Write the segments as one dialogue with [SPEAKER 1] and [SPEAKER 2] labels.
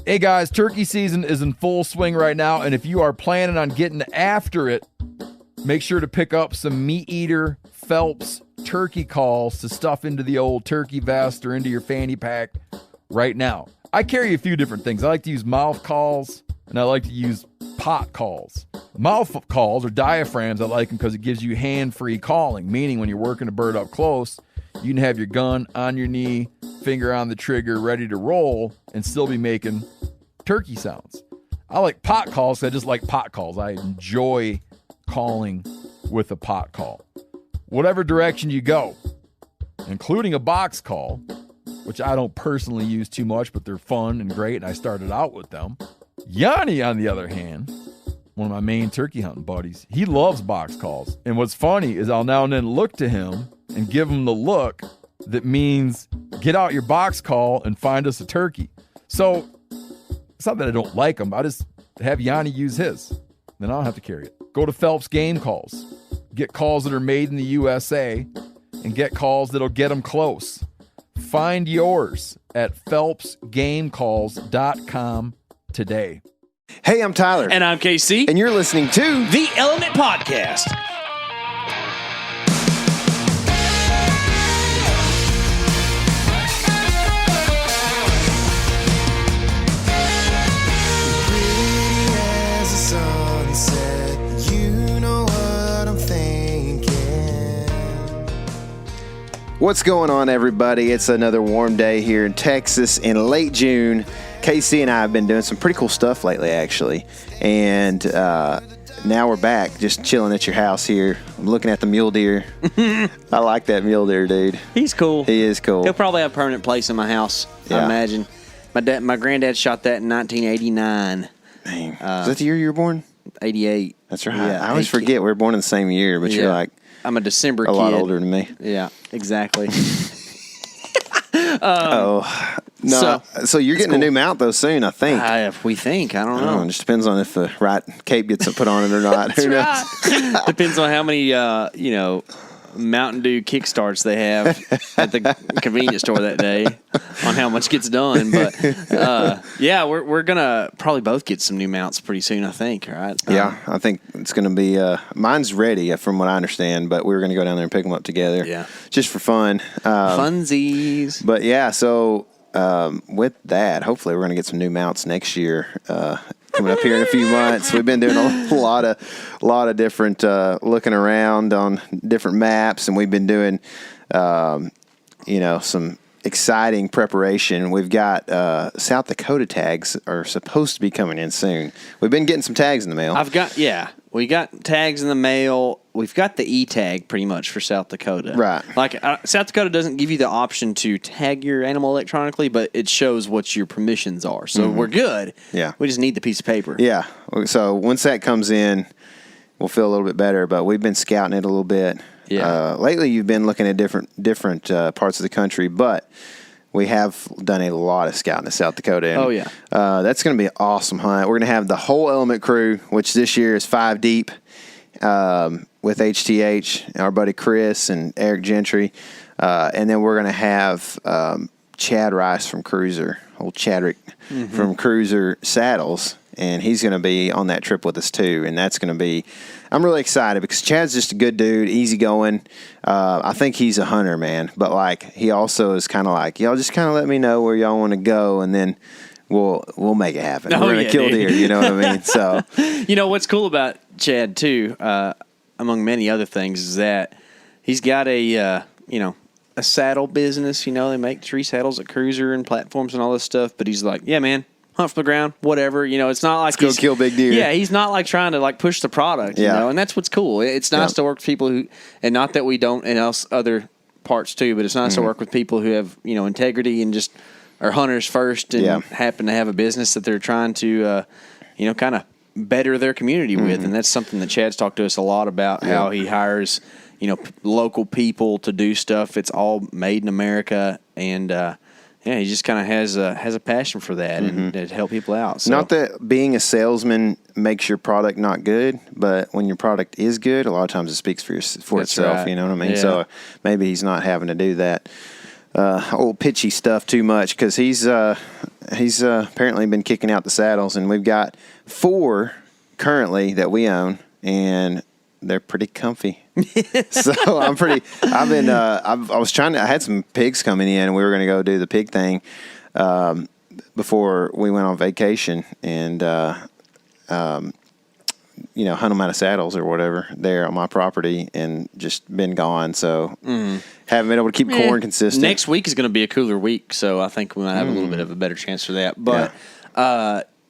[SPEAKER 1] Hey guys, turkey season is in full swing right now, and if you are planning on getting after it, make sure to pick up some Meat Eater Phelps turkey calls to stuff into the old turkey vest or into your fanny pack right now. I carry a few different things. I like to use mouth calls, and I like to use pot calls. Mouth calls or diaphragms, I like them because it gives you hand-free calling, meaning when you're working a bird up close, you can have your gun on your knee, finger on the trigger, ready to roll, and still be making turkey sounds. I like pot calls because I just like pot calls. I enjoy calling with a pot call. Whatever direction you go, including a box call, which I don't personally use too much, but they're fun and great, and I started out with them. Yanni, on the other hand, one of my main turkey hunting buddies, he loves box calls. And what's funny is I'll now and then look to him and give him the look that means get out your box call and find us a turkey. So it's not that I don't like him. I just have Yanni use his. Then I don't have to carry it. Go to Phelps Game Calls. Get calls that are made in the USA and get calls that'll get them close. Find yours at phelpsgamecalls.com today.
[SPEAKER 2] Hey, I'm Tyler.
[SPEAKER 3] And I'm KC.
[SPEAKER 2] And you're listening to
[SPEAKER 3] The Element Podcast.
[SPEAKER 2] What's going on, everybody? It's another warm day here in Texas in late June. KC and I have been doing some pretty cool stuff lately, actually. And now we're back, just chilling at your house here. I'm looking at the mule deer. I like that mule deer, dude.
[SPEAKER 3] He's cool.
[SPEAKER 2] He is cool.
[SPEAKER 3] He'll probably have a permanent place in my house, I imagine. My granddad shot that in 1989.
[SPEAKER 2] Dang. Is that the year you were born?
[SPEAKER 3] 88.
[SPEAKER 2] That's right.
[SPEAKER 3] Yeah,
[SPEAKER 2] I always forget we were born in the same year, but you're like
[SPEAKER 3] I'm a December kid.
[SPEAKER 2] A lot older than me.
[SPEAKER 3] Yeah, exactly.
[SPEAKER 2] No. So you're getting a new mount, though, soon, I think.
[SPEAKER 3] If we think. I don't know.
[SPEAKER 2] It just depends on if the right cape gets put on it or not.
[SPEAKER 3] Who knows? Depends on how many, Mountain Dew kickstarts they have at the convenience store that day on how much gets done. But, we're going to probably both get some new mounts pretty soon, I think, right?
[SPEAKER 2] Yeah, I think it's going to be mine's ready from what I understand, but we're going to go down there and pick them up together.
[SPEAKER 3] Yeah.
[SPEAKER 2] Just for fun.
[SPEAKER 3] Funsies.
[SPEAKER 2] But, yeah, so with that, hopefully we're going to get some new mounts next year. Coming up here in a few months. We've been doing a lot of different looking around on different maps, and we've been doing some exciting preparation. We've got South Dakota tags are supposed to be coming in soon. We've been getting some tags in the mail.
[SPEAKER 3] We got tags in the mail. We've got the E-tag pretty much for South Dakota.
[SPEAKER 2] Right.
[SPEAKER 3] Like, South Dakota doesn't give you the option to tag your animal electronically, but it shows what your permissions are. So we're good.
[SPEAKER 2] Yeah.
[SPEAKER 3] We just need the piece of paper.
[SPEAKER 2] Yeah. So once that comes in, we'll feel a little bit better, but we've been scouting it a little bit.
[SPEAKER 3] Yeah.
[SPEAKER 2] Lately, you've been looking at different parts of the country, but we have done a lot of scouting in South Dakota. And, that's going to be an awesome hunt. We're going to have the whole Element crew, which this year is 5 deep, with HTH, our buddy Chris and Eric Gentry. And then we're going to have Chad Rice from Cruiser, old Chadrick from Cruiser Saddles. And he's going to be on that trip with us, too. And that's going to be – I'm really excited because Chad's just a good dude, easygoing. I think he's a hunter, man. But, like, he also is kind of like, y'all just kind of let me know where y'all want to go, and then we'll make it happen. We're going to kill deer, you know what I mean? So,
[SPEAKER 3] you know, what's cool about Chad, too, among many other things, is that he's got a saddle business. You know, they make tree saddles at Cruiser and platforms and all this stuff. But he's like, yeah, man. Hunt from the ground, whatever. You know, it's not like
[SPEAKER 2] Let's go kill big deer.
[SPEAKER 3] Yeah, he's not like trying to like push the product. You know, and that's what's cool. It's nice to work with people who, and not that we don't, and else other parts too, but it's nice to work with people who have integrity and just are hunters first and happen to have a business that they're trying to, kind of better their community with, and that's something that Chad's talked to us a lot about. How he hires, local people to do stuff. It's all made in America, and he just kind of has a passion for that and to help people out. So.
[SPEAKER 2] Not that being a salesman makes your product not good, but when your product is good, a lot of times it speaks for itself. Right. You know what I mean? Yeah. So maybe he's not having to do that old pitchy stuff too much because he's he's apparently been kicking out the saddles, and we've got 4 currently that we own, and they're pretty comfy. So I had some pigs coming in, and we were going to go do the pig thing before we went on vacation, and hunt them out of saddles or whatever there on my property, and just been gone. So haven't been able to keep corn consistent.
[SPEAKER 3] Next week is going to be a cooler week, so I think we might have a little bit of a better chance for that. But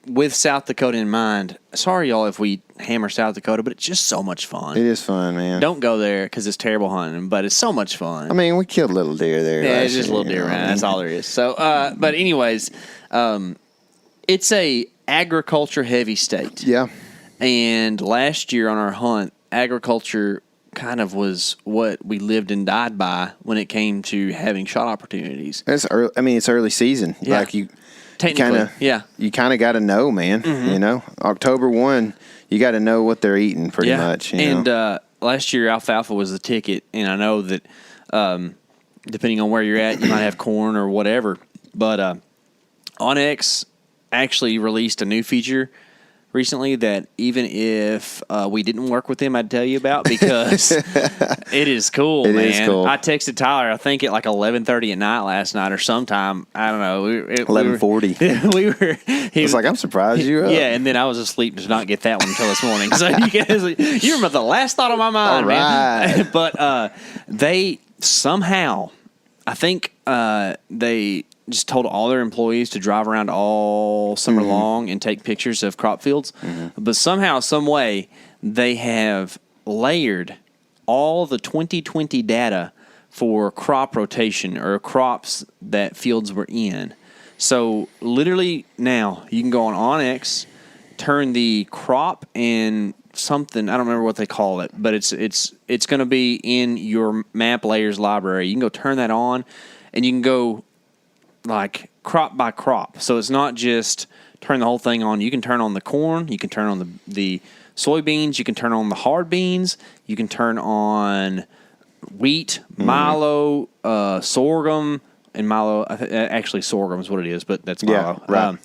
[SPEAKER 3] with South Dakota in mind, sorry y'all if we hammer South Dakota, but it's just so much fun.
[SPEAKER 2] It is fun, man.
[SPEAKER 3] Don't go there because it's terrible hunting, but it's so much fun.
[SPEAKER 2] I mean, we killed a little deer there.
[SPEAKER 3] Yeah, it's just a little deer, man. That's all there is. So, but anyways, it's a agriculture heavy state.
[SPEAKER 2] Yeah.
[SPEAKER 3] And last year on our hunt, agriculture kind of was what we lived and died by when it came to having shot opportunities.
[SPEAKER 2] It's early, it's early season.
[SPEAKER 3] Yeah.
[SPEAKER 2] Like you
[SPEAKER 3] kind of
[SPEAKER 2] got to know, man. October 1, you got to know what they're eating pretty much.
[SPEAKER 3] And last year alfalfa was the ticket, and I know that depending on where you're at, you might have corn or whatever. But Onyx actually released a new feature recently that even if we didn't work with them, I'd tell you about, because it is cool, man. It is cool. I texted Tyler, I think at like 11:30 at night last night or sometime. I don't know.
[SPEAKER 2] 11:40. He was like, I'm surprised you're up.
[SPEAKER 3] Yeah, and then I was asleep to not get that one until this morning. So you remember the last thought on my mind, man. But they somehow, I think they just told all their employees to drive around all summer long and take pictures of crop fields. But somehow, some way, they have layered all the 2020 data for crop rotation or crops that fields were in. So literally now you can go on Onyx, turn the crop and something, I don't remember what they call it, but it's going to be in your map layers library. You can go turn that on, and you can go like crop by crop. So it's not just turn the whole thing on. You can turn on the corn, you can turn on the soybeans, you can turn on the hard beans, you can turn on wheat, milo, sorghum, and milo. Actually, sorghum is what it is, but that's milo.
[SPEAKER 2] Yeah, right.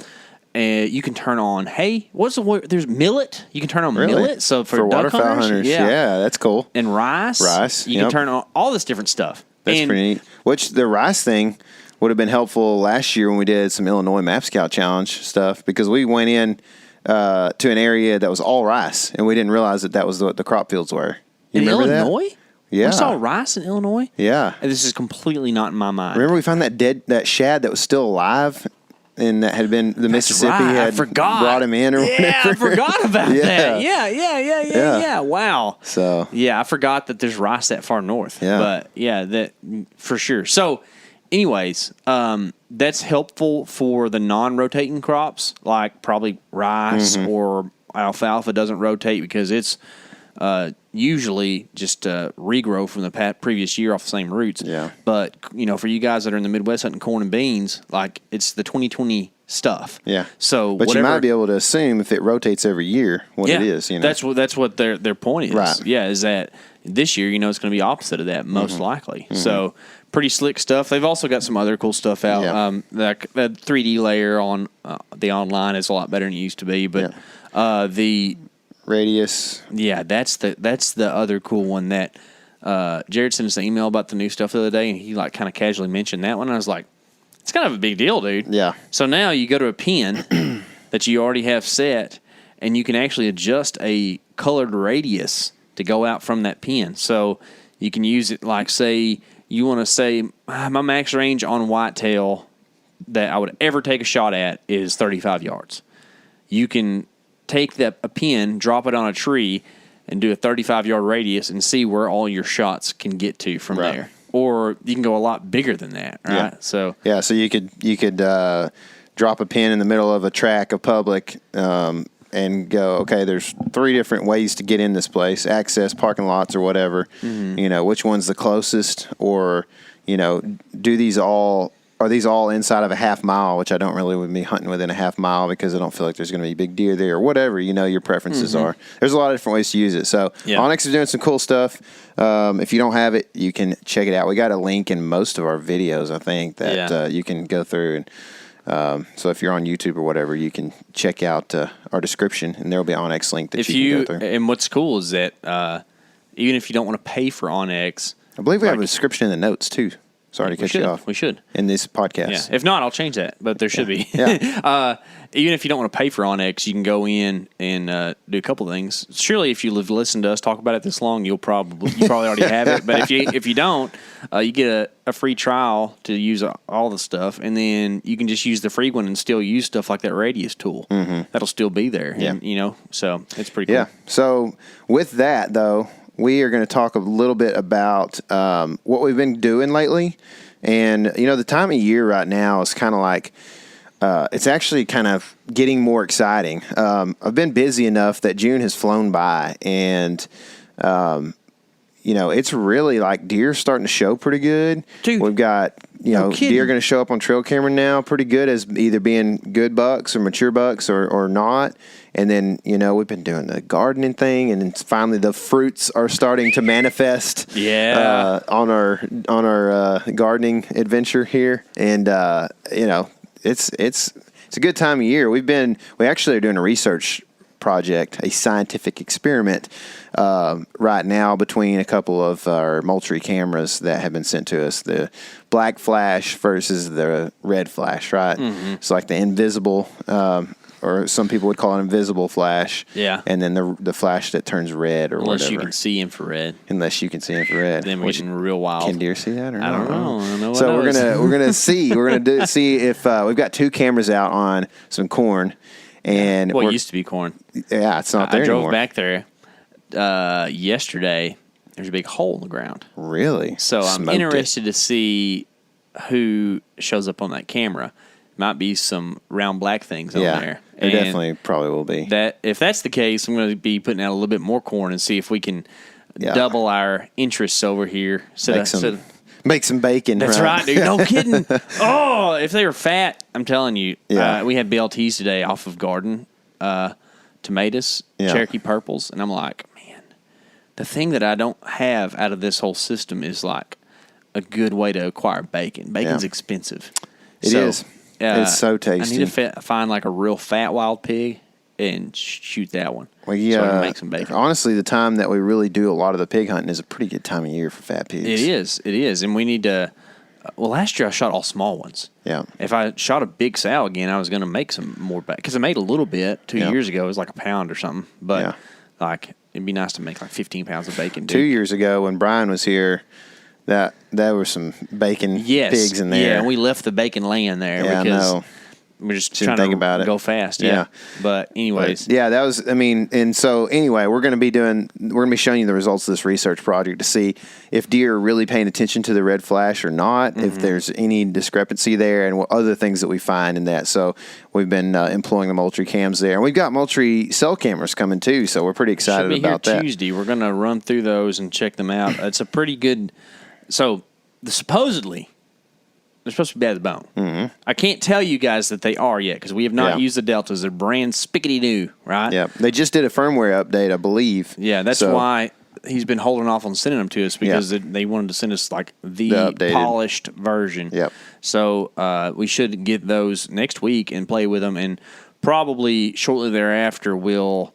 [SPEAKER 3] And you can turn on what's the word? There's millet. You can turn on millet. So for duck
[SPEAKER 2] waterfowl hunters, yeah, that's cool.
[SPEAKER 3] And rice. You can turn on all this different stuff.
[SPEAKER 2] That's pretty neat. Which the rice thing would have been helpful last year when we did some Illinois Map Scout Challenge stuff, because we went in to an area that was all rice, and we didn't realize that was what the crop fields were. You
[SPEAKER 3] in
[SPEAKER 2] remember
[SPEAKER 3] Illinois?
[SPEAKER 2] That? Yeah.
[SPEAKER 3] We saw rice in Illinois?
[SPEAKER 2] Yeah.
[SPEAKER 3] And this is completely not in my mind.
[SPEAKER 2] Remember we found that shad that was still alive, and that had been the Mississippi had brought him in or whatever.
[SPEAKER 3] Yeah, I forgot about that. Yeah. Wow.
[SPEAKER 2] So
[SPEAKER 3] yeah, I forgot that there's rice that far north.
[SPEAKER 2] Yeah.
[SPEAKER 3] But yeah, that for sure. So anyways, that's helpful for the non-rotating crops, like probably rice or alfalfa doesn't rotate because it's usually just regrow from the previous year off the same roots.
[SPEAKER 2] Yeah.
[SPEAKER 3] But, for you guys that are in the Midwest hunting corn and beans, like it's the 2020 stuff.
[SPEAKER 2] Yeah.
[SPEAKER 3] So,
[SPEAKER 2] but you might be able to assume if it rotates every year what it is.
[SPEAKER 3] That's what their point is.
[SPEAKER 2] Right.
[SPEAKER 3] Yeah, is that this year, it's going to be opposite of that most likely. So pretty slick stuff. They've also got some other cool stuff out.
[SPEAKER 2] Yeah.
[SPEAKER 3] That 3D layer on the online is a lot better than it used to be. But the
[SPEAKER 2] radius.
[SPEAKER 3] Yeah, that's the other cool one that Jared sent us an email about the new stuff the other day, and he kind of casually mentioned that one. And I was like, it's kind of a big deal, dude.
[SPEAKER 2] Yeah.
[SPEAKER 3] So now you go to a pin that you already have set, and you can actually adjust a colored radius to go out from that pin. So you can use it say you want to say my max range on whitetail that I would ever take a shot at is 35 yards. You can take a pin, drop it on a tree, and do a 35-yard radius and see where all your shots can get to from there. Or you can go a lot bigger than that, right? So
[SPEAKER 2] you could drop a pin in the middle of a track of public and go, okay, there's 3 different ways to get in this place, access, parking lots, or whatever. Which one's the closest, or are these all inside of a half mile, which I don't really would be hunting within a half mile because I don't feel like there's going to be big deer there, or whatever, your preferences are. There's a lot of different ways to use it. So Onyx is doing some cool stuff. If you don't have it, you can check it out. We got a link in most of our videos, I think, that you can go through So if you're on YouTube or whatever, you can check out our description, and there will be an Onyx link that you can go through.
[SPEAKER 3] And what's cool is that even if you don't want to pay for Onyx,
[SPEAKER 2] I believe we have a description in the notes too. Sorry to cut you off.
[SPEAKER 3] We should.
[SPEAKER 2] In this podcast.
[SPEAKER 3] Yeah. If not, I'll change that, but there should be.
[SPEAKER 2] Yeah.
[SPEAKER 3] Even if you don't want to pay for Onyx, you can go in and do a couple of things. Surely, if you listened to us talk about it this long, you probably already have it. But if you don't, you get a free trial to use all the stuff, and then you can just use the free one and still use stuff like that radius tool. Mm-hmm. That'll still be there.
[SPEAKER 2] Yeah.
[SPEAKER 3] And, so it's pretty cool.
[SPEAKER 2] Yeah. So with that, though, we are going to talk a little bit about what we've been doing lately. And, the time of year right now is kind of like, it's actually kind of getting more exciting. I've been busy enough that June has flown by, and, it's really like deer starting to show pretty good.
[SPEAKER 3] Dude,
[SPEAKER 2] we've got, deer going to show up on trail camera now pretty good as either being good bucks or mature bucks or not. And then, we've been doing the gardening thing, and then finally the fruits are starting to manifest.
[SPEAKER 3] Yeah.
[SPEAKER 2] On our gardening adventure here, and it's a good time of year. We actually are doing a research project, a scientific experiment right now between a couple of our Moultrie cameras that have been sent to us. The black flash versus the red flash, right? Mm-hmm. It's like the invisible. Or some people would call it invisible flash.
[SPEAKER 3] Yeah.
[SPEAKER 2] And then the flash that turns red or
[SPEAKER 3] Unless
[SPEAKER 2] whatever.
[SPEAKER 3] you can see infrared.
[SPEAKER 2] Unless you can see infrared.
[SPEAKER 3] Then we're getting real wild.
[SPEAKER 2] Can deer see that or not?
[SPEAKER 3] I don't know.
[SPEAKER 2] So we're gonna see. We're gonna see if we've got two cameras out on some corn, and
[SPEAKER 3] what used to be corn.
[SPEAKER 2] Yeah, it's not there anymore.
[SPEAKER 3] I drove back there yesterday. There's a big hole in the ground.
[SPEAKER 2] Really?
[SPEAKER 3] So I'm interested to see who shows up on that camera. Might be some round black things on there.
[SPEAKER 2] There definitely probably will be.
[SPEAKER 3] If that's the case, I'm going to be putting out a little bit more corn and see if we can double our interests over here.
[SPEAKER 2] Make some bacon.
[SPEAKER 3] That's right, dude. No kidding. Oh, if they were fat, I'm telling you. Yeah. We had BLTs today off of garden tomatoes, Cherokee purples, and I'm like, man, the thing that I don't have out of this whole system is like a good way to acquire bacon. Bacon's expensive.
[SPEAKER 2] It is. It's so tasty.
[SPEAKER 3] I need to find like a real fat wild pig and shoot that one.
[SPEAKER 2] Well,
[SPEAKER 3] so I can make some bacon.
[SPEAKER 2] Honestly, the time that we really do a lot of the pig hunting is a pretty good time of year for fat pigs.
[SPEAKER 3] It is. And we need to... Well, last year I shot all small ones.
[SPEAKER 2] Yeah.
[SPEAKER 3] If I shot a big sow again, I was going to make some more bacon. Because I made a little bit 2 years ago. It was like a pound or something. But it'd be nice to make like 15 pounds of bacon. Dude.
[SPEAKER 2] 2 years ago when Brian was here... That there were some bacon pigs in there.
[SPEAKER 3] Yeah, and we left the bacon laying there because we're just trying to go fast. Yeah. But anyways.
[SPEAKER 2] But that was, and so anyway, we're going to be showing you the results of this research project to see if deer are really paying attention to the red flash or not, if there's any discrepancy there, and what other things that we find in that. So we've been employing the Moultrie cams there. And we've got Moultrie cell cameras coming too, so we're pretty excited about that.
[SPEAKER 3] Tuesday. We're going to run through those and check them out. It's a pretty good... So, supposedly, they're supposed to be bad to the bone. Mm-hmm. I can't tell you guys that they are yet because we have not used the Deltas. They're brand spickety new, right?
[SPEAKER 2] Yeah, they just did a firmware update, I believe.
[SPEAKER 3] Yeah, that's why he's been holding off on sending them to us because they wanted to send us like the polished version.
[SPEAKER 2] Yep.
[SPEAKER 3] So we should get those next week and play with them, and probably shortly thereafter we'll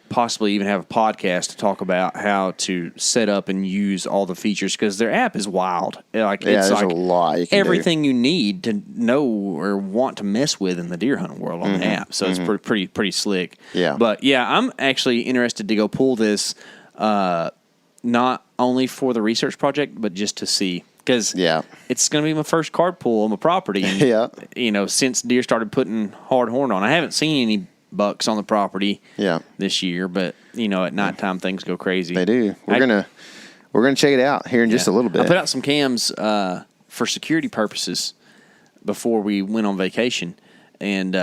[SPEAKER 3] possibly even have a podcast to talk about how to set up and use all the features because their app is wild. It's
[SPEAKER 2] there's
[SPEAKER 3] like
[SPEAKER 2] a lot you can
[SPEAKER 3] everything you need to know or want to mess with in the deer hunting world on the app. So it's pretty slick.
[SPEAKER 2] Yeah.
[SPEAKER 3] But I'm actually interested to go pull this not only for the research project, but just to see. Because it's going to be my first card pull on my property. And, since deer started putting hard horn on. I haven't seen any bucks on the property this year, but at nighttime things go crazy.
[SPEAKER 2] They do. We're gonna check it out here in just a little bit.
[SPEAKER 3] I put out some cams for security purposes before we went on vacation, and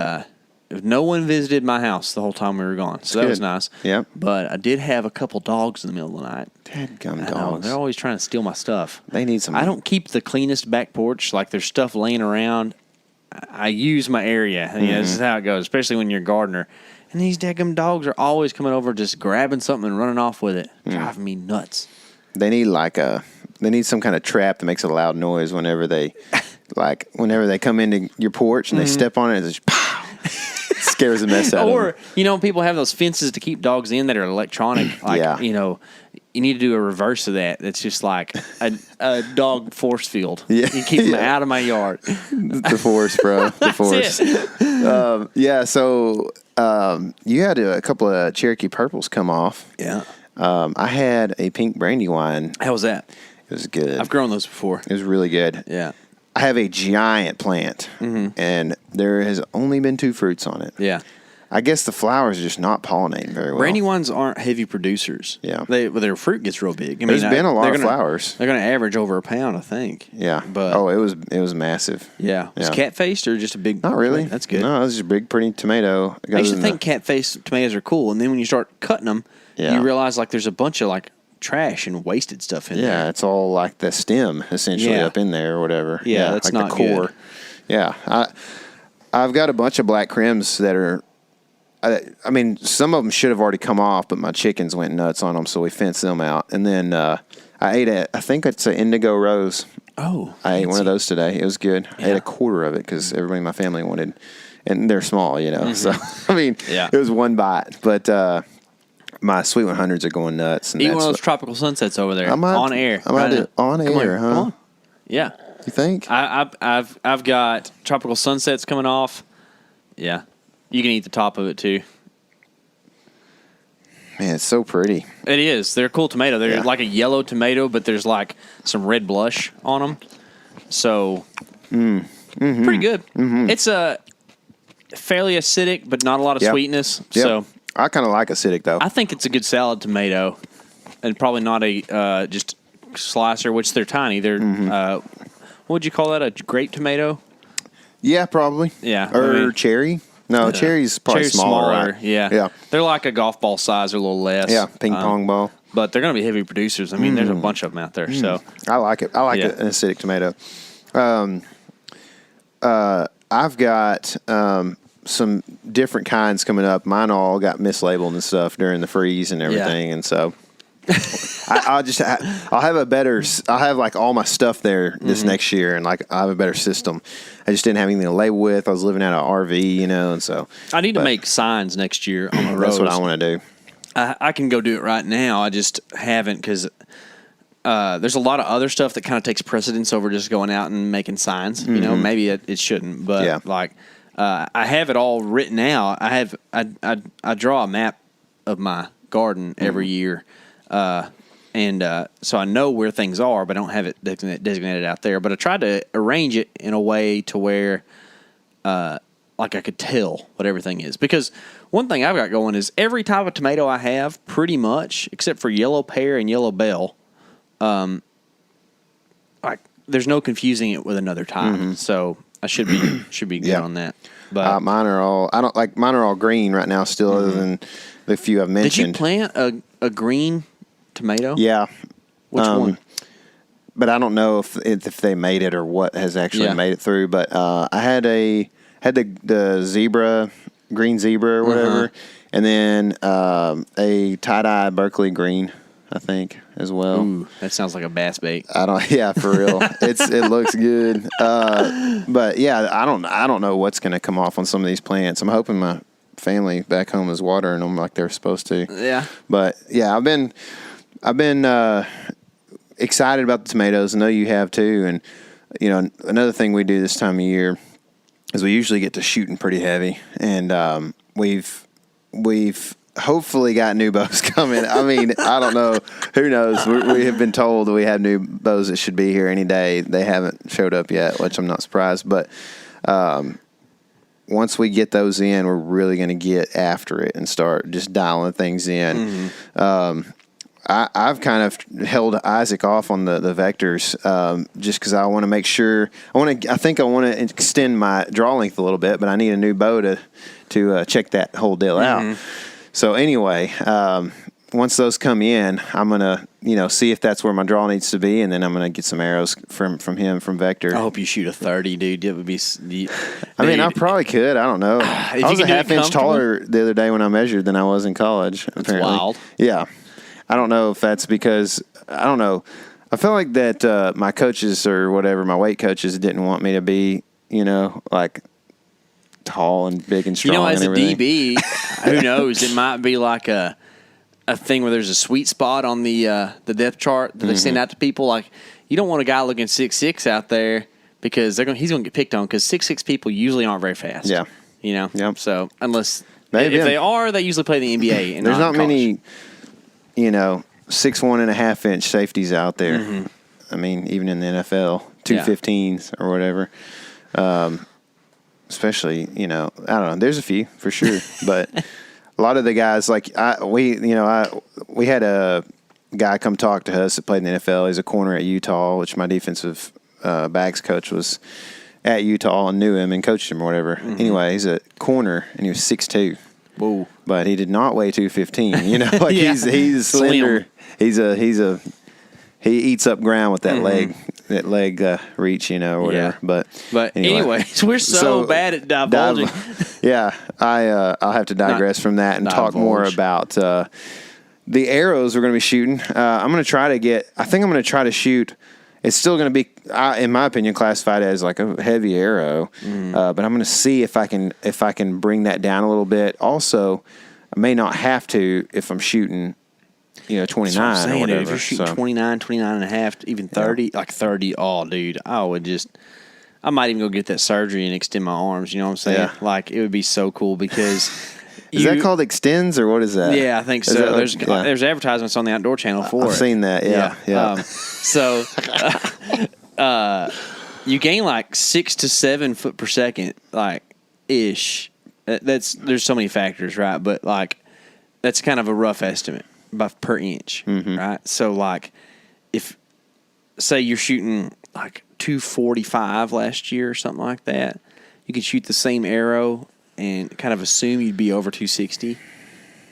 [SPEAKER 3] no one visited my house the whole time we were gone, so that was nice.
[SPEAKER 2] Yeah.
[SPEAKER 3] But I did have a couple dogs in the middle of the night.
[SPEAKER 2] Dadgum dogs.
[SPEAKER 3] They're always trying to steal my stuff.
[SPEAKER 2] They need some.
[SPEAKER 3] I don't keep the cleanest back porch. Like there's stuff laying around. I use my area. This is how it goes, especially when you're a gardener. And these daggum dogs are always coming over, just grabbing something and running off with it, driving me nuts.
[SPEAKER 2] They need some kind of trap that makes a loud noise whenever they like whenever they come into your porch and they step on it, it's just pow. Scares the mess out of them.
[SPEAKER 3] Or, people have those fences to keep dogs in that are electronic. Like, you need to do a reverse of that. It's just like a dog force field. Yeah. You keep them out of my yard.
[SPEAKER 2] The force, bro. The force. So you had a couple of Cherokee Purples come off.
[SPEAKER 3] Yeah.
[SPEAKER 2] I had a pink Brandywine.
[SPEAKER 3] How was that?
[SPEAKER 2] It was good.
[SPEAKER 3] I've grown those before.
[SPEAKER 2] It was really good.
[SPEAKER 3] Yeah.
[SPEAKER 2] I have a giant plant, and there has only been 2 fruits on it.
[SPEAKER 3] Yeah.
[SPEAKER 2] I guess the flowers are just not pollinating very well.
[SPEAKER 3] Brandywines aren't heavy producers.
[SPEAKER 2] Yeah.
[SPEAKER 3] Their fruit gets real big.
[SPEAKER 2] There's been a lot of flowers.
[SPEAKER 3] They're going to average over a pound, I think.
[SPEAKER 2] Yeah.
[SPEAKER 3] But
[SPEAKER 2] it was massive.
[SPEAKER 3] Yeah. Was it cat-faced or just a big...
[SPEAKER 2] Not really.
[SPEAKER 3] That's good.
[SPEAKER 2] No, it was just a big, pretty tomato.
[SPEAKER 3] I used to think cat-faced tomatoes are cool, and then when you start cutting them, you realize like there's a bunch of like trash and wasted stuff in there.
[SPEAKER 2] Yeah, it's all like the stem essentially up in there or whatever.
[SPEAKER 3] Yeah, that's
[SPEAKER 2] like
[SPEAKER 3] not
[SPEAKER 2] the core.
[SPEAKER 3] good.
[SPEAKER 2] Yeah, I've got a bunch of black crims that are. I mean, some of them should have already come off, but my chickens went nuts on them, so we fenced them out. And then I ate I think it's an indigo rose.
[SPEAKER 3] Oh,
[SPEAKER 2] I ate one of those today. It was good. I ate a quarter of it because everybody in my family wanted, and they're small, So I mean, it was one bite, but. My Sweet 100s are going nuts. And
[SPEAKER 3] eat one of those tropical sunsets over there on air.
[SPEAKER 2] On air, huh? Come on.
[SPEAKER 3] Yeah.
[SPEAKER 2] You think?
[SPEAKER 3] I've got tropical sunsets coming off. Yeah. You can eat the top of it too.
[SPEAKER 2] Man, it's so pretty.
[SPEAKER 3] It is. They're a cool tomato. They're like a yellow tomato, but there's like some red blush on them. So pretty good. Mm-hmm. It's fairly acidic, but not a lot of sweetness. Yep. So.
[SPEAKER 2] I kind of like acidic, though.
[SPEAKER 3] I think it's a good salad tomato, and probably not a just slicer, which they're tiny. They're what would you call that? A grape tomato?
[SPEAKER 2] Yeah, probably.
[SPEAKER 3] Yeah,
[SPEAKER 2] or cherry. No, cherry's probably smaller. Right?
[SPEAKER 3] Yeah, they're like a golf ball size or a little less.
[SPEAKER 2] Yeah, ping pong ball.
[SPEAKER 3] But they're going to be heavy producers. I mean, there's a bunch of them out there. So
[SPEAKER 2] I like it. I like an acidic tomato. I've got. Some different kinds coming up. Mine all got mislabeled and stuff during the freeze and everything, and so I'll have like all my stuff there this next year, and like I have a better system. I just didn't have anything to label with. I was living out of an RV, and so
[SPEAKER 3] I need to make signs next year on the road.
[SPEAKER 2] That's what I want to do.
[SPEAKER 3] I can go do it right now. I just haven't because there's a lot of other stuff that kind of takes precedence over just going out and making signs. Maybe it shouldn't, but I have it all written out. I draw a map of my garden every year, and so I know where things are, but I don't have it designated out there. But I tried to arrange it in a way to where, like I could tell what everything is. Because one thing I've got going is every type of tomato I have, pretty much, except for yellow pear and yellow bell, like there's no confusing it with another type. So I should be good on that. But
[SPEAKER 2] mine are all green right now still, other than the few I've mentioned.
[SPEAKER 3] Did you plant a green tomato?
[SPEAKER 2] Yeah.
[SPEAKER 3] Which one?
[SPEAKER 2] But I don't know if they made it or what has actually made it through. But I had the zebra, green zebra or whatever, and then a tie-dye Berkeley green, I think, as well.
[SPEAKER 3] Ooh, that sounds like a bass bait.
[SPEAKER 2] Yeah, for real. It looks good. But yeah, I don't know what's going to come off on some of these plants. I'm hoping my family back home is watering them like they're supposed to.
[SPEAKER 3] Yeah.
[SPEAKER 2] But yeah, I've been excited about the tomatoes. I know you have too. And another thing we do this time of year is we usually get to shooting pretty heavy, and we've hopefully got new bows coming. I mean, I don't know. Who knows? We have been told that we have new bows that should be here any day. They haven't showed up yet, which I'm not surprised. But once we get those in, we're really going to get after it and start just dialing things in. I've kind of held Isaac off on the vectors just because I want to make sure. I think I want to extend my draw length a little bit, but I need a new bow to check that whole deal out. So anyway, once those come in, I'm gonna see if that's where my draw needs to be, and then I'm gonna get some arrows from him from Vector.
[SPEAKER 3] I hope you shoot a 30, dude. It would be.
[SPEAKER 2] I mean, I probably could. I don't know. I was a half inch taller the other day when I measured than I was in college. Apparently.
[SPEAKER 3] That's wild.
[SPEAKER 2] Yeah, I don't know if that's because I don't know. I feel like that my coaches or whatever, my weight coaches didn't want me to be, like tall and big and strong.
[SPEAKER 3] As a DB, who knows? It might be like a thing where there's a sweet spot on the depth chart that they send out to people. Like, you don't want a guy looking 6'6" out there because he's going to get picked on because 6'6" people usually aren't very fast.
[SPEAKER 2] Yeah.
[SPEAKER 3] Yep. So unless
[SPEAKER 2] Maybe.
[SPEAKER 3] If they are, they usually play the NBA. And
[SPEAKER 2] there's not
[SPEAKER 3] many,
[SPEAKER 2] 6'1.5" safeties out there.
[SPEAKER 3] Mm-hmm.
[SPEAKER 2] I mean, even in the NFL, 215s or whatever. Especially, I don't know. There's a few for sure, but a lot of the guys, like we had a guy come talk to us that played in the NFL. He's a corner at Utah, which my defensive backs coach was at Utah and knew him and coached him or whatever. Mm-hmm. Anyway, he's a corner and he was 6'2".
[SPEAKER 3] Whoa!
[SPEAKER 2] But he did not weigh 215. He's slender.
[SPEAKER 3] Slim.
[SPEAKER 2] He eats up ground with that leg reach, or whatever.
[SPEAKER 3] Yeah. But anyways, we're so bad at divulging.
[SPEAKER 2] I'll have to digress from that and talk more about the arrows we're going to be shooting. I'm going to try to shoot. It's still going to be, in my opinion, classified as like a heavy arrow. But I'm going to see if I can bring that down a little bit. Also, I may not have to if I'm shooting 29 or whatever.
[SPEAKER 3] If you're shooting 29 and a half, even 30, like 30, dude, I might even go get that surgery and extend my arms. You know what I'm saying?
[SPEAKER 2] Yeah.
[SPEAKER 3] Like, it would be so cool because...
[SPEAKER 2] Is that called extends or what is that?
[SPEAKER 3] Yeah, I think so. There's advertisements on the Outdoor Channel for it.
[SPEAKER 2] I've seen that, yeah.
[SPEAKER 3] So you gain like 6 to 7 foot per second, like, ish. There's so many factors, right? But, like, that's kind of a rough estimate per inch, right? So, like, if, say you're shooting, like, 245 last year or something like that, you could shoot the same arrow and kind of assume you'd be over 260,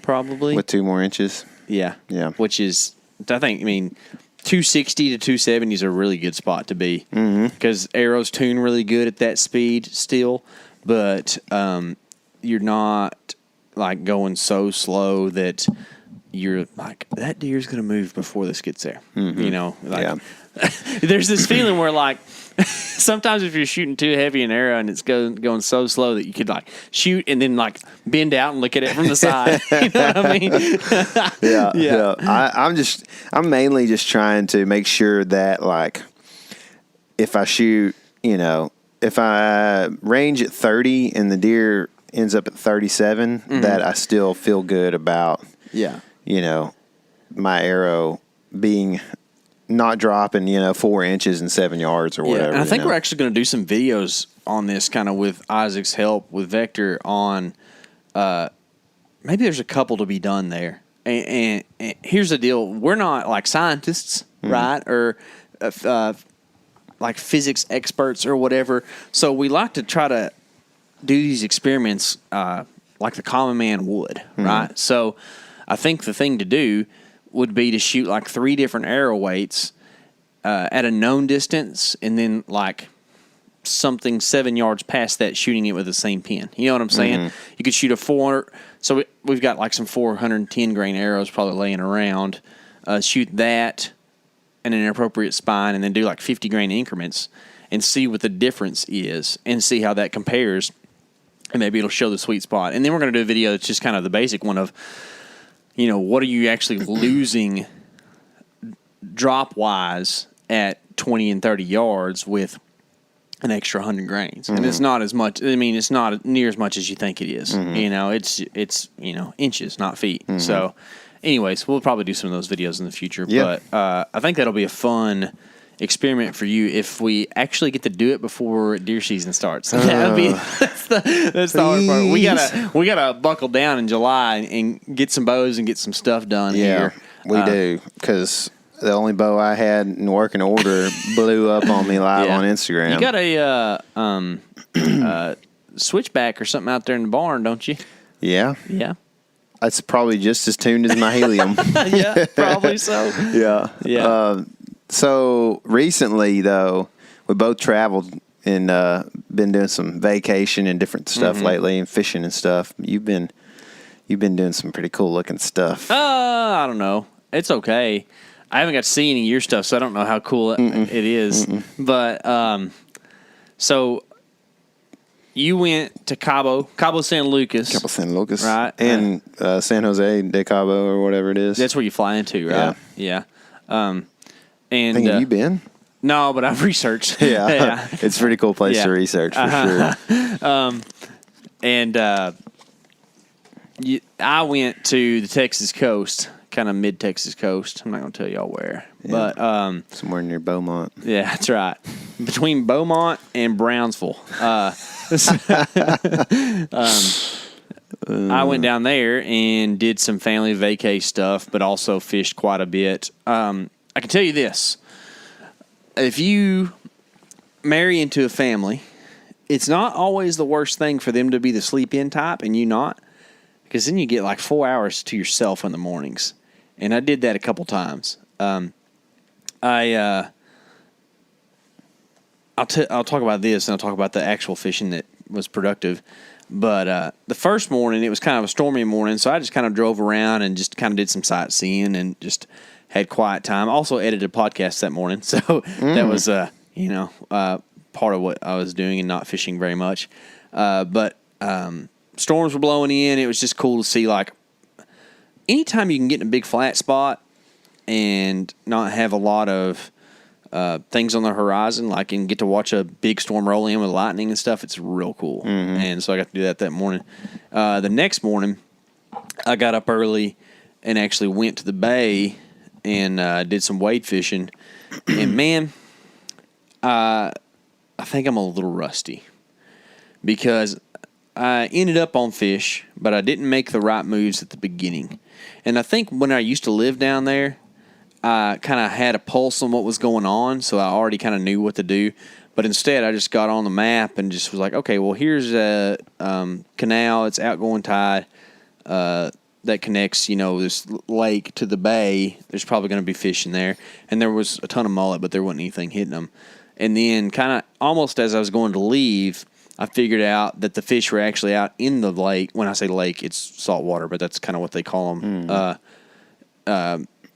[SPEAKER 3] probably.
[SPEAKER 2] With 2 more inches.
[SPEAKER 3] Yeah.
[SPEAKER 2] Yeah.
[SPEAKER 3] Which is, 260 to 270 is a really good spot to be. Because arrows tune really good at that speed still, but you're not, like, going so slow that you're like, that deer's going to move before this gets there. There's this feeling where, like, sometimes if you're shooting too heavy an arrow and it's going so slow that you could, like, shoot and then, like, bend out and look at it from the side. You know what I mean?
[SPEAKER 2] Yeah. I'm mainly just trying to make sure that, like, if I shoot, if I range at 30 and the deer ends up at 37, that I still feel good about, my arrow being not dropping, 4 inches and 7 yards or whatever.
[SPEAKER 3] And I think we're actually going to do some videos on this kind of with Isaac's help with Vector on, maybe there's a couple to be done there. And here's the deal. We're not like scientists, right? Or like physics experts or whatever. So we like to try to do these experiments like the common man would, right? So I think the thing to do would be to shoot like 3 different arrow weights at a known distance and then like something 7 yards past that, shooting it with the same pin. You know what I'm saying? You could shoot a 400. So we've got like some 410 grain arrows probably laying around. Shoot that in an appropriate spine and then do like 50 grain increments and see what the difference is and see how that compares. And maybe it'll show the sweet spot. And then we're going to do a video that's just kind of the basic one of, what are you actually losing drop-wise at 20 and 30 yards with an extra 100 grains? And it's not as much. It's not near as much as you think it is. It's inches, not feet. So, anyways, we'll probably do some of those videos in the future.
[SPEAKER 2] Yeah.
[SPEAKER 3] But I think that'll be a fun experiment for you if we actually get to do it before deer season starts. That'll be that's the hard part. We gotta buckle down in July and get some bows and get some stuff done here.
[SPEAKER 2] We do, because the only bow I had in working order blew up on me live on Instagram.
[SPEAKER 3] You got a switchback or something out there in the barn, don't you?
[SPEAKER 2] Yeah.
[SPEAKER 3] Yeah.
[SPEAKER 2] That's probably just as tuned as my helium.
[SPEAKER 3] Yeah, probably so.
[SPEAKER 2] Yeah.
[SPEAKER 3] Yeah.
[SPEAKER 2] So recently, though, we both traveled and been doing some vacation and different stuff lately, and fishing and stuff. You've been doing some pretty cool looking stuff.
[SPEAKER 3] I don't know. It's okay. I haven't got to see any of your stuff, so I don't know how cool it is. But so you went to Cabo San Lucas.
[SPEAKER 2] Cabo San Lucas.
[SPEAKER 3] Right.
[SPEAKER 2] And San Jose de Cabo or whatever it is.
[SPEAKER 3] That's where you fly into, right? Yeah. And
[SPEAKER 2] have you been?
[SPEAKER 3] No, but I've researched.
[SPEAKER 2] Yeah. It's a pretty cool place to research for sure.
[SPEAKER 3] And I went to the Texas coast, kind of mid-Texas coast. I'm not going to tell y'all where. Yeah. But
[SPEAKER 2] somewhere near Beaumont.
[SPEAKER 3] Yeah, that's right. Between Beaumont and Brownsville. I went down there and did some family vacay stuff, but also fished quite a bit. I can tell you this. If you marry into a family, it's not always the worst thing for them to be the sleep-in type and you not, because then you get like 4 hours to yourself in the mornings. And I did that a couple times. I'll talk about this, and I'll talk about the actual fishing that was productive. But the first morning, it was kind of a stormy morning, so I just kind of drove around and just kind of did some sightseeing and just had quiet time. Also edited a podcast that morning, so that was part of what I was doing and not fishing very much. But storms were blowing in. It was just cool to see, like, anytime you can get in a big flat spot and not have a lot of things on the horizon, like, and get to watch a big storm roll in with lightning and stuff, it's real cool. And so I got to do that morning. The next morning, I got up early and actually went to the bay and did some wade fishing. And, man, I think I'm a little rusty because I ended up on fish, but I didn't make the right moves at the beginning. And I think when I used to live down there, I kind of had a pulse on what was going on, so I already kind of knew what to do. But instead, I just got on the map and just was like, okay, well, here's a canal. It's outgoing tide that connects, this lake to the bay. There's probably going to be fish in there. And there was a ton of mullet, but there wasn't anything hitting them. And then kind of almost as I was going to leave, I figured out that the fish were actually out in the lake. When I say lake, it's salt water, but that's kind of what they call them.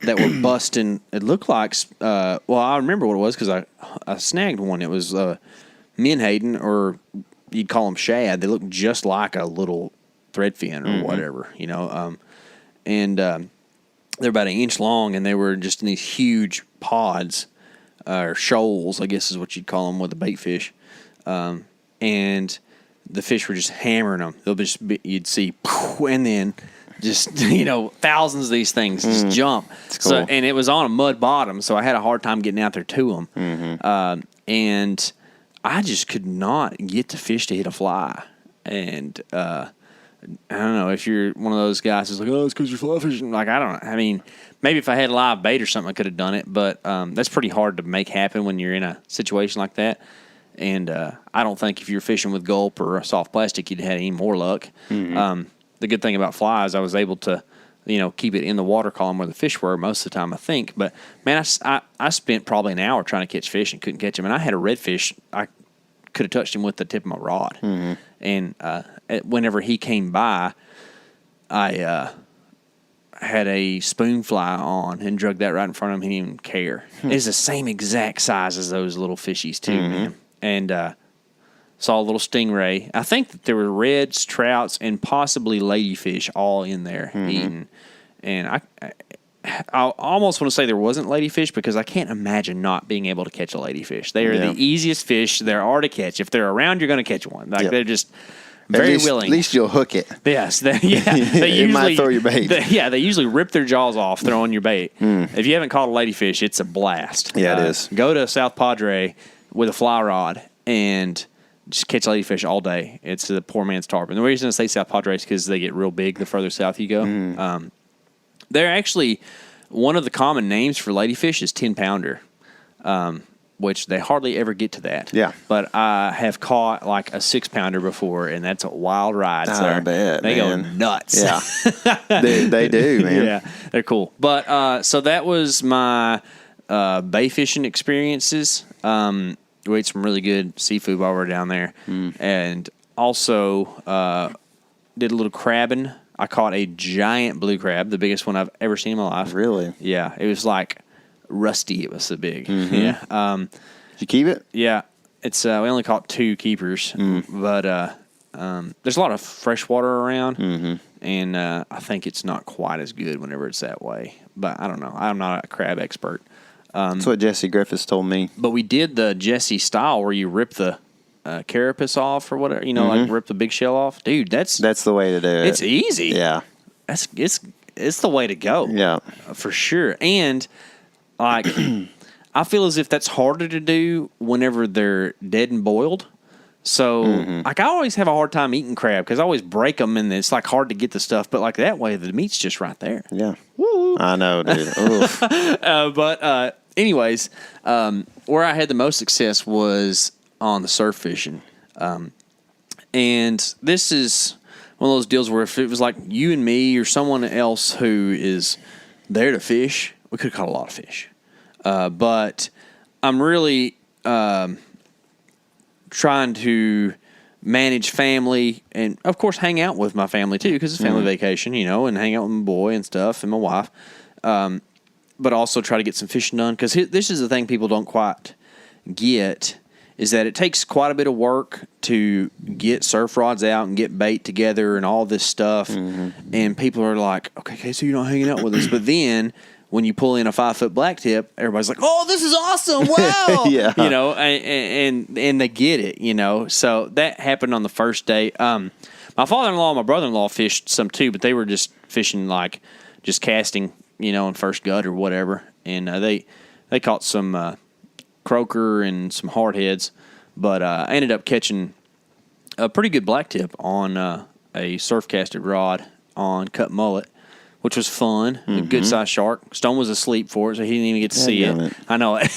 [SPEAKER 3] That were busting. It looked like, I remember what it was because I snagged one. It was menhaden, or you'd call them shad. They look just like a little threadfin or whatever, and they're about an inch long, and they were just in these huge pods, or shoals, I guess is what you'd call them with the bait fish. And the fish were just hammering them. You'd see, and then just, thousands of these things just jump.
[SPEAKER 2] Cool.
[SPEAKER 3] So, and it was on a mud bottom, so I had a hard time getting out there to them. And I just could not get the fish to hit a fly. And I don't know if you're one of those guys who's like, oh, it's because you're fly fishing. Like, I don't know. I mean, maybe if I had live bait or something, I could have done it. But that's pretty hard to make happen when you're in a situation like that. And I don't think if you're fishing with gulp or soft plastic, you'd had any more luck. The good thing about flies, I was able to, keep it in the water column where the fish were most of the time, I think. But, man, I spent probably an hour trying to catch fish and couldn't catch him. And I had a redfish. I could have touched him with the tip of my rod. And whenever he came by, I had a spoon fly on and drug that right in front of him. He didn't even care. It's the same exact size as those little fishies, too, man. And saw a little stingray. I think that there were reds, trouts, and possibly ladyfish all in there eating. And I almost want to say there wasn't ladyfish because I can't imagine not being able to catch a ladyfish. They are the easiest fish there are to catch. If they're around, you're going to catch one. They're just very willing.
[SPEAKER 2] At least you'll hook it.
[SPEAKER 3] Yes. They usually
[SPEAKER 2] might throw your bait.
[SPEAKER 3] They usually rip their jaws off throwing your bait. If you haven't caught a ladyfish, it's a blast.
[SPEAKER 2] Yeah, it is.
[SPEAKER 3] Go to South Padre with a fly rod and just catch ladyfish all day. It's the poor man's tarpon. The reason I say South Padre is because they get real big the further south you go. They're actually, one of the common names for ladyfish is 10-pounder, which they hardly ever get to that.
[SPEAKER 2] Yeah.
[SPEAKER 3] But I have caught like a 6-pounder before, and that's a wild ride. So
[SPEAKER 2] I bet,
[SPEAKER 3] they
[SPEAKER 2] man.
[SPEAKER 3] go nuts.
[SPEAKER 2] Yeah. they do, man.
[SPEAKER 3] Yeah, they're cool. But so that was my bay fishing experiences. We ate some really good seafood while we were down there. And also did a little crabbing. I caught a giant blue crab, the biggest one I've ever seen in my life.
[SPEAKER 2] Really?
[SPEAKER 3] Yeah. It was like rusty. It was so big. Yeah.
[SPEAKER 2] Did you keep it?
[SPEAKER 3] Yeah. It's we only caught 2 keepers, but there's a lot of fresh water around, and I think it's not quite as good whenever it's that way. But I don't know. I'm not a crab expert.
[SPEAKER 2] That's what Jesse Griffiths told me.
[SPEAKER 3] But we did the Jesse style where you rip the carapace off or whatever, like rip the big shell off. Dude, that's
[SPEAKER 2] the way to do it.
[SPEAKER 3] It's easy.
[SPEAKER 2] Yeah.
[SPEAKER 3] It's the way to go.
[SPEAKER 2] Yeah.
[SPEAKER 3] For sure. And like I feel as if that's harder to do whenever they're dead and boiled. So, like, I always have a hard time eating crab because I always break them, and it's, like, hard to get the stuff. But, like, that way, the meat's just right there.
[SPEAKER 2] Yeah.
[SPEAKER 3] Woo!
[SPEAKER 2] I know, dude.
[SPEAKER 3] But anyways, where I had the most success was on the surf fishing. And this is one of those deals where if it was, like, you and me or someone else who is there to fish, we could have caught a lot of fish. But I'm really trying to manage family and, of course, hang out with my family, too, because it's family vacation, and hang out with my boy and stuff and my wife. But also try to get some fishing done because this is the thing people don't quite get is that it takes quite a bit of work to get surf rods out and get bait together and all this stuff. And people are like, okay, so you're not hanging out with us. But then when you pull in a 5-foot blacktip, everybody's like, "Oh, this is awesome! Wow!"
[SPEAKER 2] Yeah.
[SPEAKER 3] And they get it, So that happened on the first day. My father-in-law and my brother-in-law fished some too, but they were just fishing like just casting, in first gut or whatever. And they caught some croaker and some hardheads, but I ended up catching a pretty good blacktip on a surf casted rod on cut mullet, which was fun. A good sized shark. Stone was asleep for it, so he didn't even get to see it. I know it,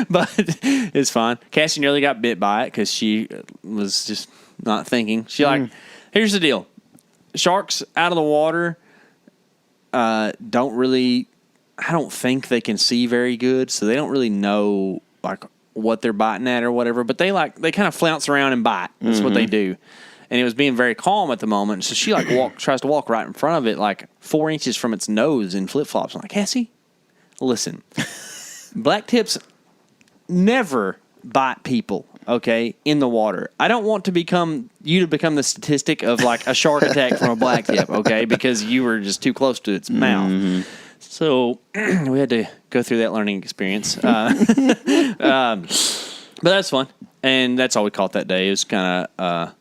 [SPEAKER 3] but it's fine. Cassie nearly got bit by it because she was just not thinking. She here's the deal: sharks out of the water don't really. I don't think they can see very good, so they don't really know like what they're biting at or whatever. But they kind of flounce around and bite. That's what they do. And it was being very calm at the moment. So she tries to walk right in front of it, like 4 inches from its nose in flip flops. I'm like, Cassie, listen, black tips never bite people. Okay, in the water. I don't want to become the statistic of like a shark attack from a black tip. Okay, because you were just too close to its mouth. So we had to go through that learning experience. But that's fun, and that's all we caught that day. It was kind of.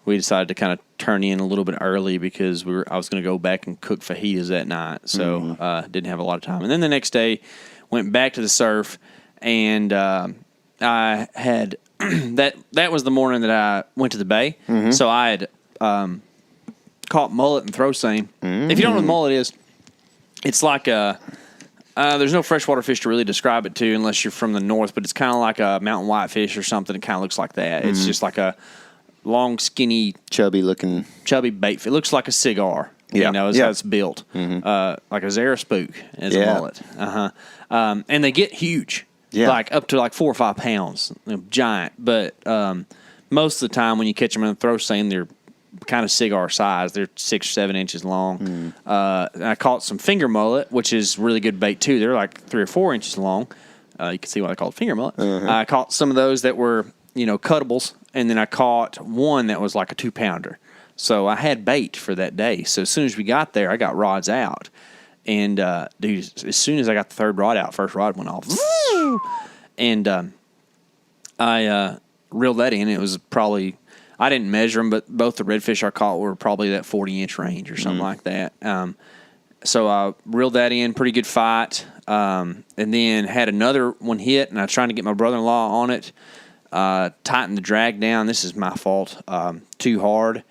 [SPEAKER 3] We decided to kind of turn in a little bit early because I was going to go back and cook fajitas that night, so didn't have a lot of time. And then the next day, went back to the surf, and I had that was the morning that I went to the bay. So I had caught mullet and throw seine. If you don't know what mullet is, it's like there's no freshwater fish to really describe it to unless you're from the north, but it's kind of like a mountain whitefish or something. It kind of looks like that. It's just like a long, skinny, chubby bait. It looks like a cigar. Is how it's built. Like a Zara spook as a mullet. And they get huge. Like up to like 4 or 5 pounds. Giant. But most of the time when you catch them in the throw seine, they're kind of cigar size. They're 6 or 7 inches long. I caught some finger mullet, which is really good bait too. They're like 3 or 4 inches long. You can see why I call it finger mullet. I caught some of those that were, cuttables. And then I caught one that was like a 2-pounder. So I had bait for that day. So as soon as we got there, I got rods out. And, dude, as soon as I got the third rod out, first rod went off. And I reeled that in. It was probably, I didn't measure them, but both the redfish I caught were probably that 40-inch range or something like that. So I reeled that in, pretty good fight. And then had another one hit, and I was trying to get my brother-in-law on it. Tightened the drag down. This is my fault. Too hard,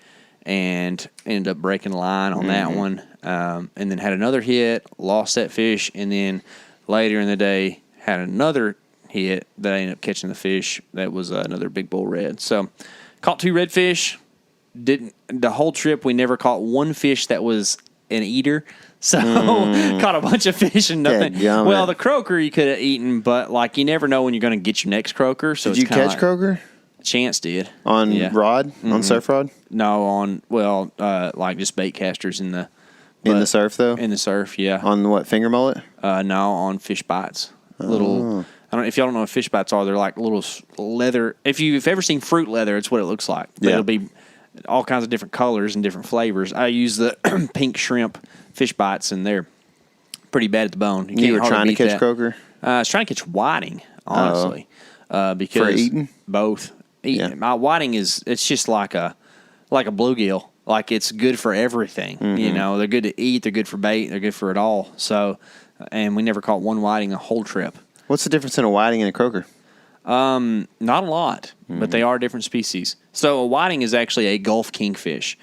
[SPEAKER 3] and ended up breaking the line on that one. And then had another hit, lost that fish, and then later in the day had another hit that I ended up catching the fish. That was another big bull red. So caught 2 redfish. The whole trip we never caught one fish that was an eater. So caught a bunch of fish and nothing. Well, the croaker you could have eaten, but like you never know when you're going to get your next croaker. So
[SPEAKER 2] did you catch croaker?
[SPEAKER 3] Chance did
[SPEAKER 2] on rod on surf rod.
[SPEAKER 3] No, on like just bait casters in the
[SPEAKER 2] In the surf, though?
[SPEAKER 3] In the surf, yeah.
[SPEAKER 2] On what, finger mullet?
[SPEAKER 3] No, on fish bites. Little. I don't. If y'all don't know what fish bites are, they're like little leather. If you've ever seen fruit leather, it's what it looks like. But it'll be all kinds of different colors and different flavors. I use the pink shrimp fish bites, and they're pretty bad at the bone.
[SPEAKER 2] You were trying to catch croaker?
[SPEAKER 3] I was trying to catch whiting, honestly. Because
[SPEAKER 2] for eating?
[SPEAKER 3] Both. Eating. Yeah. My whiting it's just like a bluegill. Like, it's good for everything. You know, they're good to eat, they're good for bait, they're good for it all. So, and we never caught one whiting a whole trip.
[SPEAKER 2] What's the difference in a whiting and a croaker?
[SPEAKER 3] Not a lot, but they are different species. So a whiting is actually a Gulf kingfish.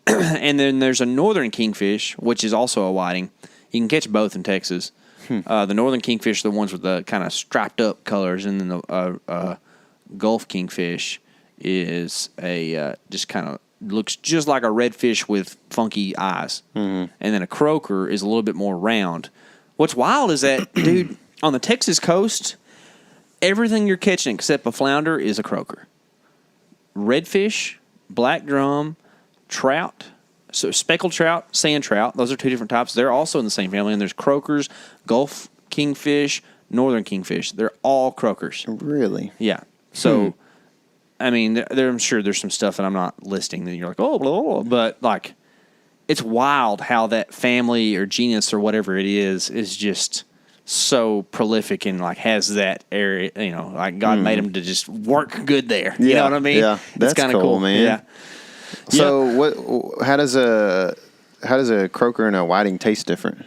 [SPEAKER 3] And then there's a northern kingfish, which is also a whiting. You can catch both in Texas. The northern kingfish are the ones with the kind of striped up colors, and then the Gulf kingfish is a just kind of looks just like a redfish with funky eyes. And then a croaker is a little bit more round. What's wild is that, dude, on the Texas coast, everything you're catching except a flounder is a croaker. Redfish, black drum, trout, so speckled trout, sand trout, those are two different types. They're also in the same family. And there's croakers, Gulf kingfish, northern kingfish. They're all croakers.
[SPEAKER 2] Really?
[SPEAKER 3] Yeah. So, I mean, I'm sure there's some stuff that I'm not listing that you're like, oh, blah, blah, blah. But, like, it's wild how that family or genus or whatever it is just so prolific and, like, has that area, you know, like God made them to just work good there. You know what I mean?
[SPEAKER 2] Yeah, that's
[SPEAKER 3] kind
[SPEAKER 2] of cool, man.
[SPEAKER 3] Yeah.
[SPEAKER 2] So how does a croaker and a whiting taste different?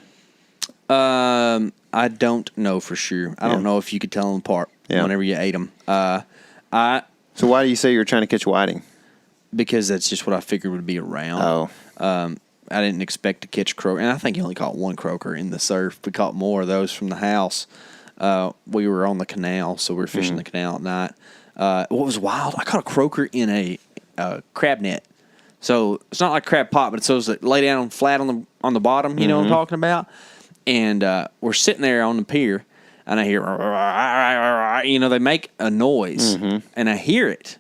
[SPEAKER 3] I don't know for sure. I don't know if you could tell them apart whenever you ate them.
[SPEAKER 2] So why do you say you're trying to catch whiting?
[SPEAKER 3] Because that's just what I figured would be around. I didn't expect to catch croaker, and I think you only caught one croaker in the surf. We caught more of those from the house. We were on the canal, so we were fishing the canal at night. What was wild, I caught a croaker in a crab net. So it's not like crab pot, but it's those that lay down flat on the bottom. You know what I'm talking about? And we're sitting there on the pier, and I hear, you know, they make a noise, and I hear it,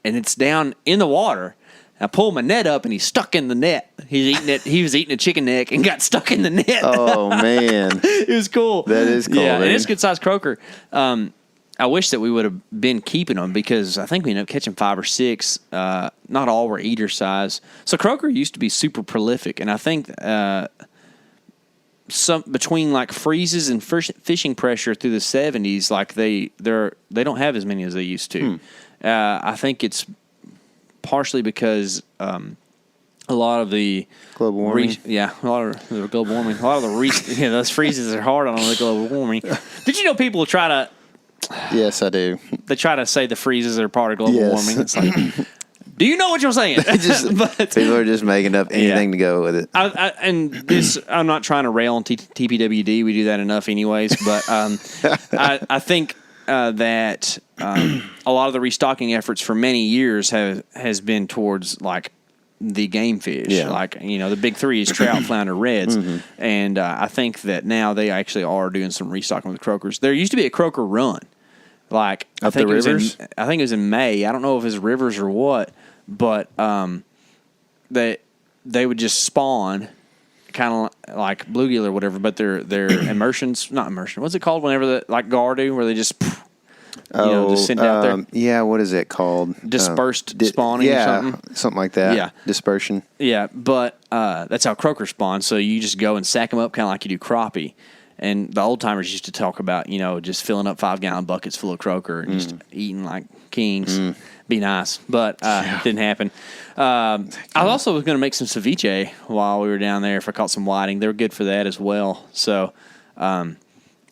[SPEAKER 3] and it's down in the water. I pull my net up, and he's stuck in the net. He was eating a chicken neck and got stuck in the net.
[SPEAKER 2] Oh, man.
[SPEAKER 3] It was cool.
[SPEAKER 2] That is cool,
[SPEAKER 3] yeah,
[SPEAKER 2] man.
[SPEAKER 3] and it's a good-sized croaker. I wish that we would have been keeping them because I think we ended up catching 5 or 6. Not all were eater size. So croaker used to be super prolific, and I think some between like freezes and fishing pressure through the 70s, like they don't have as many as they used to. I think it's partially because a lot of the
[SPEAKER 2] global warming.
[SPEAKER 3] A lot of the global warming. A lot of the those freezes are hard on the global warming. Did you know people try to?
[SPEAKER 2] Yes, I do.
[SPEAKER 3] They try to say the freezes are part of global warming. It's like, do you know what you're saying?
[SPEAKER 2] People are just making up anything to go with it.
[SPEAKER 3] I'm not trying to rail on TPWD. We do that enough anyways. But I think that a lot of the restocking efforts for many years has been towards like the game fish. Yeah. Like, you know, the big three is trout, flounder, reds. And I think that now they actually are doing some restocking with croakers. There used to be a croaker run. Like,
[SPEAKER 2] I think
[SPEAKER 3] it was in May. I don't know if it's rivers or what, but they would just spawn, kind of like bluegill or whatever. But they're immersions, not immersion. What's it called? Whenever like Gardu, where they just just send out there.
[SPEAKER 2] Yeah, what is it called?
[SPEAKER 3] Dispersed spawning or something?
[SPEAKER 2] Something like that.
[SPEAKER 3] Yeah.
[SPEAKER 2] Dispersion.
[SPEAKER 3] Yeah, but that's how croaker spawn. So you just go and sack them up kind of like you do crappie. And the old timers used to talk about, you know, just filling up 5-gallon buckets full of croaker and just eating like kings. Be nice, but it didn't happen. I also was going to make some ceviche while we were down there if I caught some whiting. They were good for that as well. So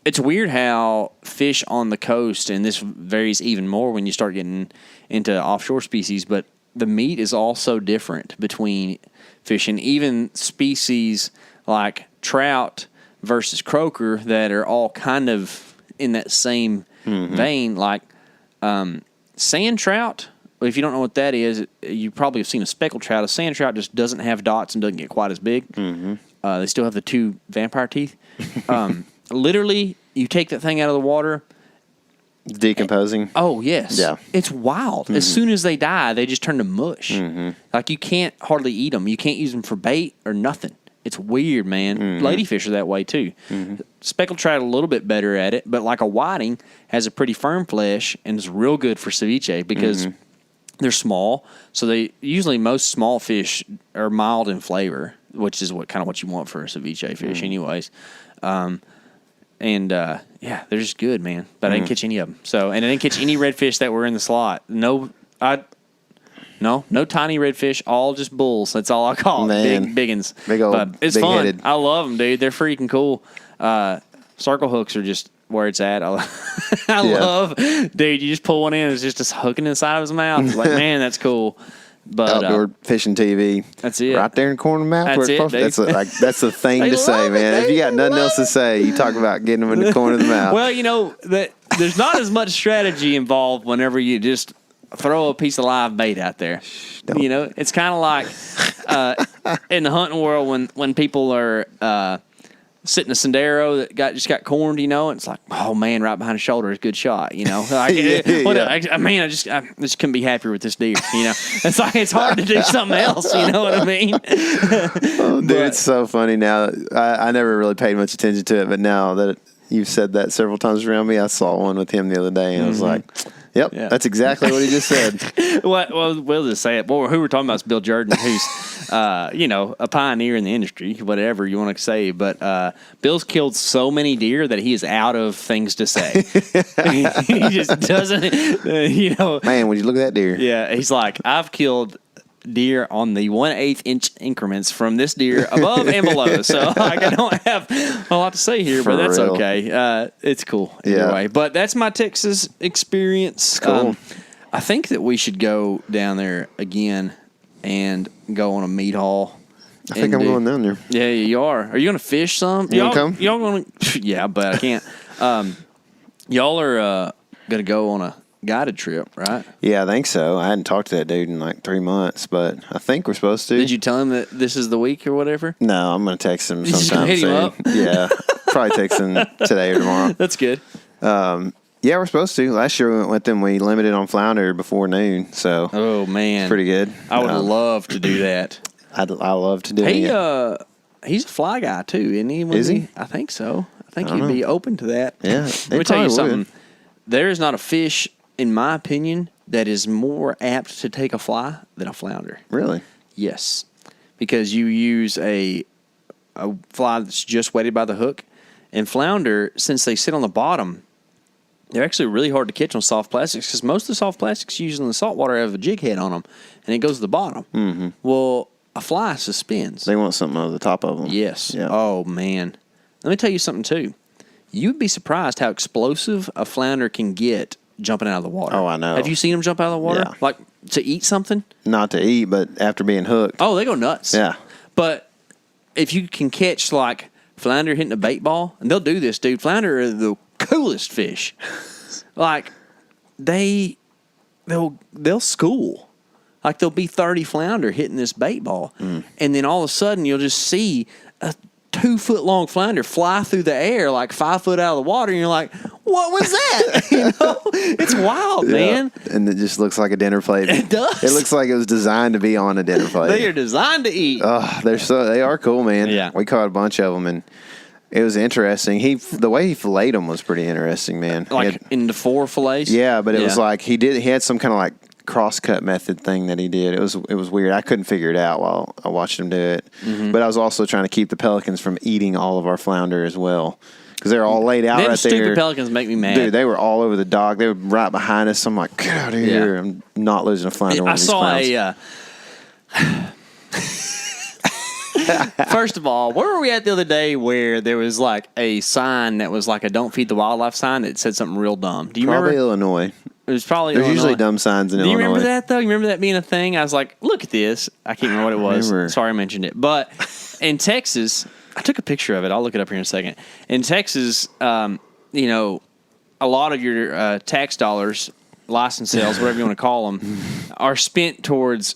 [SPEAKER 3] it's weird how fish on the coast, and this varies even more when you start getting into offshore species, but the meat is also different between fish and even species like trout versus croaker that are all kind of in that same vein. Like sand trout, if you don't know what that is, you probably have seen a speckled trout. A sand trout just doesn't have dots and doesn't get quite as big. They still have the 2 vampire teeth. Literally, you take that thing out of the water.
[SPEAKER 2] Decomposing.
[SPEAKER 3] Oh, yes.
[SPEAKER 2] Yeah.
[SPEAKER 3] It's wild. As soon as they die, they just turn to mush. Like, you can't hardly eat them. You can't use them for bait or nothing. It's weird, man. Ladyfish are that way too. Speckled trout a little bit better at it, but like a whiting has a pretty firm flesh and is real good for ceviche because they're small. So most small fish are mild in flavor, which is what you want for a ceviche fish, anyways. They're just good, man. But I didn't catch any of them. And I didn't catch any redfish that were in the slot. No tiny redfish, all just bulls. That's all I call it. Big uns.
[SPEAKER 2] Big old,
[SPEAKER 3] but it's
[SPEAKER 2] big-headed.
[SPEAKER 3] fun. I love them, dude. They're freaking cool. Circle hooks are just where it's at. I love, dude, you just pull one in, it's just hooking inside of his mouth. It's like, man, that's cool. But
[SPEAKER 2] outdoor fishing TV.
[SPEAKER 3] That's it.
[SPEAKER 2] Right there in the corner of the mouth.
[SPEAKER 3] That's it.
[SPEAKER 2] That's the thing to say, man. If you got nothing else to say, you talk about getting them in the corner of the mouth.
[SPEAKER 3] Well, there's not as much strategy involved whenever you just throw a piece of live bait out there. It's kind of like in the hunting world when people are sitting a sendero that just got corned, and it's like, oh man, right behind the shoulder is a good shot, I just couldn't be happier with this deer, It's like it's hard to do something else, you know what I mean?
[SPEAKER 2] Dude, it's so funny now. I never really paid much attention to it, but now that you've said that several times around me, I saw one with him the other day, and I was like, yep, that's exactly what he just said.
[SPEAKER 3] Well, we'll just say it. Well, who we're talking about is Bill Jordan, who's, a pioneer in the industry, whatever you want to say. But Bill's killed so many deer that he is out of things to say. He just doesn't,
[SPEAKER 2] Man, would you look at that deer?
[SPEAKER 3] Yeah, he's like, I've killed deer on the 1/8 inch increments from this deer above and below. So I don't have a lot to say here, but that's real. Okay. It's cool either way. But that's my Texas experience.
[SPEAKER 2] Cool.
[SPEAKER 3] I think that we should go down there again and go on a meat haul.
[SPEAKER 2] I think I'm going down there.
[SPEAKER 3] Yeah, you are. Are you going to fish some?
[SPEAKER 2] You want to come?
[SPEAKER 3] Y'all going to? Yeah, but I can't. Y'all are going to go on a guided trip, right?
[SPEAKER 2] Yeah, I think so. I hadn't talked to that dude in like 3 months, but I think we're supposed to.
[SPEAKER 3] Did you tell him that this is the week or whatever?
[SPEAKER 2] No, I'm going to text him sometime
[SPEAKER 3] hit
[SPEAKER 2] soon.
[SPEAKER 3] Him up?
[SPEAKER 2] Yeah, probably text him today or tomorrow.
[SPEAKER 3] That's good.
[SPEAKER 2] Yeah, we're supposed to. Last year we went with them. We limited on flounder before noon, so
[SPEAKER 3] oh man,
[SPEAKER 2] it's pretty good.
[SPEAKER 3] I would love to do that.
[SPEAKER 2] I love to do it.
[SPEAKER 3] He's a fly guy too, isn't he?
[SPEAKER 2] Is he?
[SPEAKER 3] I think so. I think he'd be open to that.
[SPEAKER 2] Yeah,
[SPEAKER 3] let me tell you something. There is not a fish, in my opinion, that is more apt to take a fly than a flounder.
[SPEAKER 2] Really?
[SPEAKER 3] Yes, because you use a fly that's just weighted by the hook, and flounder, since they sit on the bottom, they're actually really hard to catch on soft plastics because most of the soft plastics used in the saltwater have a jig head on them, and it goes to the bottom. Mm-hmm. Well, a fly suspends.
[SPEAKER 2] They want something over the top of them.
[SPEAKER 3] Yes.
[SPEAKER 2] Yeah.
[SPEAKER 3] Oh, man. Let me tell you something, too. You'd be surprised how explosive a flounder can get jumping out of the water.
[SPEAKER 2] Oh, I know.
[SPEAKER 3] Have you seen them jump out of the water?
[SPEAKER 2] Yeah.
[SPEAKER 3] Like, to eat something?
[SPEAKER 2] Not to eat, but after being hooked.
[SPEAKER 3] Oh, they go nuts.
[SPEAKER 2] Yeah.
[SPEAKER 3] But if you can catch, like, flounder hitting a bait ball, and they'll do this, dude. Flounder are the coolest fish. Like, they'll school. Like, there'll be 30 flounder hitting this bait ball. And then all of a sudden, you'll just see a 2-foot-long flounder fly through the air like 5 foot out of the water. And you're like, what was that? It's wild, man.
[SPEAKER 2] And it just looks like a dinner plate.
[SPEAKER 3] It does.
[SPEAKER 2] It looks like it was designed to be on a dinner plate.
[SPEAKER 3] They are designed to eat.
[SPEAKER 2] Oh, they are cool, man.
[SPEAKER 3] Yeah.
[SPEAKER 2] We caught a bunch of them, and it was interesting. The way he filleted them was pretty interesting, man.
[SPEAKER 3] Like into 4 fillets?
[SPEAKER 2] Yeah, but it was like he had some kind of like cross-cut method thing that he did. It was weird. I couldn't figure it out while I watched him do it. Mm-hmm. But I was also trying to keep the pelicans from eating all of our flounder as well. Because they're all laid out right there.
[SPEAKER 3] Stupid pelicans make me mad.
[SPEAKER 2] Dude, they were all over the dock. They were right behind us. I'm like, get out of here. I'm not losing a flounder.
[SPEAKER 3] I saw First of all, where were we at the other day where there was like a sign that was like a "Don't Feed the Wildlife" sign that said something real dumb? Do you remember?
[SPEAKER 2] Probably Illinois.
[SPEAKER 3] It was probably
[SPEAKER 2] There's
[SPEAKER 3] Illinois.
[SPEAKER 2] usually dumb signs in Illinois.
[SPEAKER 3] Do you remember that, though? You remember that being a thing? I was like, look at this. I can't remember what it was. Sorry I mentioned it. But in Texas, I took a picture of it. I'll look it up here in a second. In Texas, a lot of your tax dollars, license sales, whatever you want to call them, are spent towards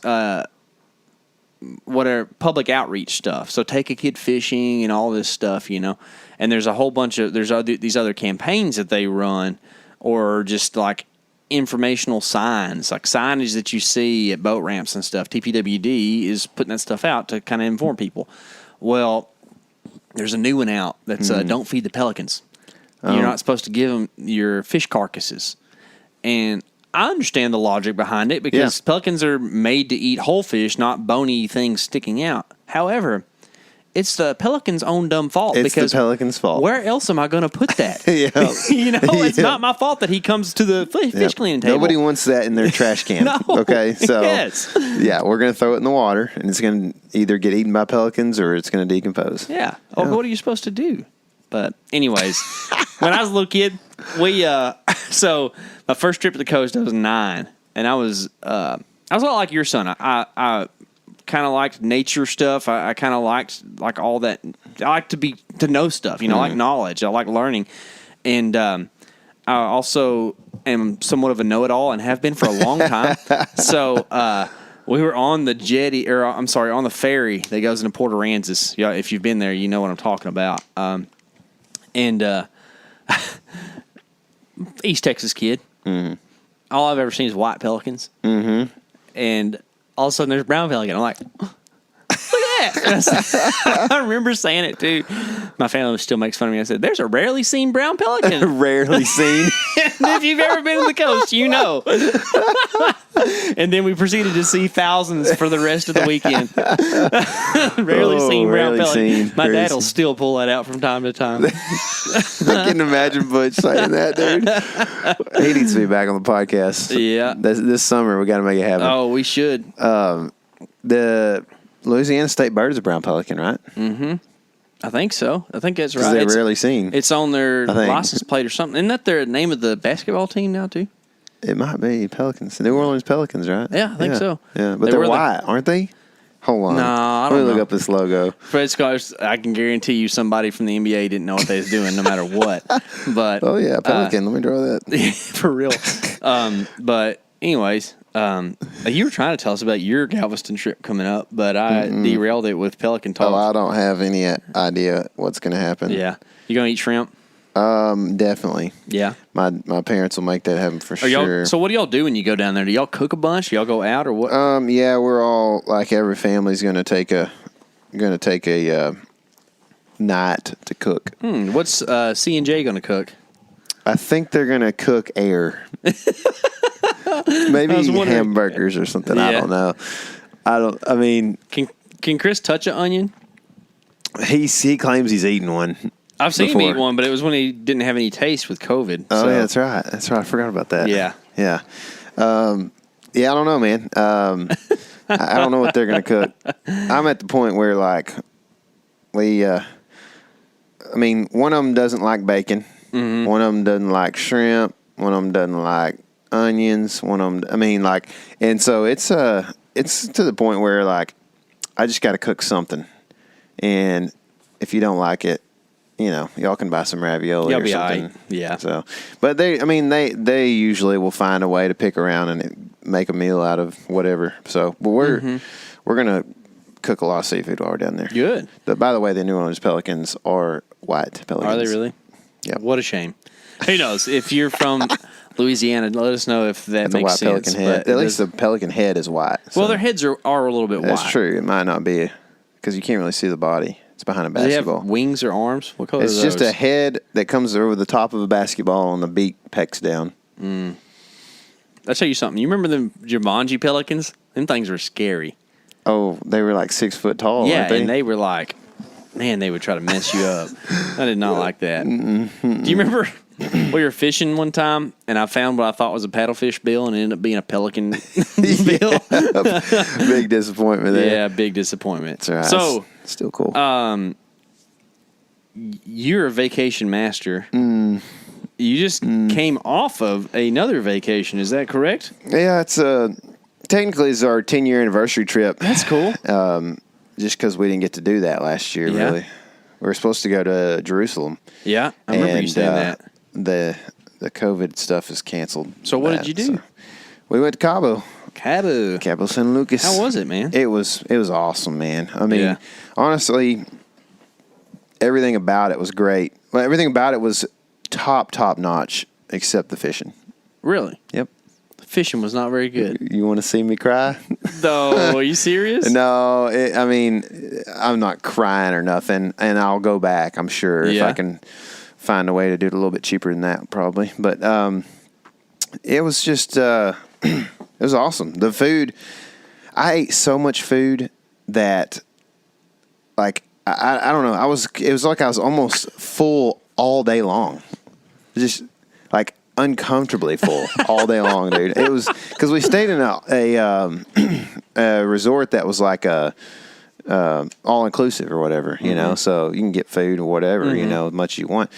[SPEAKER 3] what are public outreach stuff. So take a kid fishing and all this stuff, And there's a whole bunch of these other campaigns that they run, or just like informational signs, like signage that you see at boat ramps and stuff. TPWD is putting that stuff out to kind of inform people. Well, there's a new one out that's don't feed the pelicans. Oh. You're not supposed to give them your fish carcasses. And I understand the logic behind it because pelicans are made to eat whole fish, not bony things sticking out. However, it's the pelican's own dumb fault.
[SPEAKER 2] It's the pelican's fault.
[SPEAKER 3] Where else am I going to put that? It's not my fault that he comes to the fish cleaning table.
[SPEAKER 2] Nobody wants that in their trash can.
[SPEAKER 3] No.
[SPEAKER 2] Okay, so we're going to throw it in the water, and it's going to either get eaten by pelicans or it's going to decompose.
[SPEAKER 3] Yeah. Oh, what are you supposed to do? But anyways, when I was a little kid, so my first trip to the coast, I was 9, and I was a lot like your son. I kind of liked nature stuff. I kind of liked like all that. I like to know stuff. I like knowledge. I like learning, and I also am somewhat of a know-it-all and have been for a long time. So we were on the jetty, on the ferry that goes into Port Aransas. Yeah, if you've been there, you know what I'm talking about. And East Texas kid. Mm-hmm. All I've ever seen is white pelicans. Mm-hmm. And all of a sudden there's brown pelican. I'm like, look at that. I remember saying it too. My family still makes fun of me. I said, there's a rarely seen brown pelican.
[SPEAKER 2] Rarely seen.
[SPEAKER 3] If you've ever been to the coast, you know. And then we proceeded to see thousands for the rest of the weekend. Rarely seen brown pelican. My dad will still pull that out from time to time.
[SPEAKER 2] I can imagine Butch saying that, dude. He needs to be back on the podcast.
[SPEAKER 3] Yeah.
[SPEAKER 2] This summer, we got to make it happen.
[SPEAKER 3] Oh, we should.
[SPEAKER 2] The Louisiana state bird is a brown pelican, right?
[SPEAKER 3] Mm-hmm. I think so. I think that's right.
[SPEAKER 2] Because they're rarely seen.
[SPEAKER 3] It's on their license plate or something. Isn't that their name of the basketball team now, too?
[SPEAKER 2] It might be Pelicans. The New Orleans Pelicans, right?
[SPEAKER 3] Yeah, I think so.
[SPEAKER 2] Yeah, but they're white, aren't they? Hold on.
[SPEAKER 3] No, I don't know.
[SPEAKER 2] Let me look up this logo.
[SPEAKER 3] Fred Scars, I can guarantee you somebody from the NBA didn't know what they was doing no matter what. But
[SPEAKER 2] oh, yeah, Pelican. Let me draw that.
[SPEAKER 3] For real. But anyways, you were trying to tell us about your Galveston trip coming up, but I derailed it with Pelican talk.
[SPEAKER 2] Oh, I don't have any idea what's going to happen.
[SPEAKER 3] Yeah. You going to eat shrimp?
[SPEAKER 2] Definitely.
[SPEAKER 3] Yeah.
[SPEAKER 2] My parents will make that happen for sure.
[SPEAKER 3] So what do y'all do when you go down there? Do y'all cook a bunch? Do y'all go out or what?
[SPEAKER 2] Yeah, we're all like every family's going to take a night to cook.
[SPEAKER 3] What's C&J going to cook?
[SPEAKER 2] I think they're going to cook air. Maybe hamburgers or something. Yeah. I don't know.
[SPEAKER 3] Can Chris touch an onion?
[SPEAKER 2] He claims he's eaten one.
[SPEAKER 3] I've seen him eat one, but it was when he didn't have any taste with COVID.
[SPEAKER 2] Oh, yeah, that's right. That's right. I forgot about that.
[SPEAKER 3] Yeah.
[SPEAKER 2] Yeah. I don't know, man. I don't know what they're going to cook. I'm at the point where, like, one of them doesn't like bacon. Mm-hmm. One of them doesn't like shrimp. One of them doesn't like onions. One of them, and so it's to the point where, like, I just got to cook something. And if you don't like it, y'all can buy some ravioli or something.
[SPEAKER 3] Right. Yeah.
[SPEAKER 2] So, but they usually will find a way to pick around and make a meal out of whatever. So, but we're gonna cook a lot of seafood while we're down there.
[SPEAKER 3] Good.
[SPEAKER 2] But by the way, the New Orleans Pelicans are white pelicans.
[SPEAKER 3] Are they really?
[SPEAKER 2] Yeah.
[SPEAKER 3] What a shame. Who knows? If you're from Louisiana, let us know if that makes sense.
[SPEAKER 2] Pelican head. At least the pelican head is white. So.
[SPEAKER 3] Well, their heads are a little bit white.
[SPEAKER 2] That's true. It might not be because you can't really see the body. It's behind a basketball.
[SPEAKER 3] Do they have wings or arms? What color are those?
[SPEAKER 2] It's just a head that comes over the top of a basketball and the beak pecks down.
[SPEAKER 3] I'll tell you something. You remember them Jumanji pelicans? Them things were scary.
[SPEAKER 2] Oh, they were like 6 foot tall,
[SPEAKER 3] yeah,
[SPEAKER 2] weren't they?
[SPEAKER 3] And they were like, man, they would try to mess you up. I did not like that. Do you remember we were fishing one time and I found what I thought was a paddlefish bill and it ended up being a pelican bill?
[SPEAKER 2] Big disappointment there.
[SPEAKER 3] Yeah, big disappointment.
[SPEAKER 2] That's right.
[SPEAKER 3] So,
[SPEAKER 2] still cool.
[SPEAKER 3] You're a vacation master. You just came off of another vacation. Is that correct?
[SPEAKER 2] Yeah, it's technically it's our 10-year anniversary trip.
[SPEAKER 3] That's cool.
[SPEAKER 2] Just because we didn't get to do that last year, really. We were supposed to go to Jerusalem.
[SPEAKER 3] Yeah, I remember you saying that.
[SPEAKER 2] The COVID stuff is canceled.
[SPEAKER 3] So what did you do? So
[SPEAKER 2] we went to Cabo.
[SPEAKER 3] Cabo
[SPEAKER 2] San Lucas.
[SPEAKER 3] How was it, man?
[SPEAKER 2] It was awesome, man. Honestly, everything about it was great. Well, everything about it was top notch, except the fishing.
[SPEAKER 3] Really?
[SPEAKER 2] Yep.
[SPEAKER 3] fishing was not very good.
[SPEAKER 2] You want to see me cry?
[SPEAKER 3] No, are you serious?
[SPEAKER 2] No, I mean, I'm not crying or nothing, and I'll go back, I'm sure, if I can find a way to do it a little bit cheaper than that, probably. But it was just, it was awesome. The food, I ate so much food that, like, I don't know, it was like I was almost full all day long. Just, like, uncomfortably full all day long, dude. It was because we stayed in a resort that was like a all inclusive or whatever, you know. So you can get food or whatever, you know, as much as you want.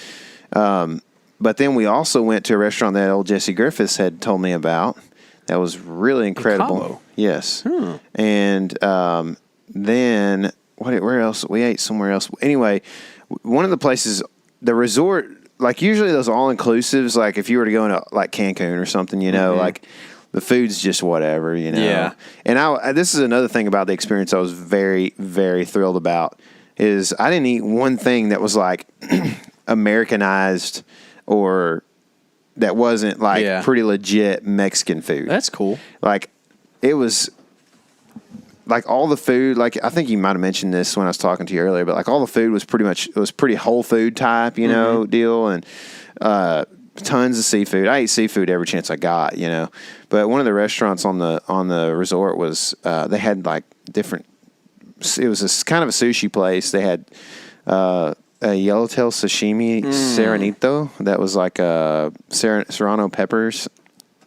[SPEAKER 2] But then we also went to a restaurant that old Jesse Griffiths had told me about. That was really incredible.
[SPEAKER 3] Cabo.
[SPEAKER 2] Yes. And then where else? We ate somewhere else. Anyway, one of the places, the resort. Like, usually those all-inclusives, like, if you were to go into, like, Cancun or something, you know, like, the food's just whatever, you know. Yeah. And this is another thing about the experience I was very, very thrilled about, is I didn't eat one thing that was, like, Americanized or that wasn't, like, pretty legit Mexican food.
[SPEAKER 3] That's cool.
[SPEAKER 2] Like, it was... Like, all the food, like, I think you might have mentioned this when I was talking to you earlier, but, like, all the food was pretty whole food type, you know, deal, and tons of seafood. I ate seafood every chance I got, you know. But one of the restaurants on the resort was, they had, like, different, it was kind of a sushi place. They had a yellowtail sashimi serenito that was, like, serrano peppers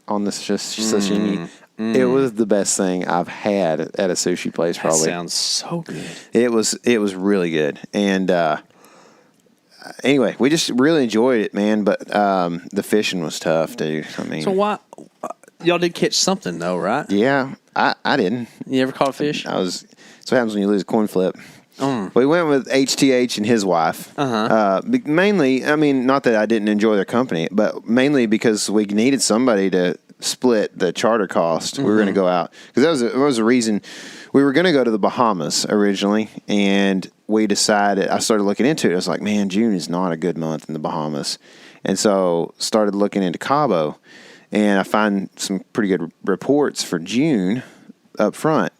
[SPEAKER 2] on the sashimi. It was the best thing I've had at a sushi place, probably.
[SPEAKER 3] That sounds so good.
[SPEAKER 2] It was really good. And anyway, we just really enjoyed it, man. But the fishing was tough, dude. I mean,
[SPEAKER 3] so why y'all did catch something though, right?
[SPEAKER 2] Yeah, I didn't.
[SPEAKER 3] You ever caught a fish?
[SPEAKER 2] That's what happens when you lose a coin flip. We went with HTH and his wife. Mainly, I mean, not that I didn't enjoy their company, but mainly because we needed somebody to split the charter cost. We were going to go out because that was a reason we were going to go to the Bahamas originally, and we decided. I started looking into it. I was like, man, June is not a good month in the Bahamas, and so started looking into Cabo, and I find some pretty good reports for June up front,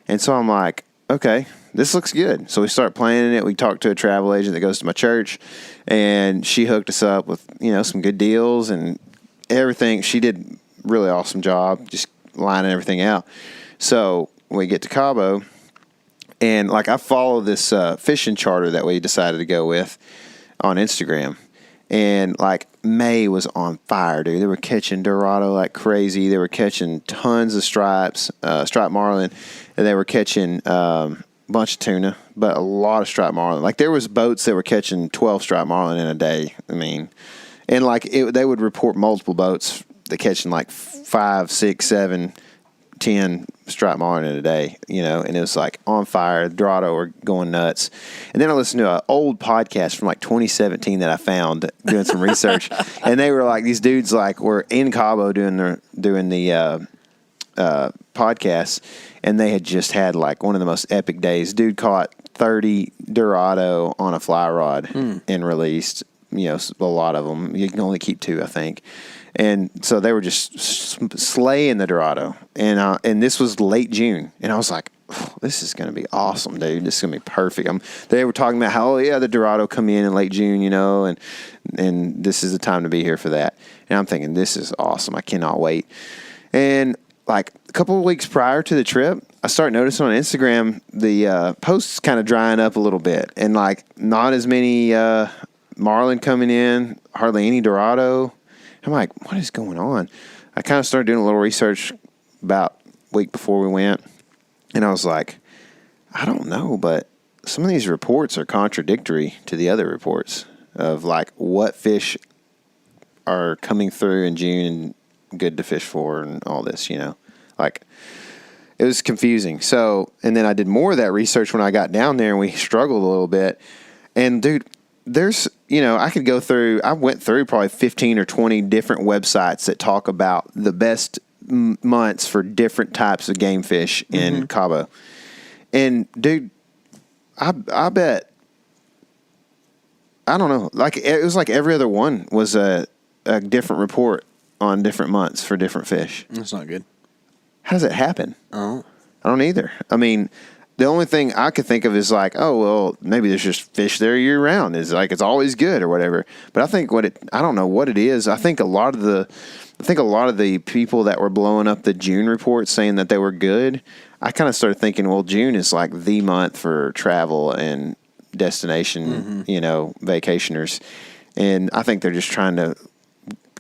[SPEAKER 2] and so I'm like, okay, this looks good. So we start planning it. We talked to a travel agent that goes to my church, and she hooked us up with, you know, some good deals and everything. She did really awesome job just lining everything out. So we get to Cabo, and like I follow this fishing charter that we decided to go with on Instagram, and like May was on fire, dude. They were catching Dorado like crazy. They were catching tons of stripes, striped marlin, and they were catching a bunch of tuna, but a lot of striped marlin. Like there was boats that were catching 12 striped marlin in a day. I mean, and like they would report multiple boats. They're catching like 5, 6, 7, 10 striped marlin in a day, you know, and it was like on fire. Dorado were going nuts. And then I listened to an old podcast from like 2017 that I found doing some research, and they were like, these dudes like were in Cabo doing the podcast, and they had just had like one of the most epic days. Dude caught 30 Dorado on a fly rod and released, you know, a lot of them. You can only keep 2, I think. And so they were just slaying the Dorado. And this was late June. And I was like, oh, this is going to be awesome, dude. This is going to be perfect. They were talking about how, the Dorado come in late June, you know, and this is the time to be here for that. And I'm thinking, this is awesome. I cannot wait. And like a couple of weeks prior to the trip, I started noticing on Instagram the posts kind of drying up a little bit. And like not as many marlin coming in, hardly any Dorado. I'm like, what is going on? I kind of started doing a little research about a week before we went, and I was like, I don't know, but some of these reports are contradictory to the other reports of like what fish are coming through in June and good to fish for and all this, you know. Like, it was confusing. So, and then I did more of that research when I got down there, and we struggled a little bit. And, dude, there's, you know, I went through probably 15 or 20 different websites that talk about the best months for different types of game fish in Cabo. And, dude, I bet, I don't know, like it was like every other one was a different report on different months for different fish.
[SPEAKER 3] That's not good.
[SPEAKER 2] How does it happen?
[SPEAKER 3] Oh,
[SPEAKER 2] I don't either. I mean, the only thing I could think of is like, oh, well, maybe there's just fish there year round. It's like it's always good or whatever. But I think I don't know what it is. I think a lot of the people that were blowing up the June report saying that they were good, I kind of started thinking, well, June is like the month for travel and destination, vacationers. And I think they're just trying to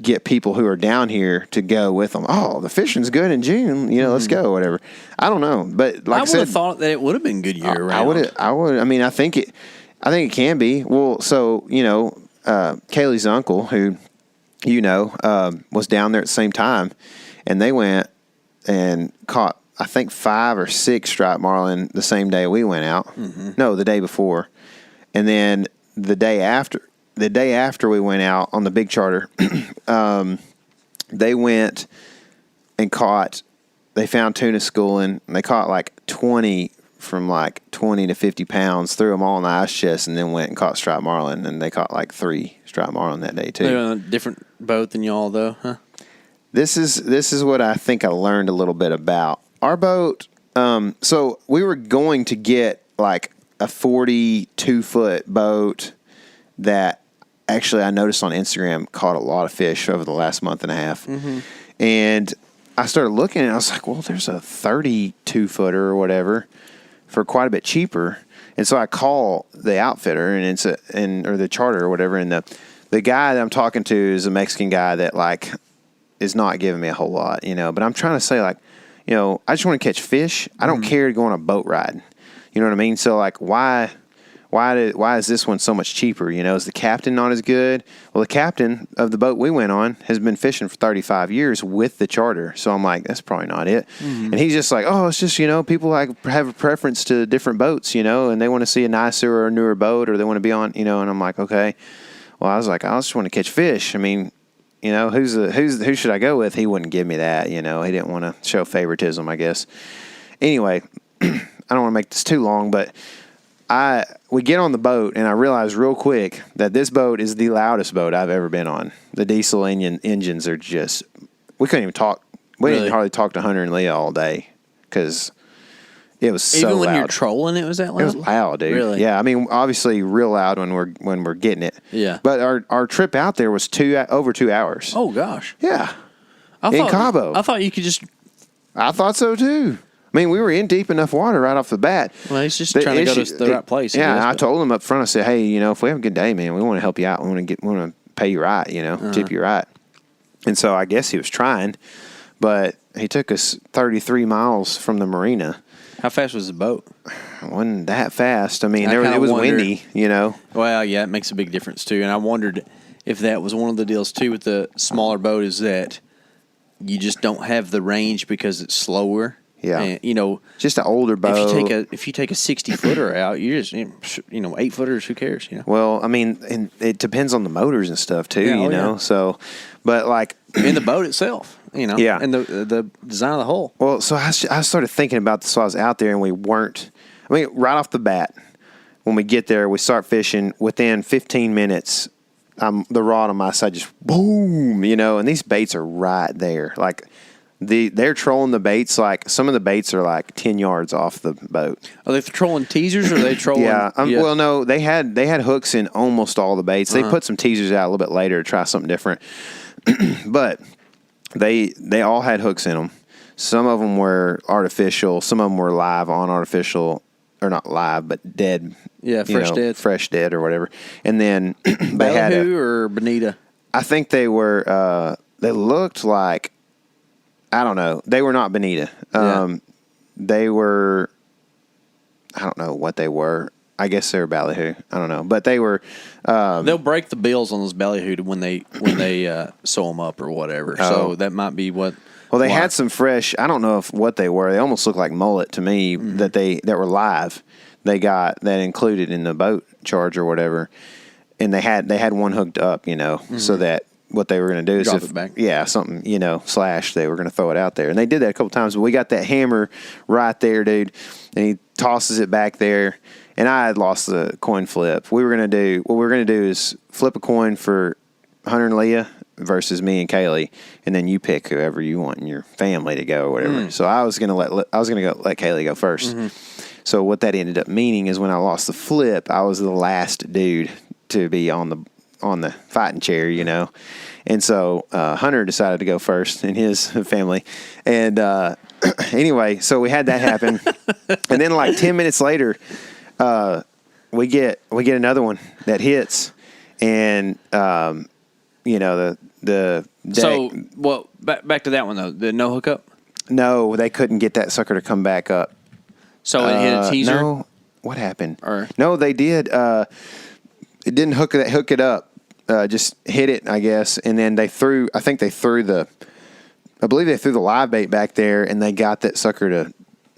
[SPEAKER 2] get people who are down here to go with them. Oh, the fishing's good in June. Let's go, whatever. I don't know, but like I
[SPEAKER 3] would have thought that it would have been good year round.
[SPEAKER 2] I would. I mean, I think it can be. Well, so Kaylee's uncle, who was down there at the same time, and they went and caught I think 5 or 6 striped marlin the same day we went out. Mm-hmm. No, the day before, and then the day after we went out on the big charter, they went and they found tuna schooling, and they caught like 20 from like 20 to 50 pounds, threw them all in the ice chest, and then went and caught striped marlin, and they caught like 3 striped marlin that day too.
[SPEAKER 3] They're on a different boat than y'all though, huh?
[SPEAKER 2] This is what I think I learned a little bit about our boat. So we were going to get like a 42-foot boat that actually I noticed on Instagram caught a lot of fish over the last month and a half. Mm-hmm. And I started looking and I was like, well, there's a 32-footer or whatever for quite a bit cheaper. And so I call the outfitter or the charter or whatever. And the guy that I'm talking to is a Mexican guy that like is not giving me a whole lot, but I'm trying to say like, I just want to catch fish. I don't care to go on a boat ride. You know what I mean? So like, why is this one so much cheaper? Is the captain not as good? Well, the captain of the boat we went on has been fishing for 35 years with the charter. So I'm like, that's probably not it. Mm-hmm. And he's just like, oh, it's just, people like have a preference to different boats, and they want to see a nicer or a newer boat, or they want to be on, and I'm like, okay. Well, I was like, I just want to catch fish. I mean, who should I go with? He wouldn't give me that, He didn't want to show favoritism, I guess. Anyway, I don't want to make this too long, but we get on the boat, and I realized real quick that this boat is the loudest boat I've ever been on. The diesel engines are just, we couldn't even talk. We didn't hardly talk to Hunter and Leah all day because it was so loud.
[SPEAKER 3] Even when you're trolling, it was that loud?
[SPEAKER 2] It was loud, dude.
[SPEAKER 3] Really?
[SPEAKER 2] Yeah, I mean, obviously real loud when we're getting it.
[SPEAKER 3] Yeah.
[SPEAKER 2] But our trip out there was over 2 hours.
[SPEAKER 3] Oh, gosh.
[SPEAKER 2] Yeah. In Cabo.
[SPEAKER 3] I thought you could just...
[SPEAKER 2] I thought so, too. I mean, we were in deep enough water right off the bat.
[SPEAKER 3] Well, he's just trying to go to the right place.
[SPEAKER 2] Yeah, I told him up front, I said, hey, if we have a good day, man, we want to help you out. We want to pay you right, tip you right. And so I guess he was trying, but he took us 33 miles from the marina.
[SPEAKER 3] How fast was the boat?
[SPEAKER 2] It wasn't that fast. I mean, it was windy,
[SPEAKER 3] Well, yeah, it makes a big difference, too. And I wondered if that was one of the deals, too, with the smaller boat is that you just don't have the range because it's slower.
[SPEAKER 2] Yeah,
[SPEAKER 3] and,
[SPEAKER 2] just an older boat.
[SPEAKER 3] If you take a 60-footer out, you just 8-footers. Who cares?
[SPEAKER 2] Well, I mean, and it depends on the motors and stuff too. Yeah, So, but like
[SPEAKER 3] in the boat itself,
[SPEAKER 2] yeah,
[SPEAKER 3] and the design of the hull.
[SPEAKER 2] Well, so I started thinking about this while I was out there, and we weren't. I mean, right off the bat, when we get there, we start fishing. Within 15 minutes, the rod on my side just boom, and these baits are right there, like. They're trolling the baits, like some of the baits are like 10 yards off the boat.
[SPEAKER 3] Are they trolling teasers or are they trolling?
[SPEAKER 2] Yeah. Well, no, they had hooks in almost all the baits. They put some teasers out a little bit later to try something different, but they all had hooks in them. Some of them were artificial. Some of them were live on artificial, or not live, but dead.
[SPEAKER 3] Yeah,
[SPEAKER 2] fresh dead or whatever. And then they had
[SPEAKER 3] or bonita.
[SPEAKER 2] I think they were. They looked like. I don't know. They were not bonita. They were. I don't know what they were. I guess they were ballyhoo. I don't know, but they were.
[SPEAKER 3] They'll break the bills on those ballyhoo when they sew them up or whatever. Oh. So that might be what.
[SPEAKER 2] Well, they had some fresh. I don't know what they were. They almost looked like mullet to me. Mm-hmm. that were live. They got that included in the boat charge or whatever, and they had one hooked up, so that. What they were going to do is
[SPEAKER 3] drop it back.
[SPEAKER 2] Yeah, something, slash, they were going to throw it out there. And they did that a couple times, but we got that hammer right there, dude, and he tosses it back there. And I had lost the coin flip. What we were going to do is flip a coin for Hunter and Leah versus me and Kaylee, and then you pick whoever you want in your family to go or whatever. So I was gonna let Kaylee go first. So what that ended up meaning is when I lost the flip, I was the last dude to be on the fighting chair, you know. And so Hunter decided to go first in his family, and anyway, so we had that happen, and then like 10 minutes later, we get another one that hits, and you know the deck.
[SPEAKER 3] So well, back to that one though. The no hookup.
[SPEAKER 2] No, they couldn't get that sucker to come back up.
[SPEAKER 3] So it hit a teaser.
[SPEAKER 2] No, what happened? No, they did. It didn't hook it up. Just hit it, I guess, and then they threw. I believe they threw the live bait back there, and they got that sucker to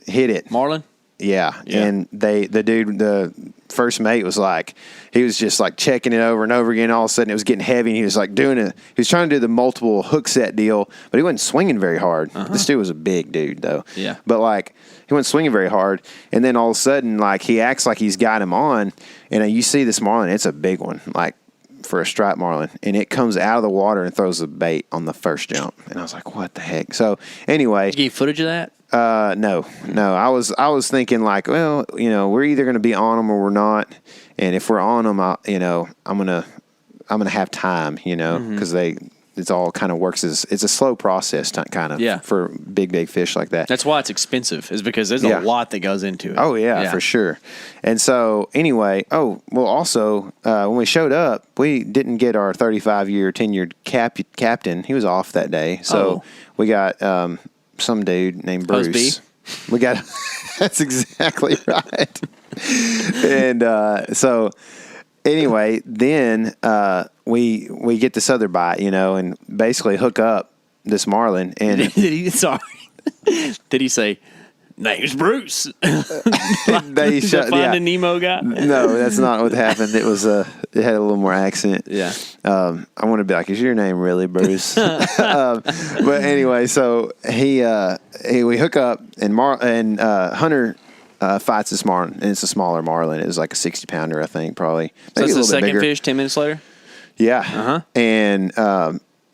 [SPEAKER 2] hit it.
[SPEAKER 3] Marlin?
[SPEAKER 2] Yeah. And the first mate was like, he was just like checking it over and over again. All of a sudden, it was getting heavy, and he was like doing it. He was trying to do the multiple hook set deal, but he wasn't swinging very hard. This dude was a big dude, though.
[SPEAKER 3] Yeah.
[SPEAKER 2] But like, he wasn't swinging very hard, and then all of a sudden, like, he acts like he's got him on, and you see this marlin. It's a big one, like, for a striped marlin, and it comes out of the water and throws the bait on the first jump. And I was like, what the heck? So anyway,
[SPEAKER 3] did you get footage of that?
[SPEAKER 2] No. I was thinking like, well, you know, we're either going to be on them or we're not. And if we're on them, I'm going to have time, you know, because it's all kind of works it's a slow process kind of for big fish like that.
[SPEAKER 3] That's why it's expensive, is because there's a lot that goes into it.
[SPEAKER 2] Oh yeah, for sure. And so anyway, also when we showed up, we didn't get our 35-year tenured captain. He was off that day. So we got some dude named Bruce. We got that's exactly right. And so anyway, then we get this other bite, you know, and basically hook up this marlin. And
[SPEAKER 3] did he say, name's Bruce?
[SPEAKER 2] They
[SPEAKER 3] Finding Nemo guy?
[SPEAKER 2] No, that's not what happened. It was it had a little more accent.
[SPEAKER 3] Yeah.
[SPEAKER 2] I want to be like, is your name really Bruce? But anyway, so we hook up, and Hunter fights this marlin, and it's a smaller marlin. It was like a 60-pounder, I think, probably.
[SPEAKER 3] So
[SPEAKER 2] Maybe
[SPEAKER 3] it's the second
[SPEAKER 2] bigger.
[SPEAKER 3] fish 10 minutes later?
[SPEAKER 2] Yeah. And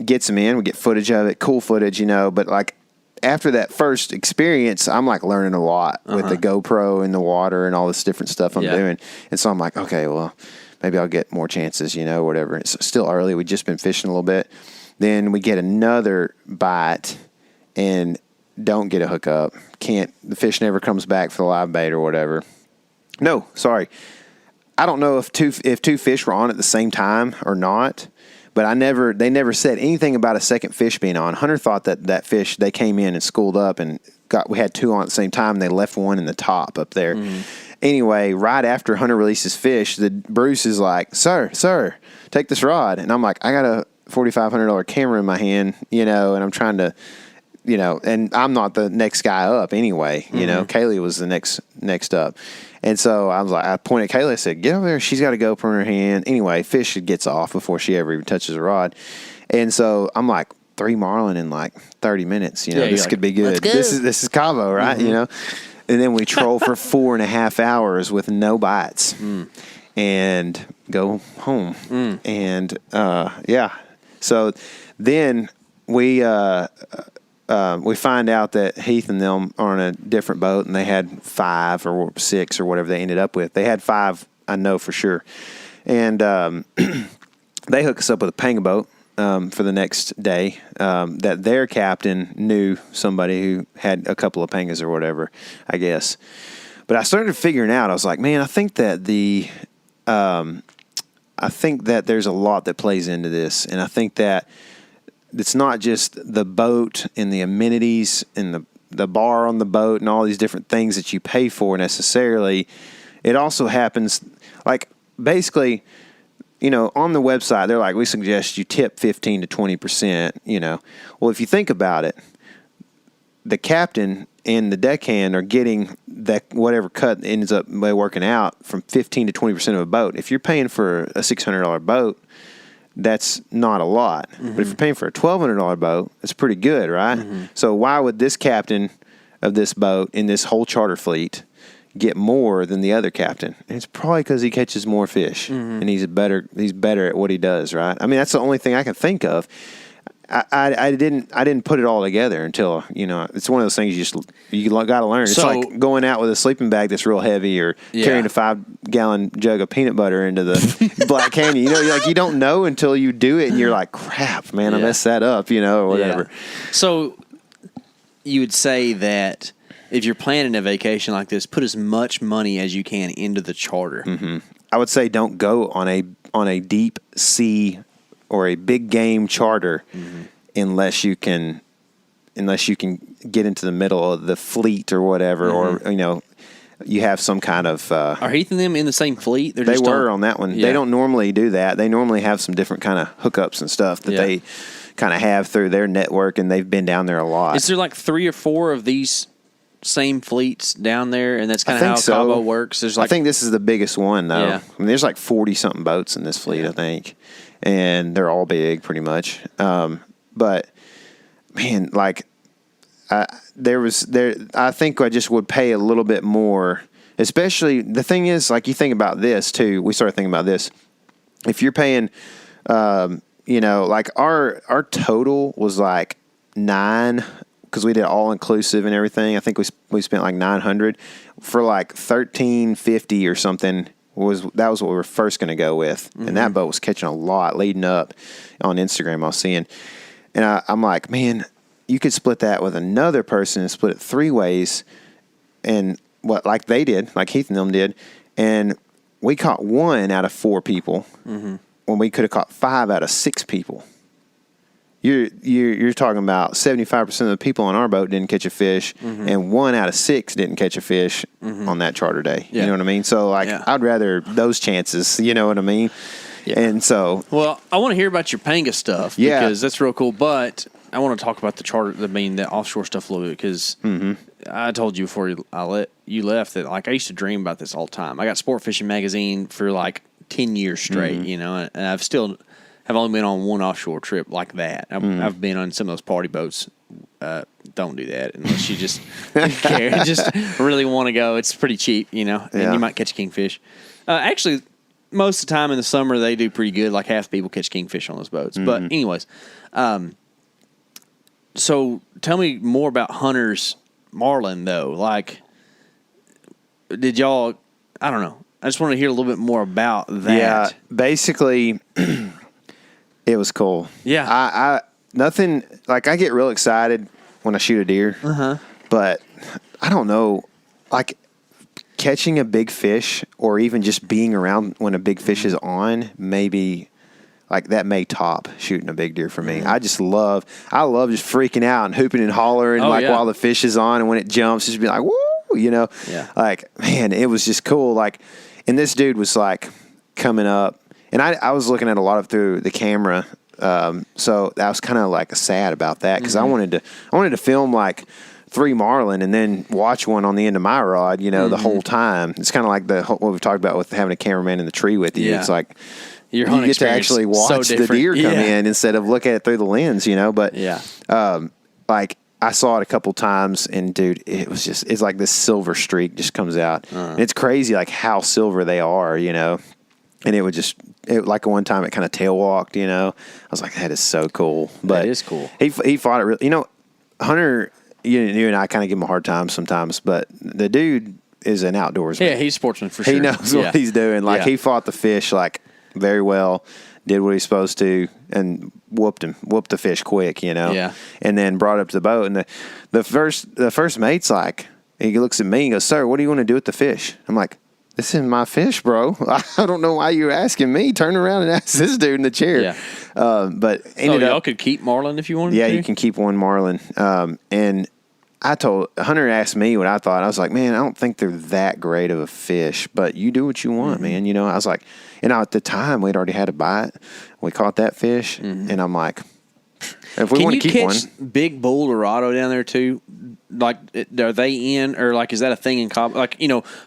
[SPEAKER 2] gets him in. We get footage of it, cool footage, you know. But like after that first experience, I'm like learning a lot with the GoPro in the water and all this different stuff I'm doing. And so I'm like, okay, well, maybe I'll get more chances, you know, whatever. It's still early. We've just been fishing a little bit. Then we get another bite and don't get a hookup. The fish never comes back for the live bait or whatever. No, sorry. I don't know if two fish were on at the same time or not, but they never said anything about a second fish being on. Hunter thought that fish, they came in and schooled up and we had two on at the same time, and they left one in the top up there. Anyway, right after Hunter released his fish, Bruce is like, sir, take this rod. And I'm like, I got a $4,500 camera in my hand, you know, and I'm trying to, you know, and I'm not the next guy up anyway, you know. Kaylee was the next up. And so I pointed at Kaylee, I said, get over there. She's got a GoPro in her hand. Anyway, fish gets off before she ever even touches a rod. And so I'm like, 3 marlin in like 30 minutes, you know, this could be good. This is Cabo, right? You know? And then we troll for 4.5 hours with no bites and go home. And so then we find out that Heath and them are on a different boat, and they had 5 or 6 or whatever they ended up with. They had 5, I know for sure. And they hook us up with a panga boat for the next day. That their captain knew somebody who had a couple of pangas or whatever, I guess. But I started figuring out, I was like, man, I think that there's a lot that plays into this, and I think that it's not just the boat and the amenities and the bar on the boat and all these different things that you pay for necessarily. It also happens, like, basically, you know, on the website, they're like, we suggest you tip 15 to 20%, you know. Well, if you think about it, the captain and the deckhand are getting that whatever cut ends up by working out from 15 to 20% of a boat. If you're paying for a $600 boat, that's not a lot. But if you're paying for a $1,200 boat, it's pretty good, right? So why would this captain of this boat in this whole charter fleet get more than the other captain? And it's probably because he catches more fish, and he's better at what he does, right? I mean, that's the only thing I can think of. I didn't put it all together until, it's one of those things you got to learn. It's like going out with a sleeping bag that's real heavy, or carrying a 5-gallon jug of peanut butter into the Black Canyon. You don't know until you do it, and you're like, crap, man, I messed that up, or whatever.
[SPEAKER 3] Yeah. So you would say that if you're planning a vacation like this, put as much money as you can into the charter.
[SPEAKER 2] Mm-hmm. I would say don't go on a deep sea or a big game charter unless you can get into the middle of the fleet or whatever, or you have some kind of.
[SPEAKER 3] Are Heath and them in the same fleet?
[SPEAKER 2] They were on that one. Yeah. They don't normally do that. They normally have some different kind of hookups and stuff that they kind of have through their network, and they've been down there a lot.
[SPEAKER 3] Is there like 3 or 4 of these same fleets down there, and that's kind of how Cabo works?
[SPEAKER 2] I think this is the biggest one, though. Yeah. I mean, there's like 40-something boats in this fleet, I think. And they're all big, pretty much. But man, like I think I just would pay a little bit more. Especially the thing is, like, you think about this too. We started thinking about this. If you're paying, like our total was like 9, because we did all inclusive and everything. I think we spent like $900 for like $1,350 or something. That was what we were first going to go with, and that boat was catching a lot leading up on Instagram. I was seeing, and I'm like, man, you could split that with another person and split it 3 ways, and like they did, like Heath and them did, and we caught 1 out of 4 people when we could have caught 5 out of 6 people. You're talking about 75% of the people on our boat didn't catch a fish, and 1 out of 6 didn't catch a fish on that charter day. Yeah. You know what I mean? So, like, I'd rather those chances. You know what I mean? Yeah. And so,
[SPEAKER 3] well, I want to hear about your Panga stuff because that's real cool. But I want to talk about the charter, the offshore stuff a little bit, because I told you before you left that, like, I used to dream about this all the time. I got Sport Fishing Magazine for like 10 years straight, and I've only been on 1 offshore trip like that. I've been on some of those party boats. Don't do that unless you just care, just really want to go. It's pretty cheap, and you might catch kingfish. Actually, most of the time in the summer they do pretty good. Like half people catch kingfish on those boats. But anyways, so tell me more about Hunter's marlin though. Like, did y'all? I don't know. I just want to hear a little bit more about that.
[SPEAKER 2] Yeah, basically. It was cool.
[SPEAKER 3] Yeah.
[SPEAKER 2] I nothing, like, I get real excited when I shoot a deer. But I don't know, like, catching a big fish or even just being around when a big fish is on, maybe, like, that may top shooting a big deer for me. I love just freaking out and hooping and hollering while the fish is on, and when it jumps, just be like, woo, Yeah. Like, man, it was just cool. Like, and this dude was, like, coming up. And I was looking at a lot of through the camera, so I was kind of like sad about that, because I wanted to film like 3 marlin and then watch one on the end of my rod, the whole time. It's kind of like what we've talked about with having a cameraman in the tree with you. Yeah. It's like you get to actually watch the deer come in instead of look at it through the lens, But like, I saw it a couple times, and dude, it's like this silver streak just comes out. And it's crazy, like how silver they are, And it would like one time it kind of tail walked, I was like, that is so cool. But
[SPEAKER 3] that is cool.
[SPEAKER 2] He fought it really, Hunter, you and I kind of give him a hard time sometimes, but the dude is an outdoorsman.
[SPEAKER 3] Yeah, he's a sportsman for sure.
[SPEAKER 2] He knows what he's doing. Like, he fought the fish like very well, did what he's supposed to, and whooped the fish quick, Yeah. And then brought it up to the boat, and the first mate's like, he looks at me and goes, "Sir, what do you want to do with the fish?" I'm like, "This is my fish, bro. I don't know why you're asking me. Turn around and ask this dude in the chair."
[SPEAKER 3] Yeah.
[SPEAKER 2] But
[SPEAKER 3] y'all could keep marlin if you wanted to?
[SPEAKER 2] Yeah, you can keep 1 marlin. And Hunter asked me what I thought. I was like, man, I don't think they're that great of a fish, but you do what you want, man. I was like, at the time we'd already had a bite. We caught that fish, and I'm like, if we want to keep one.
[SPEAKER 3] Can you catch big bull Dorado down there too? Like, are they in, or like, is that a thing in Cabo? Like,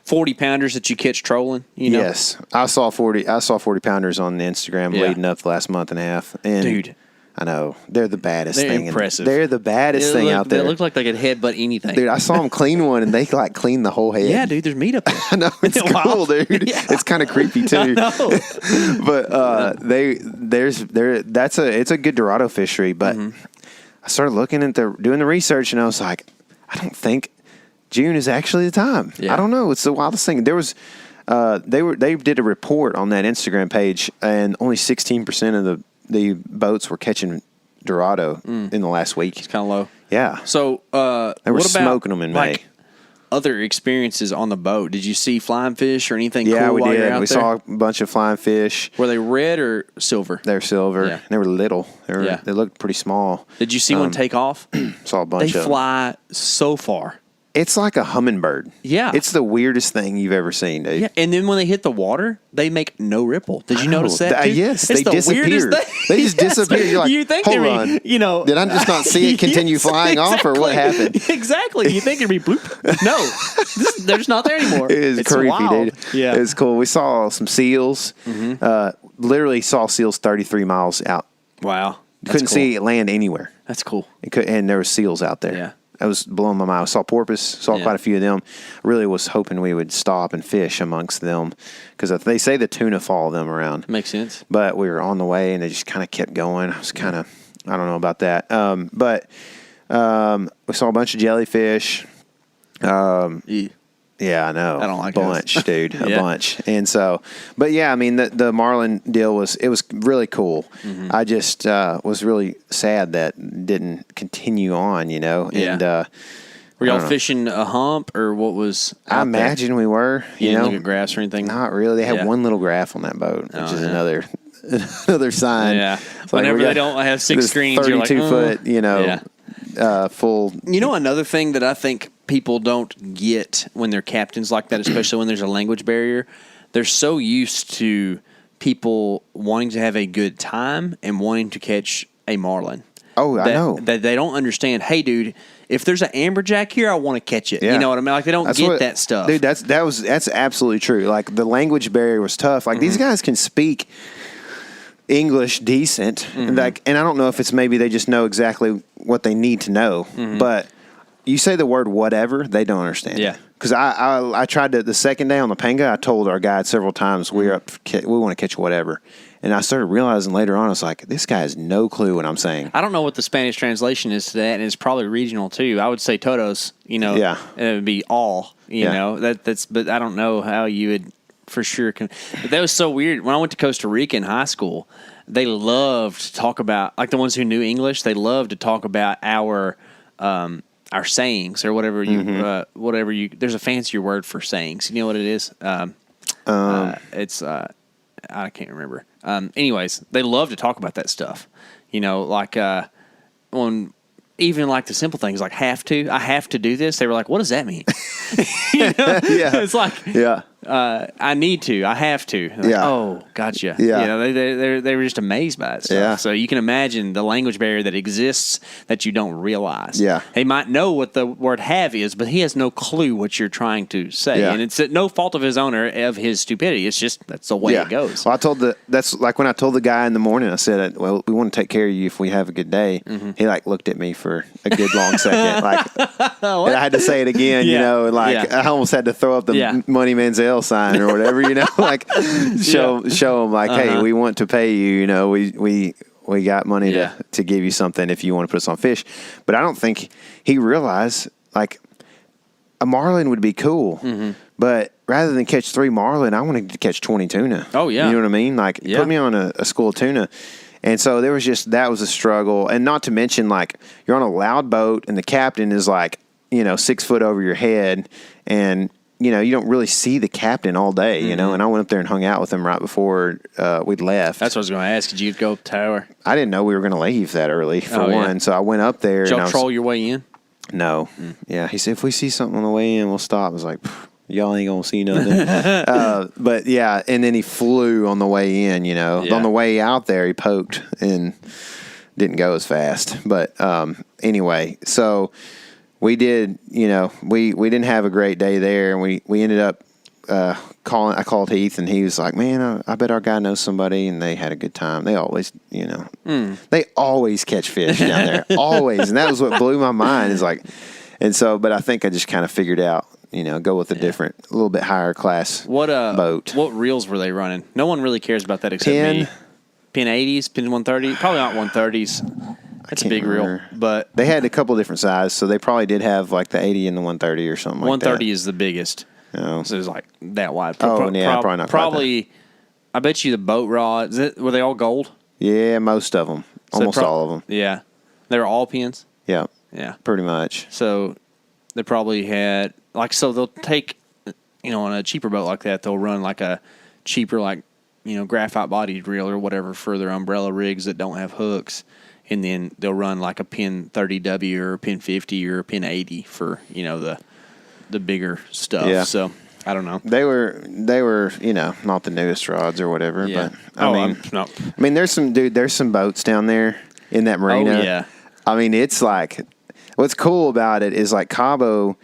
[SPEAKER 3] 40 pounders that you catch trolling?
[SPEAKER 2] Yes, I saw 40 pounders on the Instagram leading up the last month and a half. And
[SPEAKER 3] dude,
[SPEAKER 2] I know. They're the baddest
[SPEAKER 3] they're
[SPEAKER 2] thing.
[SPEAKER 3] Impressive.
[SPEAKER 2] They're the baddest thing out there.
[SPEAKER 3] They look like they could headbutt anything.
[SPEAKER 2] Dude, I saw them clean one, and they like clean the whole head.
[SPEAKER 3] Yeah, dude, there's meat up there.
[SPEAKER 2] I know. It's cool, dude. Yeah. It's kind of creepy, too.
[SPEAKER 3] I know.
[SPEAKER 2] But it's a good Dorado fishery. But I started looking at doing the research, and I was like, I don't think June is actually the time. Yeah. I don't know. It's the wildest thing. There was... they did a report on that Instagram page, and only 16% of the boats were catching Dorado in the last week.
[SPEAKER 3] It's kind of low.
[SPEAKER 2] Yeah.
[SPEAKER 3] So
[SPEAKER 2] they were smoking them in May.
[SPEAKER 3] Other experiences on the boat? Did you see flying fish or anything?
[SPEAKER 2] Yeah,
[SPEAKER 3] cool
[SPEAKER 2] we
[SPEAKER 3] while
[SPEAKER 2] did.
[SPEAKER 3] You're out
[SPEAKER 2] we
[SPEAKER 3] there?
[SPEAKER 2] saw a bunch of flying fish.
[SPEAKER 3] Were they red or silver?
[SPEAKER 2] They were silver. Yeah. They were little. They looked pretty small.
[SPEAKER 3] Did you see one take off?
[SPEAKER 2] Saw a bunch.
[SPEAKER 3] They fly so far.
[SPEAKER 2] It's like a hummingbird.
[SPEAKER 3] Yeah.
[SPEAKER 2] It's the weirdest thing you've ever seen, dude.
[SPEAKER 3] Yeah, and then when they hit the water, they make no ripple. Did you notice that, dude?
[SPEAKER 2] Yes,
[SPEAKER 3] it's
[SPEAKER 2] they disappear. They just disappear. You're like,
[SPEAKER 3] you think
[SPEAKER 2] hold on. Did I just not see it continue flying off, or what happened?
[SPEAKER 3] Exactly. You think it'd be bloop. No. They're just not there anymore.
[SPEAKER 2] It's creepy,
[SPEAKER 3] wild.
[SPEAKER 2] dude.
[SPEAKER 3] Yeah.
[SPEAKER 2] It's cool. We saw some seals. Literally saw seals 33 miles out.
[SPEAKER 3] Wow.
[SPEAKER 2] Couldn't see it land anywhere.
[SPEAKER 3] That's cool.
[SPEAKER 2] And there were seals out there.
[SPEAKER 3] Yeah.
[SPEAKER 2] I was blowing my mind. I saw porpoise, saw quite a few of them. Really was hoping we would stop and fish amongst them, because they say the tuna follow them around.
[SPEAKER 3] Makes sense.
[SPEAKER 2] But we were on the way, and they just kind of kept going. I was kind of, I don't know about that. But we saw a bunch of jellyfish. Yeah, I know.
[SPEAKER 3] I don't like
[SPEAKER 2] a bunch, dude. A
[SPEAKER 3] Yeah.
[SPEAKER 2] bunch. And so, but yeah, I mean, the marlin deal was really cool. I just was really sad that didn't continue on, you know.
[SPEAKER 3] Yeah.
[SPEAKER 2] And
[SPEAKER 3] were y'all fishing a hump, or what was?
[SPEAKER 2] I imagine we were.
[SPEAKER 3] You didn't look at grass or anything.
[SPEAKER 2] Not really. They had one little graph on that boat, which is another sign.
[SPEAKER 3] Yeah.
[SPEAKER 2] It's
[SPEAKER 3] Whenever they don't have 6 screens, you're like,
[SPEAKER 2] 32 foot, you know, full.
[SPEAKER 3] You know, another thing that I think people don't get when they're captains like that, especially when there's a language barrier, they're so used to people wanting to have a good time and wanting to catch a marlin.
[SPEAKER 2] Oh, I know.
[SPEAKER 3] That they don't understand, hey, dude, if there's an amberjack here, I want to catch it. Yeah. You know what I mean? Like, they don't get that stuff.
[SPEAKER 2] Dude, that's absolutely true. Like, the language barrier was tough. Like, these guys can speak English decent. And I don't know if it's maybe they just know exactly what they need to know. But you say the word whatever, they don't understand.
[SPEAKER 3] Yeah.
[SPEAKER 2] Because I tried to, the second day on the Panga, I told our guide several times, we want to catch whatever. And I started realizing later on, I was like, this guy has no clue what I'm saying.
[SPEAKER 3] I don't know what the Spanish translation is to that, and it's probably regional too. I would say todos, you know.
[SPEAKER 2] Yeah.
[SPEAKER 3] And it would be all, you know. That's, but I don't know how you would for sure. But that was so weird. When I went to Costa Rica in high school, they loved to talk about, like the ones who knew English, they loved to talk about our sayings or whatever you, there's a fancier word for sayings. You know what it is? It's, I can't remember. Anyways, they love to talk about that stuff. You know, like on even like the simple things like I have to do this. They were like, what does that mean? You know? Yeah. It's like, I need to, I have to. Like, oh, gotcha. Yeah. You know, they were just amazed by it.
[SPEAKER 2] Yeah.
[SPEAKER 3] So you can imagine the language barrier that exists that you don't realize.
[SPEAKER 2] Yeah.
[SPEAKER 3] He might know what the word have is, but he has no clue what you're trying to say. Yeah. And it's no fault of his own or of his stupidity. It's just, that's the way it goes.
[SPEAKER 2] Well, that's like when I told the guy in the morning, I said, well, we want to take care of you if we have a good day. He like looked at me for a good long second. Like, and I had to say it again, you know, and like I almost had to throw up the Money Manziel sign or whatever, you know, like show them like, hey, we want to pay you, you know, we got money to give you something if you want to put us on fish. But I don't think he realized like a marlin would be cool, but rather than catch 3 marlin, I wanted to catch 20 tuna.
[SPEAKER 3] Oh yeah,
[SPEAKER 2] you know what I mean? Like put me on a school of tuna. And so there was that was a struggle. And not to mention, like, you're on a loud boat and the captain is like, you know, 6 foot over your head. And, you know, you don't really see the captain all day, you know. And I went up there and hung out with him right before we'd left.
[SPEAKER 3] That's what I was going to ask. Did you go up the tower?
[SPEAKER 2] I didn't know we were going to leave that early, for one. Yeah. So I went up there.
[SPEAKER 3] Did y'all troll your way in?
[SPEAKER 2] No. Yeah. He said, if we see something on the way in, we'll stop. I was like, y'all ain't going to see nothing. But, yeah, and then he flew on the way in, you know. Yeah. On the way out there, he poked and didn't go as fast. But anyway, so we did, you know, we didn't have a great day there. And we ended up I called Heath, and he was like, man, I bet our guy knows somebody, and they had a good time. They always, they always catch fish down there, always. And that was what blew my mind is like, and so, but I think I just kind of figured out, go with a little bit higher class boat.
[SPEAKER 3] What reels were they running? No one really cares about that except me. Pin 80s, pin 130, probably not 130s. That's a big reel, but
[SPEAKER 2] they had a couple different sizes, so they probably did have like the 80 and the 130 or something like that.
[SPEAKER 3] 130 is the biggest.
[SPEAKER 2] Oh.
[SPEAKER 3] So it was like that wide.
[SPEAKER 2] Probably not.
[SPEAKER 3] Probably, I bet you the boat rods, were they all gold?
[SPEAKER 2] Yeah, most of them. Almost all of them.
[SPEAKER 3] Yeah. They were all pins?
[SPEAKER 2] Yeah.
[SPEAKER 3] Yeah.
[SPEAKER 2] Pretty much.
[SPEAKER 3] So they probably had, so they'll take, on a cheaper boat like that, they'll run like a cheaper, graphite bodied reel or whatever for their umbrella rigs that don't have hooks. And then they'll run like a pin 30W or a pin 50 or a pin 80 for, the bigger stuff.
[SPEAKER 2] Yeah.
[SPEAKER 3] So I don't know.
[SPEAKER 2] They were, not the newest rods or whatever, but I mean, there's some boats down there in that marina.
[SPEAKER 3] Oh, yeah.
[SPEAKER 2] I mean, it's like, what's cool about it is like Cabo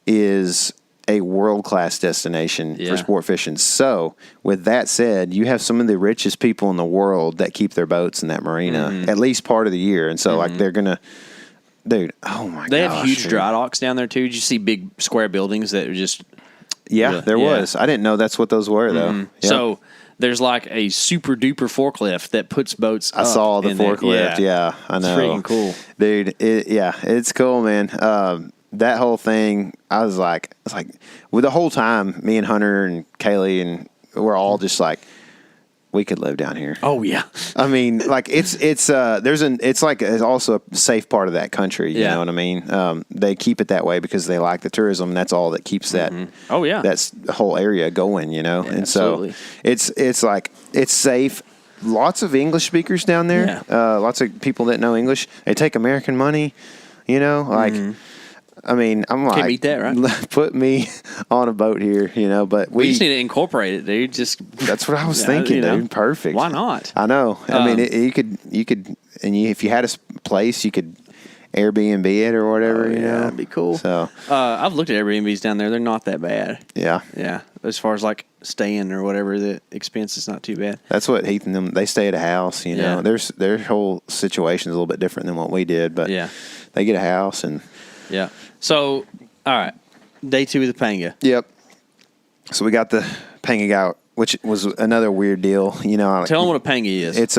[SPEAKER 2] is a world-class destination for sport fishing. So with that said, you have some of the richest people in the world that keep their boats in that marina at least part of the year. And so like they're going to, dude, oh my god.
[SPEAKER 3] They have huge dry docks down there too. Did you see big square buildings that are just...
[SPEAKER 2] Yeah, there was. I didn't know that's what those were though. Yep.
[SPEAKER 3] So there's like a super duper forklift that puts boats up.
[SPEAKER 2] I saw the forklift. Yeah, I know.
[SPEAKER 3] It's freaking cool.
[SPEAKER 2] Dude, it's cool, man. That whole thing, I was like, with the whole time, me and Hunter and Kaylee, and we're all just like, we could live down here.
[SPEAKER 3] Oh yeah.
[SPEAKER 2] I mean, like it's also a safe part of that country. You know what I mean? They keep it that way because they like the tourism. And that's all that keeps that.
[SPEAKER 3] Oh yeah.
[SPEAKER 2] That's the whole area going.
[SPEAKER 3] Yeah,
[SPEAKER 2] and
[SPEAKER 3] absolutely.
[SPEAKER 2] So it's safe. Lots of English speakers down there.
[SPEAKER 3] Yeah.
[SPEAKER 2] Lots of people that know English. They take American money. I mean, I'm like,
[SPEAKER 3] can't beat that, right?
[SPEAKER 2] Put me on a boat here, But
[SPEAKER 3] we just need to incorporate it, dude.
[SPEAKER 2] That's what I was thinking, dude. Perfect.
[SPEAKER 3] Why not?
[SPEAKER 2] I know. I mean, you could, and if you had a place, you could Airbnb it or whatever.
[SPEAKER 3] That'd be cool.
[SPEAKER 2] So
[SPEAKER 3] I've looked at Airbnbs down there. They're not that bad.
[SPEAKER 2] Yeah.
[SPEAKER 3] Yeah. As far as like staying or whatever, the expense is not too bad.
[SPEAKER 2] That's what Heath and them. They stay at a house.
[SPEAKER 3] Yeah.
[SPEAKER 2] Their whole situation is a little bit different than what we did, but they get a house and.
[SPEAKER 3] Yeah. So, all right. Day 2 of the Panga.
[SPEAKER 2] Yep. So we got the Panga out, which was another weird deal.
[SPEAKER 3] Tell them what a Panga is.
[SPEAKER 2] It's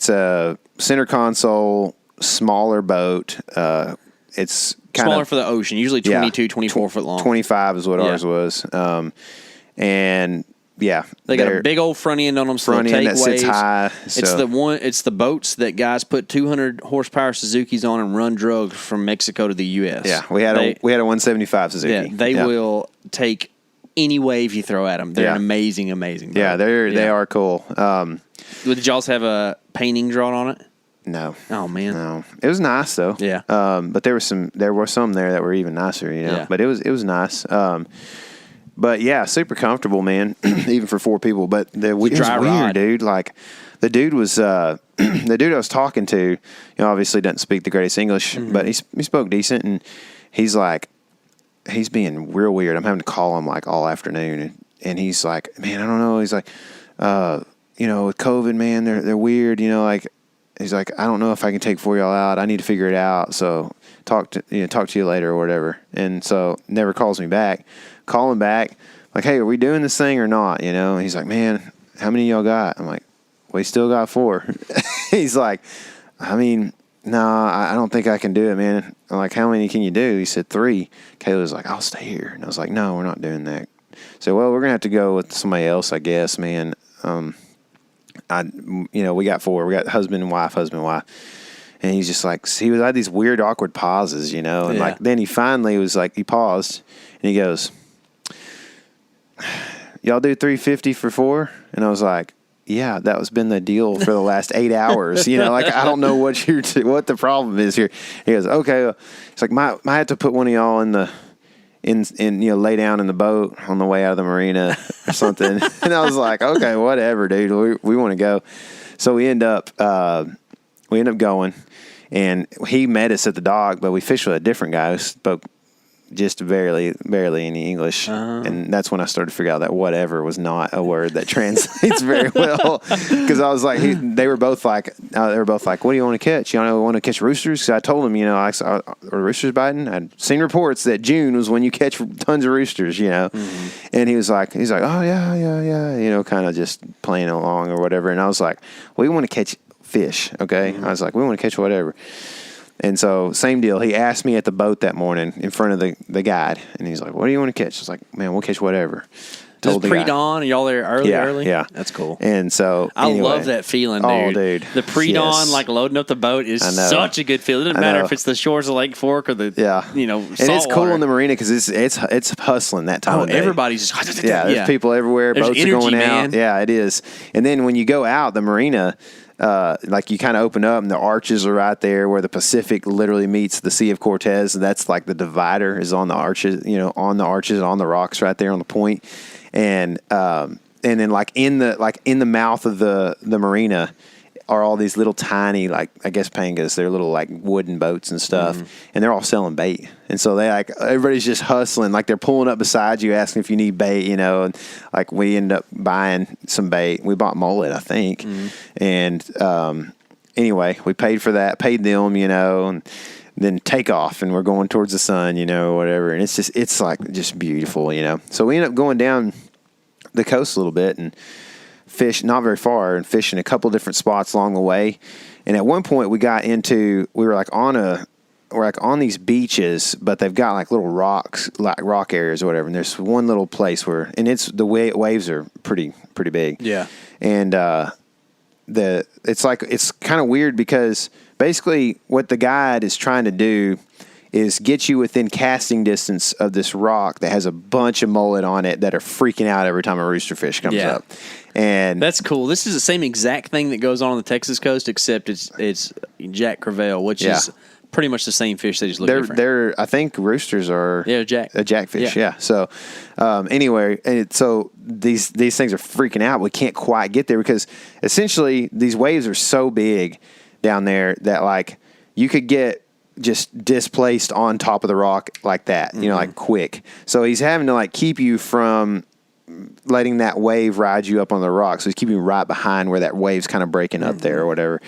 [SPEAKER 2] a center console, smaller boat. It's kind
[SPEAKER 3] smaller
[SPEAKER 2] of
[SPEAKER 3] for the ocean. Usually 22, 24 foot long.
[SPEAKER 2] 25 is what ours was. And yeah,
[SPEAKER 3] they got a big old front end on them.
[SPEAKER 2] Front end that sits high.
[SPEAKER 3] It's the boats that guys put 200 horsepower Suzukis on and run drugs from Mexico to the U.S.
[SPEAKER 2] Yeah, we had a 175 Suzuki.
[SPEAKER 3] Yeah, they will take any wave you throw at them. They're an amazing boat.
[SPEAKER 2] Yeah, they are cool.
[SPEAKER 3] Did y'all have a painting drawn on it?
[SPEAKER 2] No.
[SPEAKER 3] Oh man.
[SPEAKER 2] No. It was nice though.
[SPEAKER 3] Yeah.
[SPEAKER 2] But there were some there that were even nicer.
[SPEAKER 3] Yeah.
[SPEAKER 2] But it was nice. But yeah, super comfortable, man, even for 4 people. But it was weird, dude. Like the dude was the dude I was talking to, obviously doesn't speak the greatest English, but he spoke decent, and he's like, he's being real weird. I'm having to call him like all afternoon, and he's like, man, I don't know. He's like, with COVID, man, they're weird. He's like, I don't know if I can take 4 y'all out. I need to figure it out. So talk to you later or whatever. And so never calls me back. Call him back, like, hey, are we doing this thing or not? And he's like, man, how many y'all got? I'm like, we still got 4. He's like, I mean, no, I don't think I can do it, man. I'm like, how many can you do? He said 3. Kayla was like, I'll stay here. And I was like, no, we're not doing that. So, well, we're going to have to go with somebody else, I guess, man. We got 4. We got husband and wife. And he's just like, he had these weird, awkward pauses, and like, then he finally was like, he paused and he goes, y'all do $350 for 4? And I was like, yeah, that was been the deal for the last 8 hours. Like, I don't know what the problem is here. He goes, okay. It's like, might have to put one of y'all lay down in the boat on the way out of the marina or something. And I was like, okay, whatever, dude. We want to go. So we end up going, and he met us at the dock, but we fished with a different guy who spoke just barely any English. And that's when I started to figure out that whatever was not a word that translates very well. Because I was like, they were both like, what do you want to catch? You want to catch roosters? Because I told them, I saw roosters biting. I'd seen reports that June was when you catch tons of roosters, And he's like, oh yeah, kind of just playing along or whatever. And I was like, we want to catch fish, okay? I was like, we want to catch whatever. And so, same deal. He asked me at the boat that morning in front of the guide, and he's like, what do you want to catch? I was like, man, we'll catch whatever.
[SPEAKER 3] Is it pre-dawn? Are y'all there early?
[SPEAKER 2] Yeah.
[SPEAKER 3] That's cool.
[SPEAKER 2] And so,
[SPEAKER 3] I love that feeling, dude.
[SPEAKER 2] Oh, dude.
[SPEAKER 3] The pre-dawn, like loading up the boat is such a good feeling. It doesn't matter if it's the shores of Lake Fork or the,
[SPEAKER 2] and it's cool in the marina because it's hustling that time of day.
[SPEAKER 3] Everybody's just...
[SPEAKER 2] there's people everywhere.
[SPEAKER 3] There's
[SPEAKER 2] boats
[SPEAKER 3] energy,
[SPEAKER 2] are going
[SPEAKER 3] man.
[SPEAKER 2] out. Yeah, it is. And then when you go out, the marina... like you kind of open up and the arches are right there where the Pacific literally meets the Sea of Cortez. And that's like the divider is on the arches, on the rocks right there on the point. And then like in the mouth of the marina are all these little tiny, like, I guess pangas. They're little like wooden boats and stuff. And they're all selling bait. And so everybody's just hustling. Like they're pulling up beside you asking if you need bait, and like we end up buying some bait. We bought mullet, I think. And anyway, we paid for that, paid them, and then take off and we're going towards the sun, whatever. And it's like just beautiful, So we end up going down the coast a little bit and fish not very far and fishing a couple different spots along the way. And at one point we were on these beaches, but they've got like little rocks, like rock areas or whatever. And there's one little place the waves are pretty big.
[SPEAKER 3] Yeah.
[SPEAKER 2] And it's kind of weird because basically what the guide is trying to do is get you within casting distance of this rock that has a bunch of mullet on it that are freaking out every time a rooster fish comes up. And
[SPEAKER 3] that's cool. This is the same exact thing that goes on the Texas coast, except it's Jack Crevalle, which is pretty much the same fish. They just look different.
[SPEAKER 2] I think roosters are a jackfish. Yeah. So anyway, so these things are freaking out. We can't quite get there because essentially these waves are so big down there that like you could get just displaced on top of the rock like that, like quick. So he's having to like keep you from letting that wave ride you up on the rock. So he's keeping you right behind where that wave's kind of breaking up there or whatever.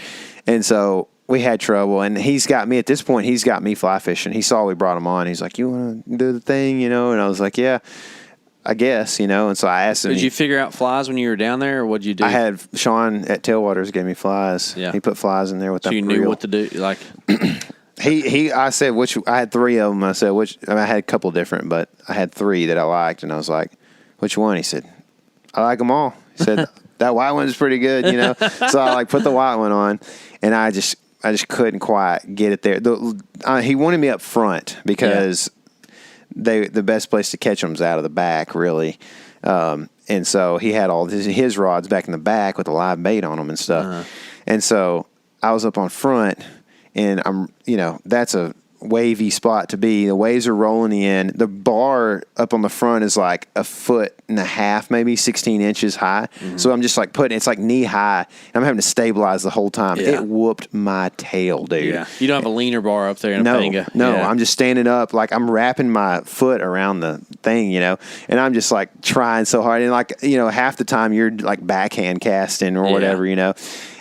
[SPEAKER 2] And so we had trouble, and he's got me fly fishing. He saw we brought him on. He's like, you want to do the thing, And I was like, yeah, I guess, And so I asked him.
[SPEAKER 3] Did you figure out flies when you were down there, or what'd you do?
[SPEAKER 2] I had Sean at Tailwaters gave me flies. Yeah. He put flies in there with that. So
[SPEAKER 3] you knew what to do, like.
[SPEAKER 2] I said I had three of them. I said I had a couple different, but I had three that I liked, and I was like, which one? He said, I like them all. He said, that white one's pretty good, So I like put the white one on, and I just couldn't quite get it there. He wanted me up front because the best place to catch them is out of the back, really. And so he had all his rods back in the back with a live bait on them and stuff. And so I was up on front. And that's a wavy spot to be. The waves are rolling in. The bar up on the front is like 1.5 feet, maybe 16 inches high. So I'm just like it's like knee high. And I'm having to stabilize the whole time. Yeah. It whooped my tail, dude.
[SPEAKER 3] Yeah. You don't have a leaner bar up there in a panga.
[SPEAKER 2] No, I'm just standing up. Like I'm wrapping my foot around the thing, and I'm just like trying so hard. And like, half the time you're like backhand casting or whatever, And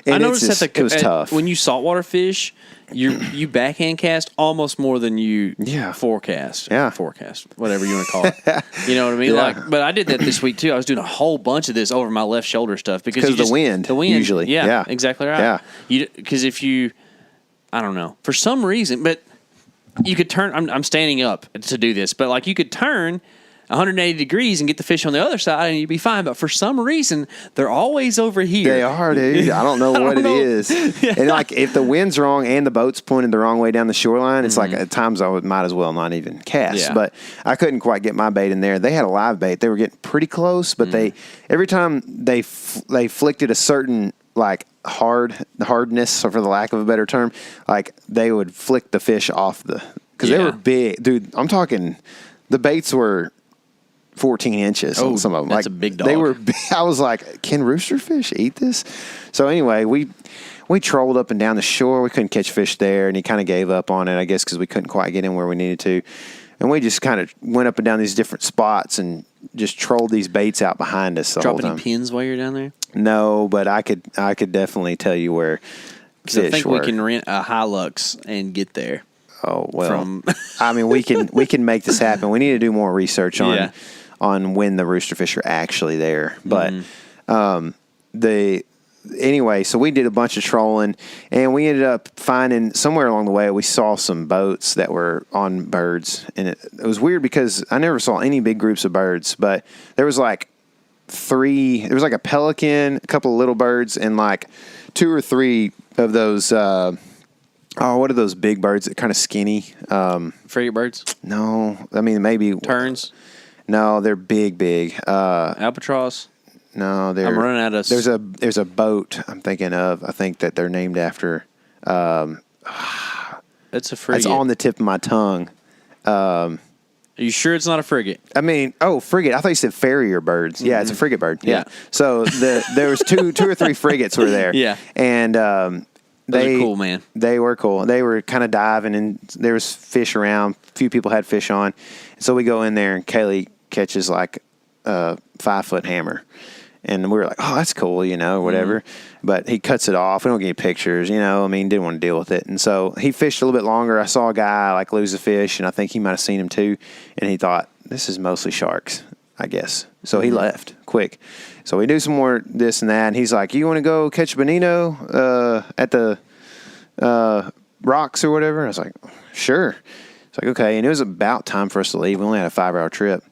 [SPEAKER 3] I noticed
[SPEAKER 2] it was tough.
[SPEAKER 3] When you saltwater fish, you backhand cast almost more than you forecast.
[SPEAKER 2] Yeah.
[SPEAKER 3] Forecast, whatever you want to call it. You know what I mean?
[SPEAKER 2] Yeah.
[SPEAKER 3] But I did that this week too. I was doing a whole bunch of this over my left shoulder stuff because
[SPEAKER 2] the wind usually.
[SPEAKER 3] Yeah, exactly right.
[SPEAKER 2] Yeah.
[SPEAKER 3] Because I don't know, for some reason, but you could turn. I'm standing up to do this, but like you could turn 180 degrees and get the fish on the other side and you'd be fine. But for some reason, they're always over here.
[SPEAKER 2] They are, dude. I don't know what it is. Yeah. And like if the wind's wrong and the boat's pointed the wrong way down the shoreline, it's like at times I might as well not even cast. Yeah. But I couldn't quite get my bait in there. They had a live bait. They were getting pretty close, but every time they flicked it a certain like hardness, or for the lack of a better term, like they would flick the fish off because they were big, dude. I'm talking the baits were 14 inches on some of them.
[SPEAKER 3] That's
[SPEAKER 2] like,
[SPEAKER 3] a big dog.
[SPEAKER 2] They were. I was like, can rooster fish eat this? So anyway, we trolled up and down the shore. We couldn't catch fish there, and he kind of gave up on it, I guess, because we couldn't quite get in where we needed to. And we just kind of went up and down these different spots and just trolled these baits out behind us the whole time.
[SPEAKER 3] Drop any pins while you're down there?
[SPEAKER 2] No, but I could definitely tell you where fish
[SPEAKER 3] I think
[SPEAKER 2] were.
[SPEAKER 3] we can rent a Hilux and get there.
[SPEAKER 2] Oh, well. I mean, we can make this happen. We need to do more research on when the rooster fish are actually there. But anyway, so we did a bunch of trolling, and we ended up finding somewhere along the way, we saw some boats that were on birds. And it was weird because I never saw any big groups of birds, but there was like there was like a pelican, a couple of little birds, and like 2 or 3 of those, what are those big birds that kind of skinny?
[SPEAKER 3] Frigate birds?
[SPEAKER 2] No, I mean, maybe.
[SPEAKER 3] Terns?
[SPEAKER 2] No, they're big.
[SPEAKER 3] Albatross?
[SPEAKER 2] No,
[SPEAKER 3] I'm running out of.
[SPEAKER 2] There's a boat I'm thinking of. I think that they're named after.
[SPEAKER 3] It's a frigate.
[SPEAKER 2] It's on the tip of my tongue.
[SPEAKER 3] Are you sure it's not a frigate?
[SPEAKER 2] I mean, frigate. I thought you said farrier birds. Yeah, it's a frigate bird. Yeah. So there was 2 or 3 frigates were there.
[SPEAKER 3] Yeah.
[SPEAKER 2] And
[SPEAKER 3] they were cool, man.
[SPEAKER 2] They were cool. They were kind of diving, and there was fish around. A few people had fish on. So we go in there, and Kaylee catches like a 5-foot hammer. And we were like, oh, that's cool, whatever. Mm-hmm. But he cuts it off. We don't get any pictures, I mean, didn't want to deal with it. And so he fished a little bit longer. I saw a guy like lose a fish, and I think he might have seen him too. And he thought, this is mostly sharks, I guess. So he left quick. So we do some more this and that. And he's like, you want to go catch bonito at the rocks or whatever? And I was like, sure. It's like, okay. And it was about time for us to leave. We only had a 5-hour trip.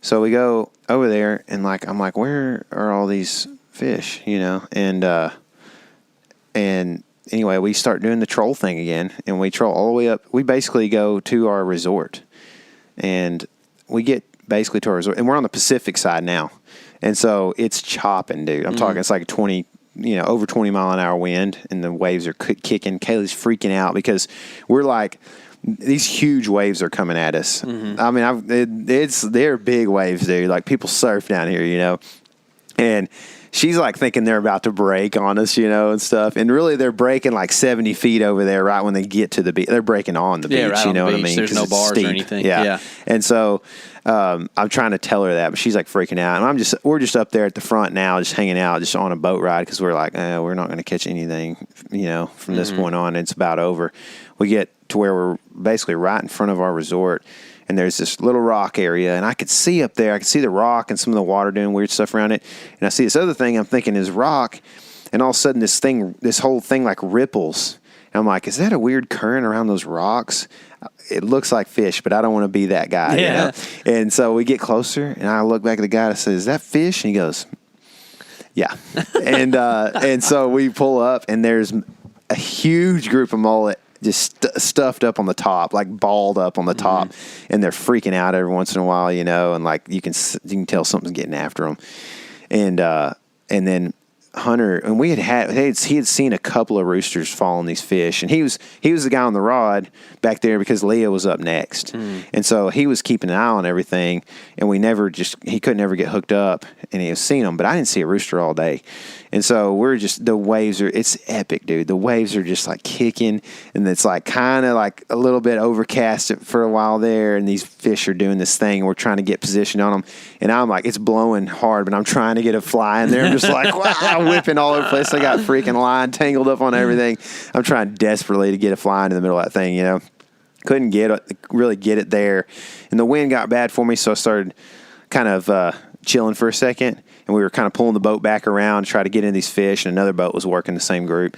[SPEAKER 2] So we go over there, and I'm like, where are all these fish? And anyway, we start doing the troll thing again, and we troll all the way up. We basically go to our resort, and we get basically to our resort, and we're on the Pacific side now, and so it's chopping, dude. I'm talking, it's like 20, over 20 mile an hour wind, and the waves are kicking. Kaylee's freaking out because we're like, these huge waves are coming at us. Mm-hmm. I mean, they're big waves, dude. Like, people surf down here, and she's like thinking they're about to break on us, and stuff. And really, they're breaking like 70 feet over there right when they get to the beach. They're breaking on the beach,
[SPEAKER 3] right
[SPEAKER 2] you know what I mean?
[SPEAKER 3] There's no bars or anything.
[SPEAKER 2] Yeah. And so I'm trying to tell her that, but she's like freaking out. And we're just up there at the front now, just hanging out, just on a boat ride, because we're like, we're not going to catch anything, from this point on. It's about over. We get to where we're basically right in front of our resort, and there's this little rock area, and I could see up there, I could see the rock and some of the water doing weird stuff around it, and I see this other thing I'm thinking is rock, and all of a sudden this whole thing like ripples, and I'm like, is that a weird current around those rocks? It looks like fish, but I don't want to be that guy, And so we get closer, and I look back at the guy and I say, is that fish? And he goes, yeah. And so we pull up, and there's a huge group of mullet just stuffed up on the top, like balled up on the top, and they're freaking out every once in a while, and like you can tell something's getting after them. And then Hunter, and he had seen a couple of roosters fall on these fish, and he was the guy on the rod back there because Leah was up next, and so he was keeping an eye on everything, and he could never get hooked up, and he was seeing them, but I didn't see a rooster all day. And so the waves it's epic, dude. The waves are just like kicking, and it's like kind of like a little bit overcast for a while there, and these fish are doing this thing. We're trying to get position on them, and I'm like, it's blowing hard, but I'm trying to get a fly in there. I'm just like, wow, whipping all over the place. I got freaking line tangled up on everything. I'm trying desperately to get a fly into the middle of that thing, Couldn't really get it there, and the wind got bad for me, so I started kind of chilling for a second. And we were kind of pulling the boat back around to try to get in these fish, and another boat was working the same group.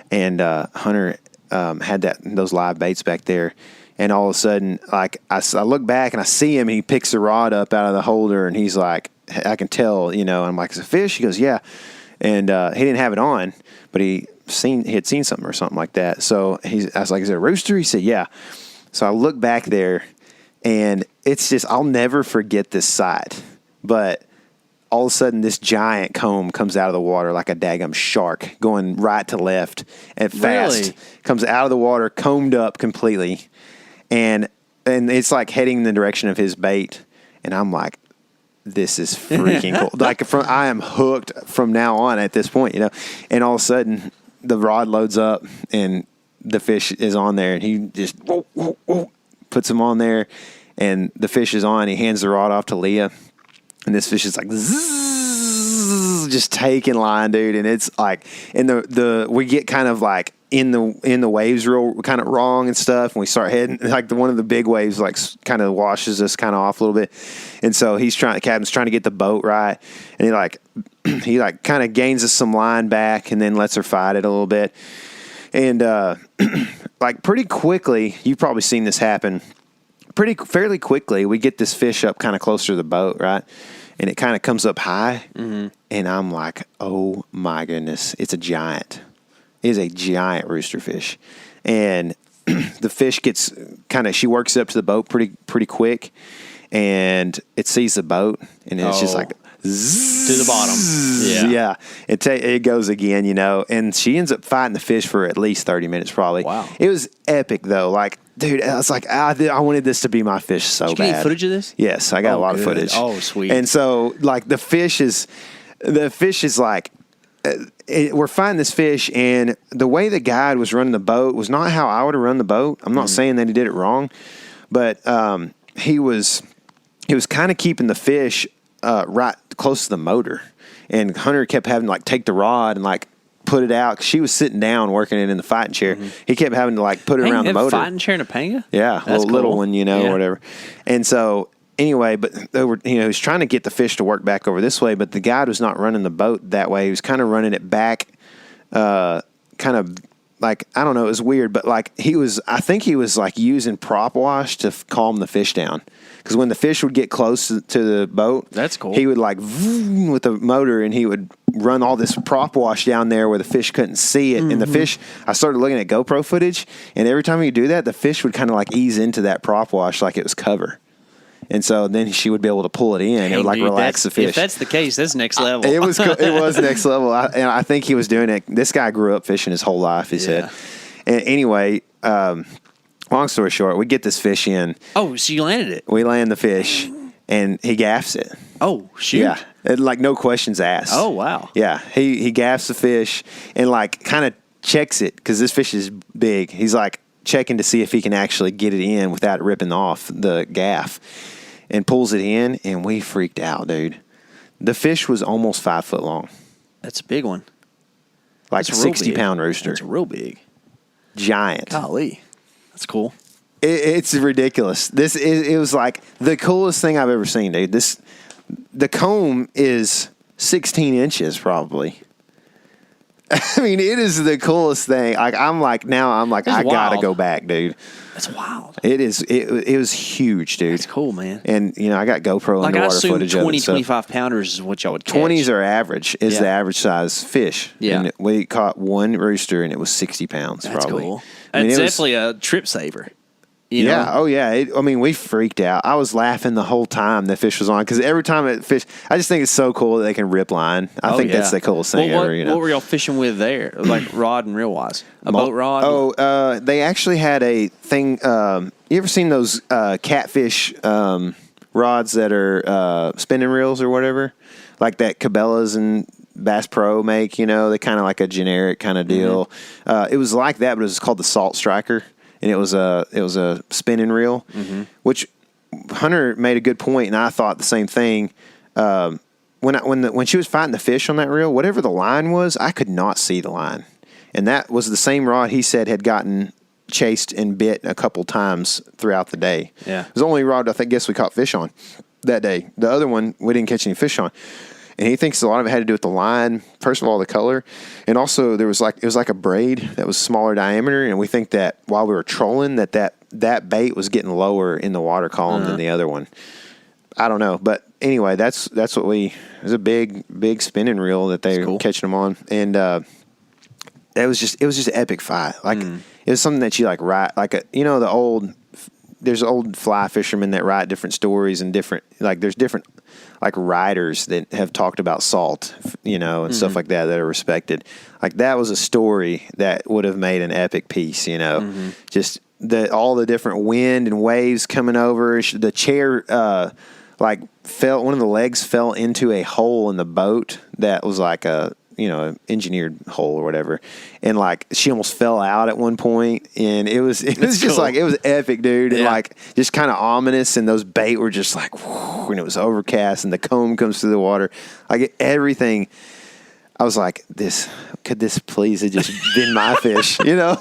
[SPEAKER 2] And Hunter had those live baits back there. And all of a sudden, like I look back and I see him, and he picks the rod up out of the holder, and he's like, I can tell, and I'm like, is it a fish? He goes, yeah. And he didn't have it on, but he had seen something or something like that. So I was like, is it a rooster? He said, yeah. So I look back there, and it's just, I'll never forget this sight. But all of a sudden, this giant comb comes out of the water like a daggum shark, going right to left and fast.
[SPEAKER 3] Really?
[SPEAKER 2] Comes out of the water, combed up completely, and it's like heading in the direction of his bait. And I'm like, this is freaking cool. Like, I am hooked from now on at this point, And all of a sudden, the rod loads up, and the fish is on there, and he just puts him on there. and the fish is on. He hands the rod off to Leah, and this fish is like zzz, just taking line, dude. And it's like, and we get kind of like in the waves real kind of wrong and stuff, and we start heading like one of the big waves like kind of washes us kind of off a little bit, and so the captain's trying to get the boat right, and he kind of gains us some line back and then lets her fight it a little bit, and like pretty quickly, you've probably seen this happen. Fairly quickly, we get this fish up kind of closer to the boat, right? And it kind of comes up high, and I'm like, oh my goodness, it's a giant. It is a giant rooster fish. And the fish gets she works up to the boat pretty quick, and it sees the boat, and it's just like, zzz,
[SPEAKER 3] to the bottom.
[SPEAKER 2] Yeah. It goes again, and she ends up fighting the fish for at least 30 minutes probably.
[SPEAKER 3] Wow.
[SPEAKER 2] It was epic though. Like, dude, I was like, I wanted this to be my fish so bad.
[SPEAKER 3] Did you get footage of this?
[SPEAKER 2] Yes, I got a lot of footage.
[SPEAKER 3] Oh, sweet.
[SPEAKER 2] And so, like, the fish is like, we're finding this fish, and the way the guide was running the boat was not how I would have run the boat. I'm not saying that he did it wrong, but he was kind of keeping the fish right close to the motor, and Hunter kept having to like take the rod and like put it out, 'cause she was sitting down working it in the fighting chair. He kept having to like put it around the motor.
[SPEAKER 3] Fighting chair in a panga?
[SPEAKER 2] Yeah, little one, or whatever. And so anyway, but they were, he was trying to get the fish to work back over this way, but the guide was not running the boat that way. He was kind of running it back, kind of like, I don't know, it was weird, but like I think he was like using prop wash to calm the fish down. Because when the fish would get close to the boat,
[SPEAKER 3] that's cool.
[SPEAKER 2] He would like vroom with the motor, and he would run all this prop wash down there where the fish couldn't see it. And the fish, I started looking at GoPro footage, and every time he would do that, the fish would kind of like ease into that prop wash like it was cover. And so then she would be able to pull it in. It would like relax the fish.
[SPEAKER 3] If that's the case, that's next level.
[SPEAKER 2] It was next level. And I think he was doing it. This guy grew up fishing his whole life, he said. And anyway, long story short, we get this fish in.
[SPEAKER 3] Oh, so you landed it?
[SPEAKER 2] We land the fish, and he gaffs it.
[SPEAKER 3] Oh, shoot.
[SPEAKER 2] Yeah. Like no questions asked.
[SPEAKER 3] Oh, wow.
[SPEAKER 2] Yeah. He gaffs the fish and like kind of checks it, because this fish is big. He's like checking to see if he can actually get it in without it ripping off the gaff, and pulls it in, and we freaked out, dude. The fish was almost 5 foot long.
[SPEAKER 3] That's a big one.
[SPEAKER 2] Like a 60-pound rooster.
[SPEAKER 3] That's real big.
[SPEAKER 2] Giant.
[SPEAKER 3] Golly. That's cool.
[SPEAKER 2] It's ridiculous. It was like the coolest thing I've ever seen, dude. The comb is 16 inches probably. I mean, it is the coolest thing. Like I'm like, I gotta go back, dude.
[SPEAKER 3] That's wild.
[SPEAKER 2] It is. It was huge, dude.
[SPEAKER 3] That's cool, man.
[SPEAKER 2] And I got GoPro underwater footage of it.
[SPEAKER 3] 20, 25 pounders is what y'all would catch.
[SPEAKER 2] 20s are average. Is the average size fish.
[SPEAKER 3] Yeah.
[SPEAKER 2] And we caught one rooster, and it was 60 pounds.
[SPEAKER 3] That's
[SPEAKER 2] probably.
[SPEAKER 3] Cool.
[SPEAKER 2] I mean,
[SPEAKER 3] it's definitely a trip saver. You
[SPEAKER 2] know?
[SPEAKER 3] know?
[SPEAKER 2] Oh yeah. We freaked out. I was laughing the whole time the fish was on, because every time it fish, I just think it's so cool that they can rip line. I think that's the coolest thing ever.
[SPEAKER 3] What were y'all fishing with there? Like rod and reel wise? A boat rod?
[SPEAKER 2] Oh, they actually had a thing. You ever seen those catfish rods that are spinning reels or whatever? Like that Cabela's and Bass Pro make. They kind of like a generic kind of deal. It was like that, but it was called the Salt Striker. And it was a spinning reel, which Hunter made a good point, and I thought the same thing. When she was fighting the fish on that reel, whatever the line was, I could not see the line, and that was the same rod he said had gotten chased and bit a couple times throughout the day.
[SPEAKER 3] Yeah,
[SPEAKER 2] it was the only rod I guess we caught fish on that day. The other one we didn't catch any fish on. And he thinks a lot of it had to do with the line. First of all, the color, and also it was like a braid that was smaller diameter. And we think that while we were trolling, that bait was getting lower in the water column than the other one. I don't know, but anyway, that's what it was a big spinning reel that they were catching them on, and it was just an epic fight. Like it was something that you like write like there's old fly fishermen that write different stories and there's different like writers that have talked about salt, and stuff like that are respected. Like that was a story that would have made an epic piece, just all the different wind and waves coming over. The chair, one of the legs fell into a hole in the boat that was like engineered hole or whatever. And like she almost fell out at one point, and it was just cool. Like it was epic, dude. And like just kind of ominous, and those bait were just like, whoo, and it was overcast, and the comb comes through the water, like everything. I was like, could this please have just been my fish, Yeah.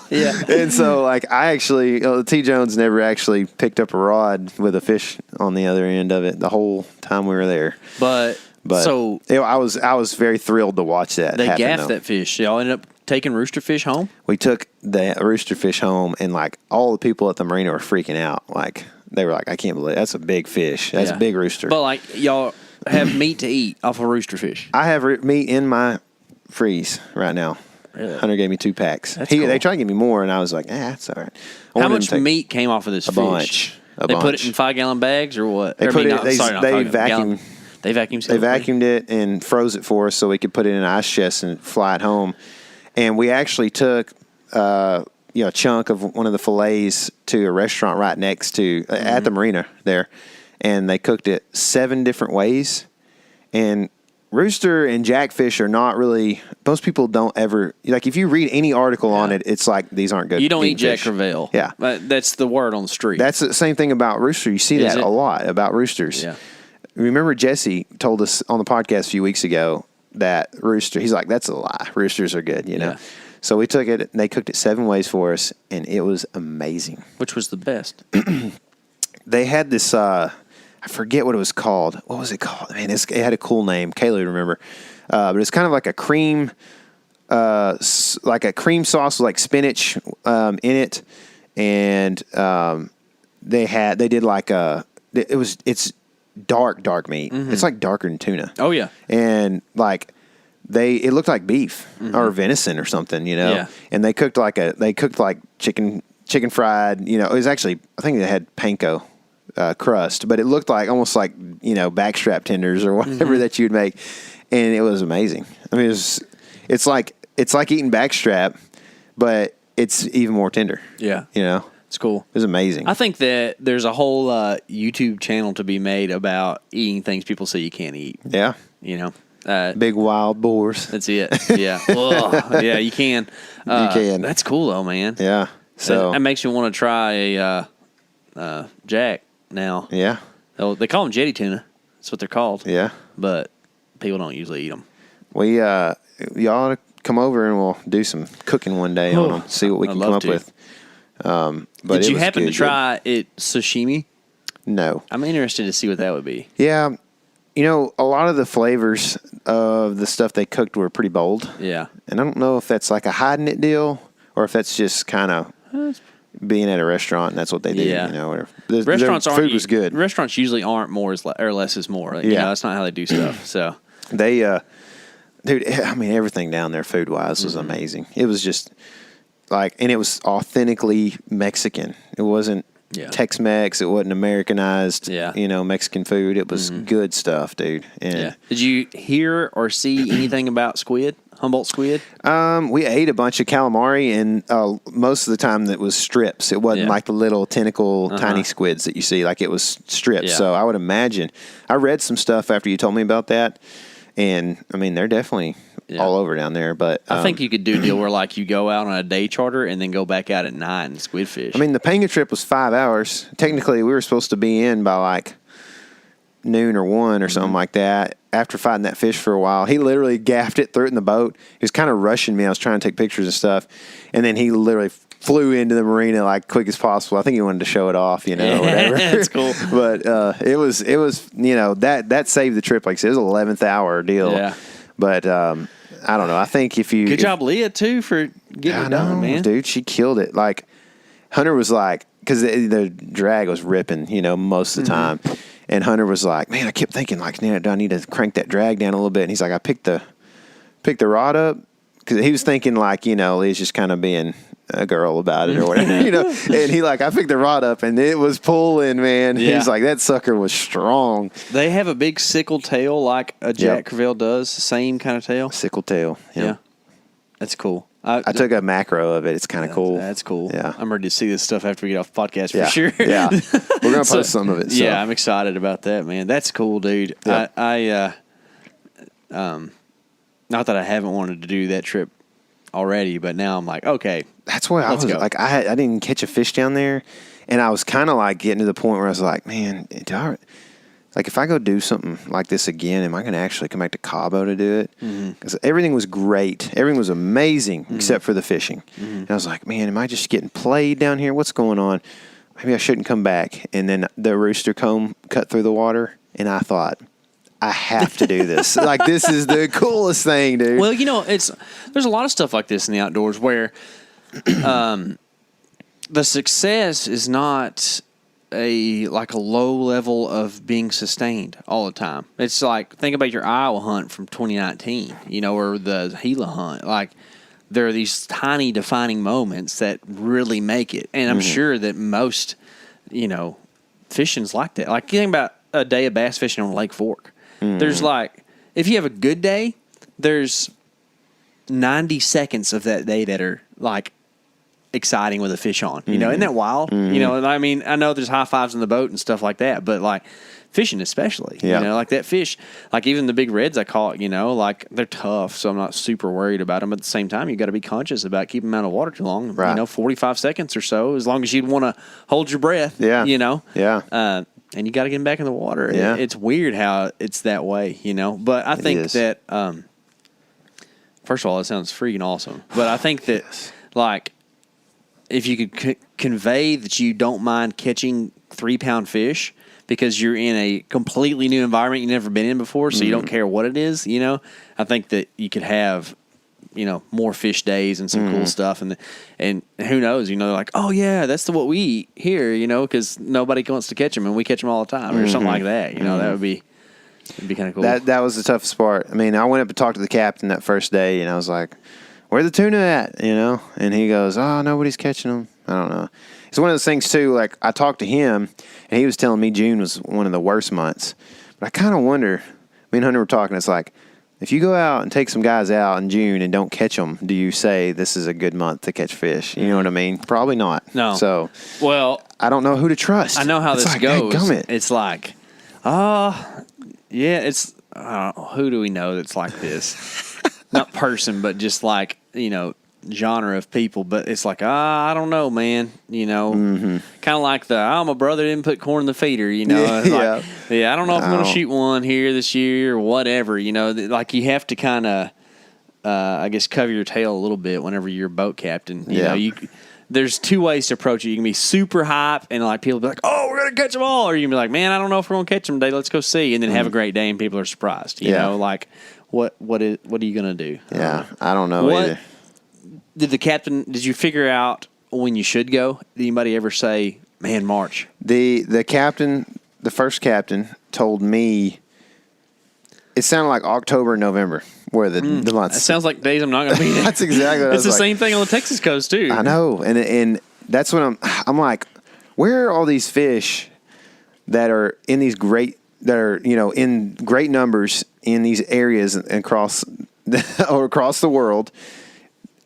[SPEAKER 2] And so, like, I actually, T. Jones never actually picked up a rod with a fish on the other end of it the whole time we were there.
[SPEAKER 3] But so
[SPEAKER 2] I was very thrilled to watch that.
[SPEAKER 3] They gaffed that fish. Y'all ended up taking rooster fish home?
[SPEAKER 2] We took the rooster fish home, and like all the people at the marina were freaking out. Like they were like, I can't believe that's a big fish. That's a big rooster.
[SPEAKER 3] But like y'all have meat to eat off of rooster fish.
[SPEAKER 2] I have meat in my freeze right now. Really? Hunter gave me 2 packs.
[SPEAKER 3] Cool.
[SPEAKER 2] They tried to give me more, and I was like, it's all right.
[SPEAKER 3] How much meat came off of this fish?
[SPEAKER 2] Bunch.
[SPEAKER 3] They put it in 5-gallon bags or what?
[SPEAKER 2] They vacuumed.
[SPEAKER 3] They
[SPEAKER 2] vacuumed it and froze it for us so we could put it in an ice chest and fly it home. And we actually took a chunk of one of the fillets to a restaurant right next to at the marina there, and they cooked it 7 different ways. And rooster and jackfish are not really. Most people don't ever like. If you read any article on it, it's like these aren't good.
[SPEAKER 3] You don't eat jack
[SPEAKER 2] fish.
[SPEAKER 3] crevalle.
[SPEAKER 2] Yeah,
[SPEAKER 3] that's the word on the street.
[SPEAKER 2] That's the same thing about rooster. You see that a lot about roosters.
[SPEAKER 3] Yeah.
[SPEAKER 2] Remember Jesse told us on the podcast a few weeks ago that rooster. He's like, that's a lie. Roosters are good.
[SPEAKER 3] Yeah.
[SPEAKER 2] So we took it. And they cooked it 7 ways for us, and it was amazing.
[SPEAKER 3] Which was the best?
[SPEAKER 2] They had this. I forget what it was called. What was it called? Man, it had a cool name. Kayla would remember. But it's kind of like a cream, sauce with like spinach in it, and they did like it's dark meat. Mm-hmm. It's like darker than tuna.
[SPEAKER 3] Oh yeah,
[SPEAKER 2] and like it looked like beef or venison or something,
[SPEAKER 3] Yeah.
[SPEAKER 2] And they cooked like chicken fried. It was actually I think they had panko. Crust, but it looked like almost like backstrap tenders or whatever that you'd make, and it was amazing. I mean, it's like eating backstrap, but it's even more tender.
[SPEAKER 3] Yeah, it's cool.
[SPEAKER 2] It was amazing.
[SPEAKER 3] I think that there's a whole YouTube channel to be made about eating things people say you can't eat.
[SPEAKER 2] Yeah,
[SPEAKER 3] big
[SPEAKER 2] wild boars.
[SPEAKER 3] That's it. Yeah, yeah, you can.
[SPEAKER 2] You can.
[SPEAKER 3] That's cool though, man.
[SPEAKER 2] Yeah. So
[SPEAKER 3] that makes me want to try a jack. Now,
[SPEAKER 2] yeah,
[SPEAKER 3] they call them jetty tuna. That's what they're called.
[SPEAKER 2] Yeah,
[SPEAKER 3] but people don't usually eat them.
[SPEAKER 2] We y'all ought to come over and we'll do some cooking one day on them. See what we can come up with. But
[SPEAKER 3] did you happen to try it sashimi?
[SPEAKER 2] No,
[SPEAKER 3] I'm interested to see what that would be.
[SPEAKER 2] Yeah, a lot of the flavors of the stuff they cooked were pretty bold.
[SPEAKER 3] Yeah,
[SPEAKER 2] and I don't know if that's like a hiding it deal or if that's just kind of. Being at a restaurant, and that's what they do.
[SPEAKER 3] Yeah.
[SPEAKER 2] Restaurants food was good.
[SPEAKER 3] Restaurants usually aren't more or less is more. That's not how they do stuff. So
[SPEAKER 2] they, dude, I mean, everything down there food wise was amazing. It was just like, and it was authentically Mexican. It wasn't Tex-Mex. It wasn't Americanized. Mexican food. It was good stuff, dude. And
[SPEAKER 3] did you hear or see anything about squid? Humboldt squid?
[SPEAKER 2] We ate a bunch of calamari, and most of the time that was strips. It wasn't like the little tentacle tiny squids that you see. Like it was strips. Yeah. So I would imagine. I read some stuff after you told me about that, and I mean they're definitely all over down there. But
[SPEAKER 3] I think you could do a deal where like you go out on a day charter and then go back out at night and squid fish.
[SPEAKER 2] I mean the Panga trip was 5 hours. Technically, we were supposed to be in by like noon or 1 or something like that. After fighting that fish for a while, he literally gaffed it, threw it in the boat. He was kind of rushing me. I was trying to take pictures and stuff. And then he literally flew into the marina like quick as possible. I think he wanted to show it off, whatever.
[SPEAKER 3] That's cool.
[SPEAKER 2] But it was that saved the trip. Like I said, it was an 11th hour deal.
[SPEAKER 3] Yeah.
[SPEAKER 2] But I don't know. I think
[SPEAKER 3] Good job, Leah, too, for getting it done, man.
[SPEAKER 2] Dude, she killed it. Like, Hunter was like, because the drag was ripping, most of the time. And Hunter was like, man, I kept thinking, like, do I need to crank that drag down a little bit? And he's like, I picked the rod up. Because he was thinking, like, Lee's just kind of being a girl about it or whatever, And he I picked the rod up, and it was pulling, man. Yeah. He was like, that sucker was strong.
[SPEAKER 3] They have a big sickle tail like a Jack Crevalle does. The same kind of tail.
[SPEAKER 2] Sickle tail.
[SPEAKER 3] Yeah. That's cool.
[SPEAKER 2] I took a macro of it. It's kind of cool.
[SPEAKER 3] That's cool.
[SPEAKER 2] Yeah.
[SPEAKER 3] I'm ready to see this stuff after we get off the podcast for sure.
[SPEAKER 2] Yeah. We're going to post some of it. So.
[SPEAKER 3] Yeah, I'm excited about that, man. That's cool, dude.
[SPEAKER 2] Yeah.
[SPEAKER 3] Not that I haven't wanted to do that trip already, but now I'm like, okay.
[SPEAKER 2] That's why I was go. Like, I didn't catch a fish down there, and I was kind of like getting to the point where I was like, man, like if I go do something like this again, am I going to actually come back to Cabo to do it? Because everything was great, everything was amazing except for the fishing. And I was like, man, am I just getting played down here? What's going on? Maybe I shouldn't come back. And then the rooster comb cut through the water, and I thought, I have to do this. Like, this is the coolest thing, dude.
[SPEAKER 3] Well, there's a lot of stuff like this in the outdoors where the success is not a low level of being sustained all the time. It's like, think about your Iowa hunt from 2019, or the Gila hunt. Like, there are these tiny defining moments that really make it. And I'm sure that most, fishing's like that. Like, you think about a day of bass fishing on Lake Fork. There's if you have a good day, there's 90 seconds of that day that are exciting with a fish on. Isn't that wild? And I mean, I know there's high fives in the boat and stuff like that, but fishing especially, that fish, even the big reds I caught, they're tough, so I'm not super worried about them. But at the same time, you got to be conscious about keeping them out of water too long. Right. 45 seconds or so, as long as you'd want to hold your breath.
[SPEAKER 2] Yeah.
[SPEAKER 3] Yeah. And you got to get them back in the water. Yeah. It's weird how it's that way, But I think that, first of all, it sounds freaking awesome. But I think that, if you could convey that you don't mind catching 3-pound fish because you're in a completely new environment you've never been in before, so you don't care what it is, I think that you could have, more fish days and some cool stuff. And who knows, oh, yeah, that's what we eat here, because nobody wants to catch them, and we catch them all the time or something like that. That would be kind of cool.
[SPEAKER 2] That was the toughest part. I mean, I went up and talked to the captain that first day, and I was like, where the tuna at, And he goes, oh, nobody's catching them. I don't know. It's one of those things, too, I talked to him, and he was telling me June was one of the worst months. But I kind of wonder, me and Hunter were talking, it's like, if you go out and take some guys out in June and don't catch them, do you say this is a good month to catch fish? You know what I mean? Probably not.
[SPEAKER 3] No.
[SPEAKER 2] So,
[SPEAKER 3] I
[SPEAKER 2] don't know who to trust.
[SPEAKER 3] I know how this goes. It's like, it's, who do we know that's like this? Not person, but just genre of people. But it's like, I don't know, man. Kind of like my brother didn't put corn in the feeder, I don't know if I'm going to shoot one here this year or whatever, you have to kind of, I guess, cover your tail a little bit whenever you're a boat captain. There's two ways to approach it. You can be super hype and people be like, oh, we're going to catch them all. Or you can be like, man, I don't know if we're going to catch them today. Let's go see. And then have a great day and people are surprised. You know, what are you going to do?
[SPEAKER 2] Yeah, I don't know either.
[SPEAKER 3] Did you figure out when you should go? Did anybody ever say, man, March?
[SPEAKER 2] The first captain told me it sounded like October and November were the months.
[SPEAKER 3] It sounds like days I'm not going to be there.
[SPEAKER 2] That's exactly what
[SPEAKER 3] it's the same thing on the Texas coast, too.
[SPEAKER 2] I know. And that's what I'm like, where are all these fish that are in these in great numbers in these areas across the world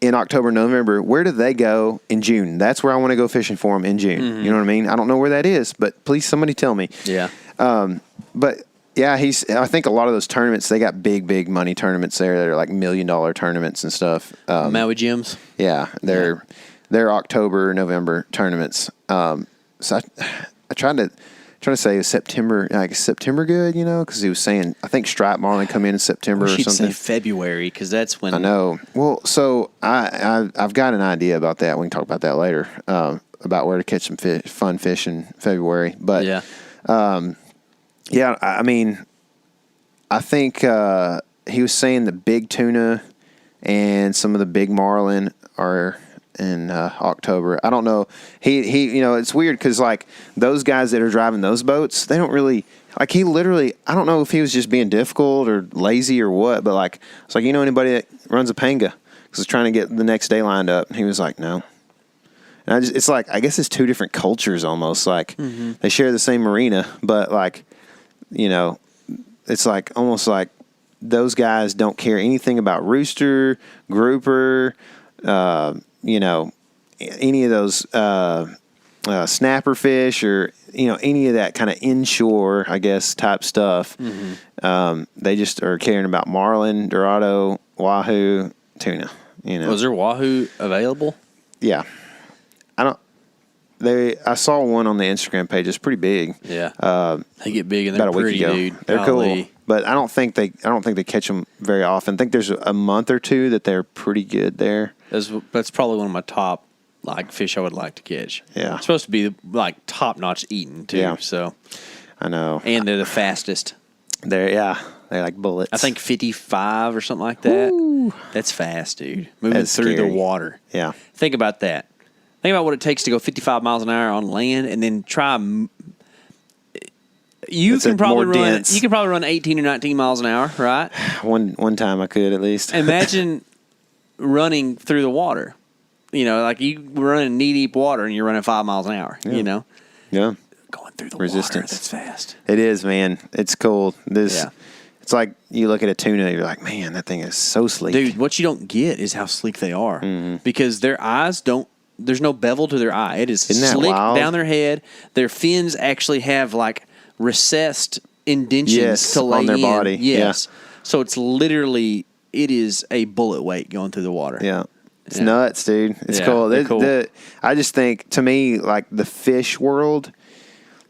[SPEAKER 2] in October, November? Where do they go in June? That's where I want to go fishing for them in June. You know what I mean? I don't know where that is, but please somebody tell me.
[SPEAKER 3] Yeah.
[SPEAKER 2] But yeah, I think a lot of those tournaments, they got big money tournaments there that are like $1 million tournaments and stuff.
[SPEAKER 3] Maui gyms.
[SPEAKER 2] Yeah, they're October, November tournaments. So I tried to say September, September good, because he was saying, I think striped marlin come in September or something.
[SPEAKER 3] Say February, because that's when.
[SPEAKER 2] I know. Well, so I've got an idea about that. We can talk about that later, about where to catch some fun fish in February. But
[SPEAKER 3] yeah.
[SPEAKER 2] I mean, I think he was saying the big tuna and some of the big marlin are in October. I don't know. He it's weird because those guys that are driving those boats, they don't really he literally. I don't know if he was just being difficult or lazy or what, but it's anybody that runs a panga because he's trying to get the next day lined up, and he was like, no. And it's I guess it's two different cultures almost. They share the same marina, but it's almost like those guys don't care anything about rooster, grouper, any of those snapper fish or any of that kind of inshore, I guess, type stuff. They just are caring about marlin, dorado, wahoo, tuna.
[SPEAKER 3] Was there wahoo available?
[SPEAKER 2] Yeah, I saw one on the Instagram page. It's pretty big.
[SPEAKER 3] Yeah, they get big and they're
[SPEAKER 2] about a
[SPEAKER 3] pretty,
[SPEAKER 2] week ago.
[SPEAKER 3] dude.
[SPEAKER 2] They're cool, but I don't think they catch them very often. I think there's a month or two that they're pretty good there.
[SPEAKER 3] That's probably one of my top fish I would like to catch.
[SPEAKER 2] Yeah,
[SPEAKER 3] it's supposed to be top notch eating too. Yeah. So
[SPEAKER 2] I know,
[SPEAKER 3] and they're the fastest.
[SPEAKER 2] They're like bullets.
[SPEAKER 3] I think 55 or something like that. Ooh. That's fast, dude. Moving through the water.
[SPEAKER 2] Yeah,
[SPEAKER 3] think about that. Think about what it takes to go 55 miles an hour on land, and then try. You can probably run 18 or 19 miles an hour, right?
[SPEAKER 2] One time I could at least.
[SPEAKER 3] Imagine running through the water. You run in knee-deep water and you're running 5 miles an hour,
[SPEAKER 2] Yeah.
[SPEAKER 3] Going through the
[SPEAKER 2] resistance.
[SPEAKER 3] Water, that's fast.
[SPEAKER 2] It is, man. It's cool. It's like you look at a tuna, you're like, man, that thing is so sleek.
[SPEAKER 3] Dude, what you don't get is how sleek they are. Because their eyes there's no bevel to their eye. It is slick down their head. Their fins actually have recessed indentions to lay
[SPEAKER 2] on their body.
[SPEAKER 3] Yes. Yeah. So it's literally, it is a bullet weight going through the water.
[SPEAKER 2] Yeah. It's nuts, dude. It's cool. I just think, to me, the fish world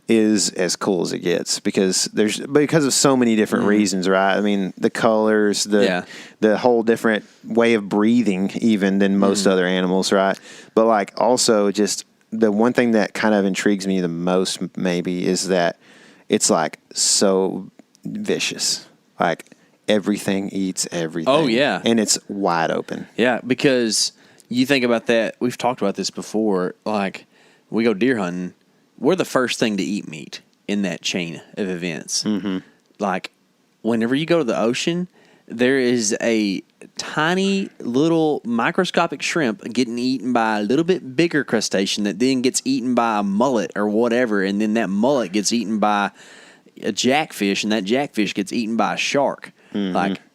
[SPEAKER 2] is as cool as it gets because of so many different reasons, right? I mean, the colors, the whole different way of breathing even than most other animals, right? But also just the one thing that kind of intrigues me the most maybe is that it's so vicious. Everything eats everything.
[SPEAKER 3] Oh, yeah.
[SPEAKER 2] And it's wide open.
[SPEAKER 3] Yeah, because you think about that. We've talked about this before. We go deer hunting. We're the first thing to eat meat in that chain of events. Whenever you go to the ocean, there is a tiny little microscopic shrimp getting eaten by a little bit bigger crustacean that then gets eaten by a mullet or whatever, and then that mullet gets eaten by a jackfish, and that jackfish gets eaten by a shark.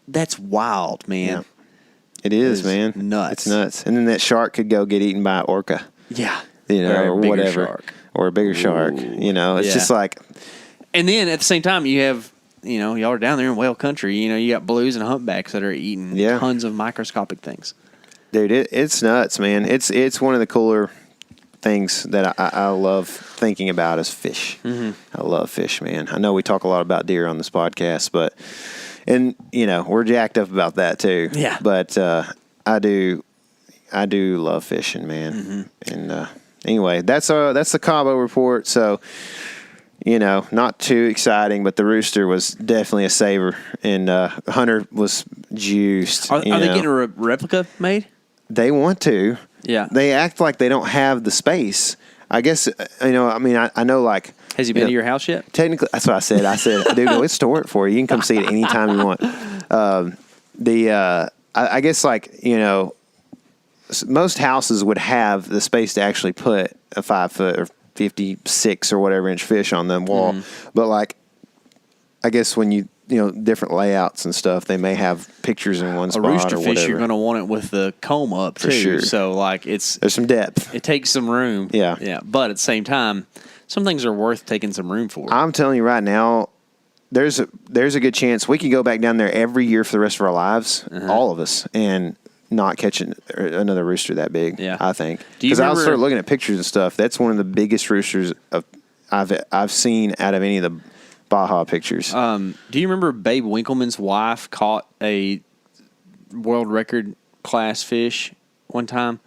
[SPEAKER 3] That's wild, man.
[SPEAKER 2] Yeah. It is, man.
[SPEAKER 3] Nuts.
[SPEAKER 2] It's nuts. And then that shark could go get eaten by an orca.
[SPEAKER 3] Yeah.
[SPEAKER 2] Or whatever. Shark. Or a bigger shark. It's just
[SPEAKER 3] And then at the same time, you have, y'all are down there in whale country. You got blues and humpbacks that are eating tons of microscopic things.
[SPEAKER 2] Dude, it's nuts, man. It's one of the cooler things that I love thinking about is fish. I love fish, man. I know we talk a lot about deer on this podcast, but we're jacked up about that too.
[SPEAKER 3] Yeah.
[SPEAKER 2] But I do love fishing, man. And anyway, that's the Cabo report. So, not too exciting, but the rooster was definitely a saver, and Hunter was juiced.
[SPEAKER 3] Are they getting a replica made?
[SPEAKER 2] They want to.
[SPEAKER 3] Yeah.
[SPEAKER 2] They act like they don't have the space. I guess, I know,
[SPEAKER 3] Has he been to your house yet?
[SPEAKER 2] Technically, that's what I said. I said, dude, we'll store it for you. You can come see it anytime you want. I guess, most houses would have the space to actually put a 5 foot or 56 or whatever inch fish on the wall. But, I guess when you different layouts and stuff, they may have pictures in one spot or whatever. A rooster fish,
[SPEAKER 3] you're going to want it with the comb up, too.
[SPEAKER 2] For sure.
[SPEAKER 3] So,
[SPEAKER 2] there's some depth.
[SPEAKER 3] It takes some room.
[SPEAKER 2] Yeah.
[SPEAKER 3] Yeah. But at the same time, some things are worth taking some room for.
[SPEAKER 2] I'm telling you right now, there's a good chance we could go back down there every year for the rest of our lives, all of us, and not catching another rooster that big.
[SPEAKER 3] Yeah.
[SPEAKER 2] I think. Because I'll start looking at pictures and stuff. That's one of the biggest roosters I've seen out of any of the Baja pictures.
[SPEAKER 3] Do you remember Babe Winkleman's wife caught a world record class fish one time?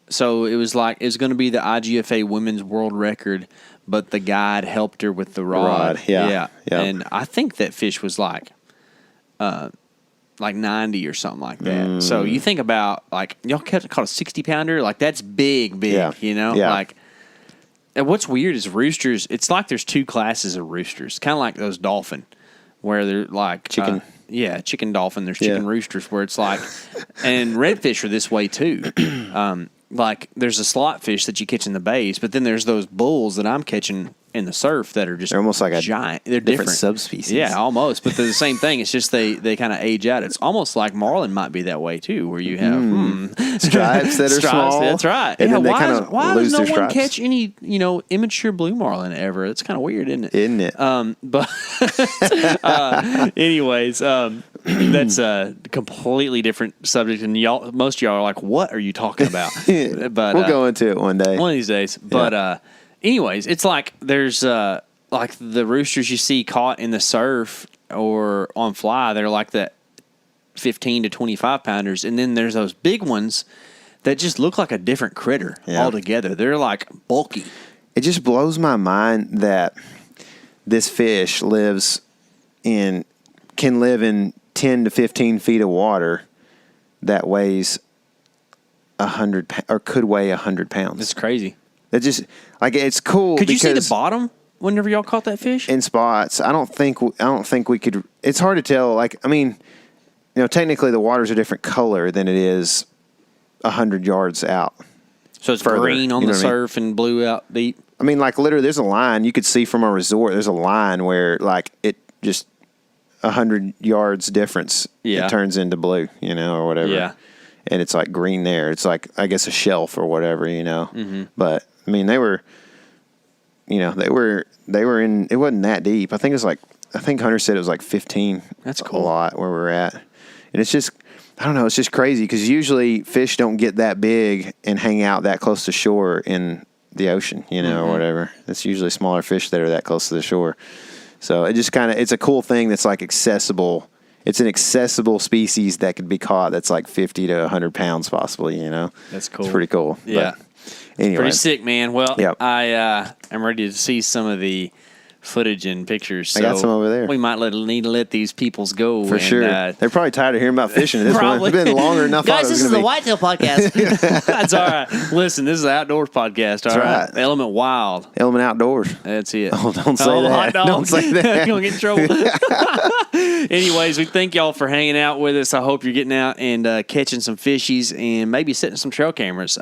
[SPEAKER 3] So it was going to be the IGFA women's world record, but the guide helped her with the rod.
[SPEAKER 2] Yeah.
[SPEAKER 3] And I think that fish was like 90 or something like that. So you think about y'all caught a 60-pounder, that's big,
[SPEAKER 2] Yeah.
[SPEAKER 3] Yeah. And what's weird is roosters. It's like there's two classes of roosters, kind of like those dolphin, where they're
[SPEAKER 2] chicken.
[SPEAKER 3] Chicken dolphin. There's chicken roosters where it's and redfish are this way too. There's a slot fish that you catch in the bays, but then there's those bulls that I'm catching in the surf that are just
[SPEAKER 2] they're almost like a
[SPEAKER 3] giant. They're
[SPEAKER 2] different
[SPEAKER 3] different
[SPEAKER 2] subspecies.
[SPEAKER 3] Yeah, almost. But they're the same thing. It's just they kind of age out. It's almost like marlin might be that way too, where you have
[SPEAKER 2] stripes that are small.
[SPEAKER 3] That's right.
[SPEAKER 2] And then they
[SPEAKER 3] why
[SPEAKER 2] kind of
[SPEAKER 3] does
[SPEAKER 2] lose
[SPEAKER 3] no
[SPEAKER 2] their
[SPEAKER 3] one
[SPEAKER 2] stripes.
[SPEAKER 3] catch any, immature blue marlin ever? It's kind of weird, isn't it?
[SPEAKER 2] Isn't it?
[SPEAKER 3] But anyways, that's a completely different subject, and most of y'all are like, "What are you talking about?" But
[SPEAKER 2] we'll go into it one day,
[SPEAKER 3] one of these days. But anyways, it's like there's like the roosters you see caught in the surf or on fly. They're like that 15 to 25 pounders, and then there's those big ones that just look like a different critter altogether. They're like bulky.
[SPEAKER 2] It just blows my mind that this fish can live in 10 to 15 feet of water that weighs 100 or could weigh 100 pounds.
[SPEAKER 3] It's crazy.
[SPEAKER 2] It just it's cool.
[SPEAKER 3] Could you see the bottom whenever y'all caught that fish?
[SPEAKER 2] In spots, I don't think we could. It's hard to tell. Technically the water's a different color than it is 100 yards out.
[SPEAKER 3] So it's further, green on the surf and blue out deep.
[SPEAKER 2] I mean, literally, there's a line you could see from a resort. There's a line where it just 100 yards difference.
[SPEAKER 3] Yeah.
[SPEAKER 2] It turns into blue, or whatever.
[SPEAKER 3] Yeah.
[SPEAKER 2] And it's like green there. It's like, I guess, a shelf or whatever,
[SPEAKER 3] Mm-hmm.
[SPEAKER 2] But I mean, they were in. It wasn't that deep. I think Hunter said it was like 15.
[SPEAKER 3] That's cool.
[SPEAKER 2] A lot where we're at, and it's just. I don't know. It's just crazy because usually fish don't get that big and hang out that close to shore in the ocean, or whatever. It's usually smaller fish that are that close to the shore. So it just it's a cool thing that's like accessible. It's an accessible species that could be caught that's like 50 to 100 pounds possibly,
[SPEAKER 3] That's cool.
[SPEAKER 2] It's pretty cool.
[SPEAKER 3] Yeah.
[SPEAKER 2] But anyway.
[SPEAKER 3] Pretty sick, man. Well,
[SPEAKER 2] Yep.
[SPEAKER 3] I am ready to see some of the footage and pictures. So
[SPEAKER 2] I got some over there.
[SPEAKER 3] We might need to let these peoples go.
[SPEAKER 2] For sure. They're probably tired of hearing about fishing at this point. It's been longer than I thought it was going to be.
[SPEAKER 3] Guys, this is the Whitetail Podcast. That's all right. Listen, this is the Outdoors Podcast. All right. Element Wild.
[SPEAKER 2] Element Outdoors.
[SPEAKER 3] That's it.
[SPEAKER 2] Oh, don't say that.
[SPEAKER 3] Hot dog.
[SPEAKER 2] Don't say that.
[SPEAKER 3] You're going to get in trouble. Anyways, we thank y'all for hanging out with us. I hope you're getting out and catching some fishies and maybe setting some trail cameras.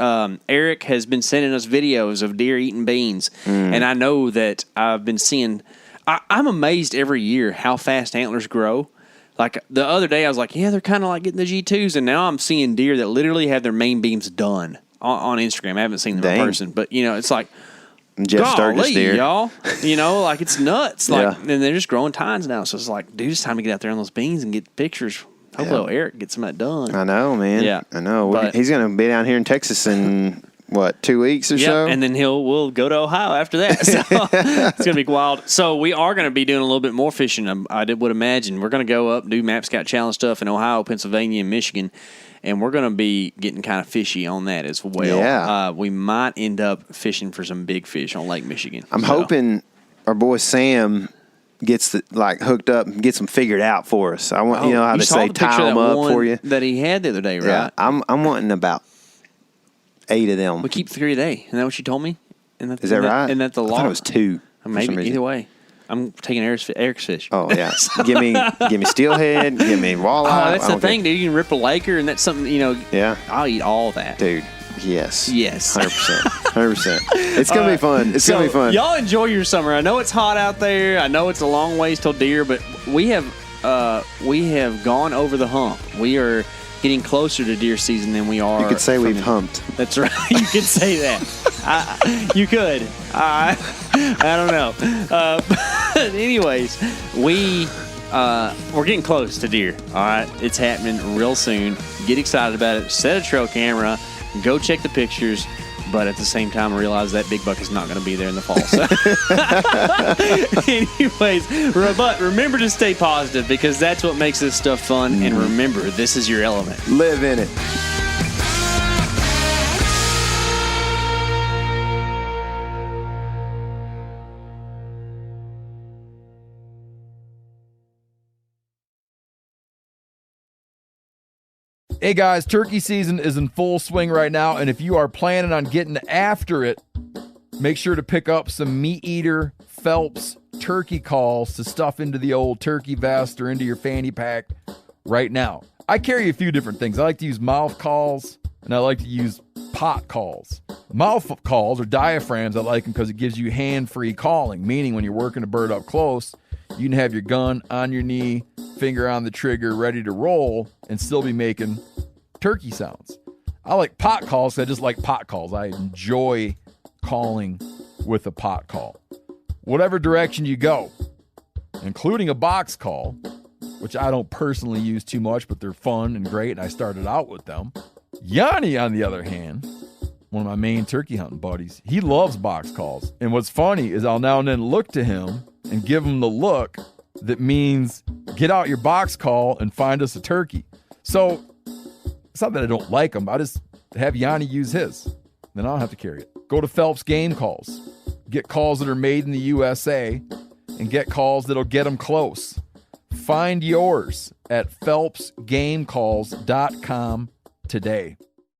[SPEAKER 3] Eric has been sending us videos of deer eating beans, and I know that I've been seeing... I'm amazed every year how fast antlers grow. Like the other day, I was like, yeah, they're kind of like getting the G2s, and now I'm seeing deer that literally have their main beams done on Instagram. I haven't seen them in person, but it's like,
[SPEAKER 2] Jeff Sturgis deer,
[SPEAKER 3] y'all. Like it's nuts. Like, and they're just growing tines now. So it's like, dude, it's time to get out there on those beans and get pictures. Hopefully, Eric gets some of that done.
[SPEAKER 2] I know, man.
[SPEAKER 3] Yeah,
[SPEAKER 2] I know. He's going to be down here in Texas in 2 weeks or so?
[SPEAKER 3] And then we'll go to Ohio after that. So it's going to be wild. So we are going to be doing a little bit more fishing. I would imagine. We're going to go up, do Map Scout Challenge stuff in Ohio, Pennsylvania, and Michigan. And we're going to be getting kind of fishy on that as well.
[SPEAKER 2] Yeah.
[SPEAKER 3] We might end up fishing for some big fish on Lake Michigan.
[SPEAKER 2] I'm hoping our boy Sam gets hooked up and gets them figured out for us. I want how they say tie them up for you.
[SPEAKER 3] That he had the other day, right?
[SPEAKER 2] Yeah, I'm wanting about 8 of them.
[SPEAKER 3] We keep 3 a day. Isn't that what you told me?
[SPEAKER 2] Is that right?
[SPEAKER 3] Isn't that the law?
[SPEAKER 2] I thought it was 2.
[SPEAKER 3] Maybe either way. I'm taking Eric's fish.
[SPEAKER 2] Oh yeah, give me steelhead, give me walleye.
[SPEAKER 3] Oh, that's the thing, dude. You can rip a laker, and that's something
[SPEAKER 2] Yeah,
[SPEAKER 3] I'll eat all that,
[SPEAKER 2] dude. Yes,
[SPEAKER 3] 100%,
[SPEAKER 2] 100%. It's gonna be fun. It's gonna be fun.
[SPEAKER 3] Y'all enjoy your summer. I know it's hot out there. I know it's a long ways till deer, but we have gone over the hump. We are getting closer to deer season than we are.
[SPEAKER 2] You could say we've humped.
[SPEAKER 3] That's right. You could say that. You could. I don't know. But anyways, we're getting close to deer. All right, it's happening real soon. Get excited about it. Set a trail camera. Go check the pictures. But at the same time, realize that big buck is not going to be there in the fall. So. Anyways, but remember to stay positive because that's what makes this stuff fun. And remember, this is your element.
[SPEAKER 2] Live in it.
[SPEAKER 1] Hey guys, turkey season is in full swing right now, and if you are planning on getting after it, make sure to pick up some Meat Eater Phelps turkey calls to stuff into the old turkey vest or into your fanny pack right now. I carry a few different things. I like to use mouth calls, and I like to use pot calls. Mouth calls or diaphragms, I like them because it gives you hand-free calling, meaning when you're working a bird up close, you can have your gun on your knee, finger on the trigger, ready to roll, and still be making turkey sounds. I like pot calls. I just like pot calls. I enjoy calling with a pot call. Whatever direction you go, including a box call, which I don't personally use too much, but they're fun and great, and I started out with them. Yanni, on the other hand, one of my main turkey hunting buddies, he loves box calls. And what's funny is I'll now and then look to him and give him the look that means get out your box call and find us a turkey. So it's not that I don't like them. I just have Yanni use his. Then I don't have to carry it. Go to Phelps Game Calls. Get calls that are made in the USA and get calls that'll get them close. Find yours at phelpsgamecalls.com today.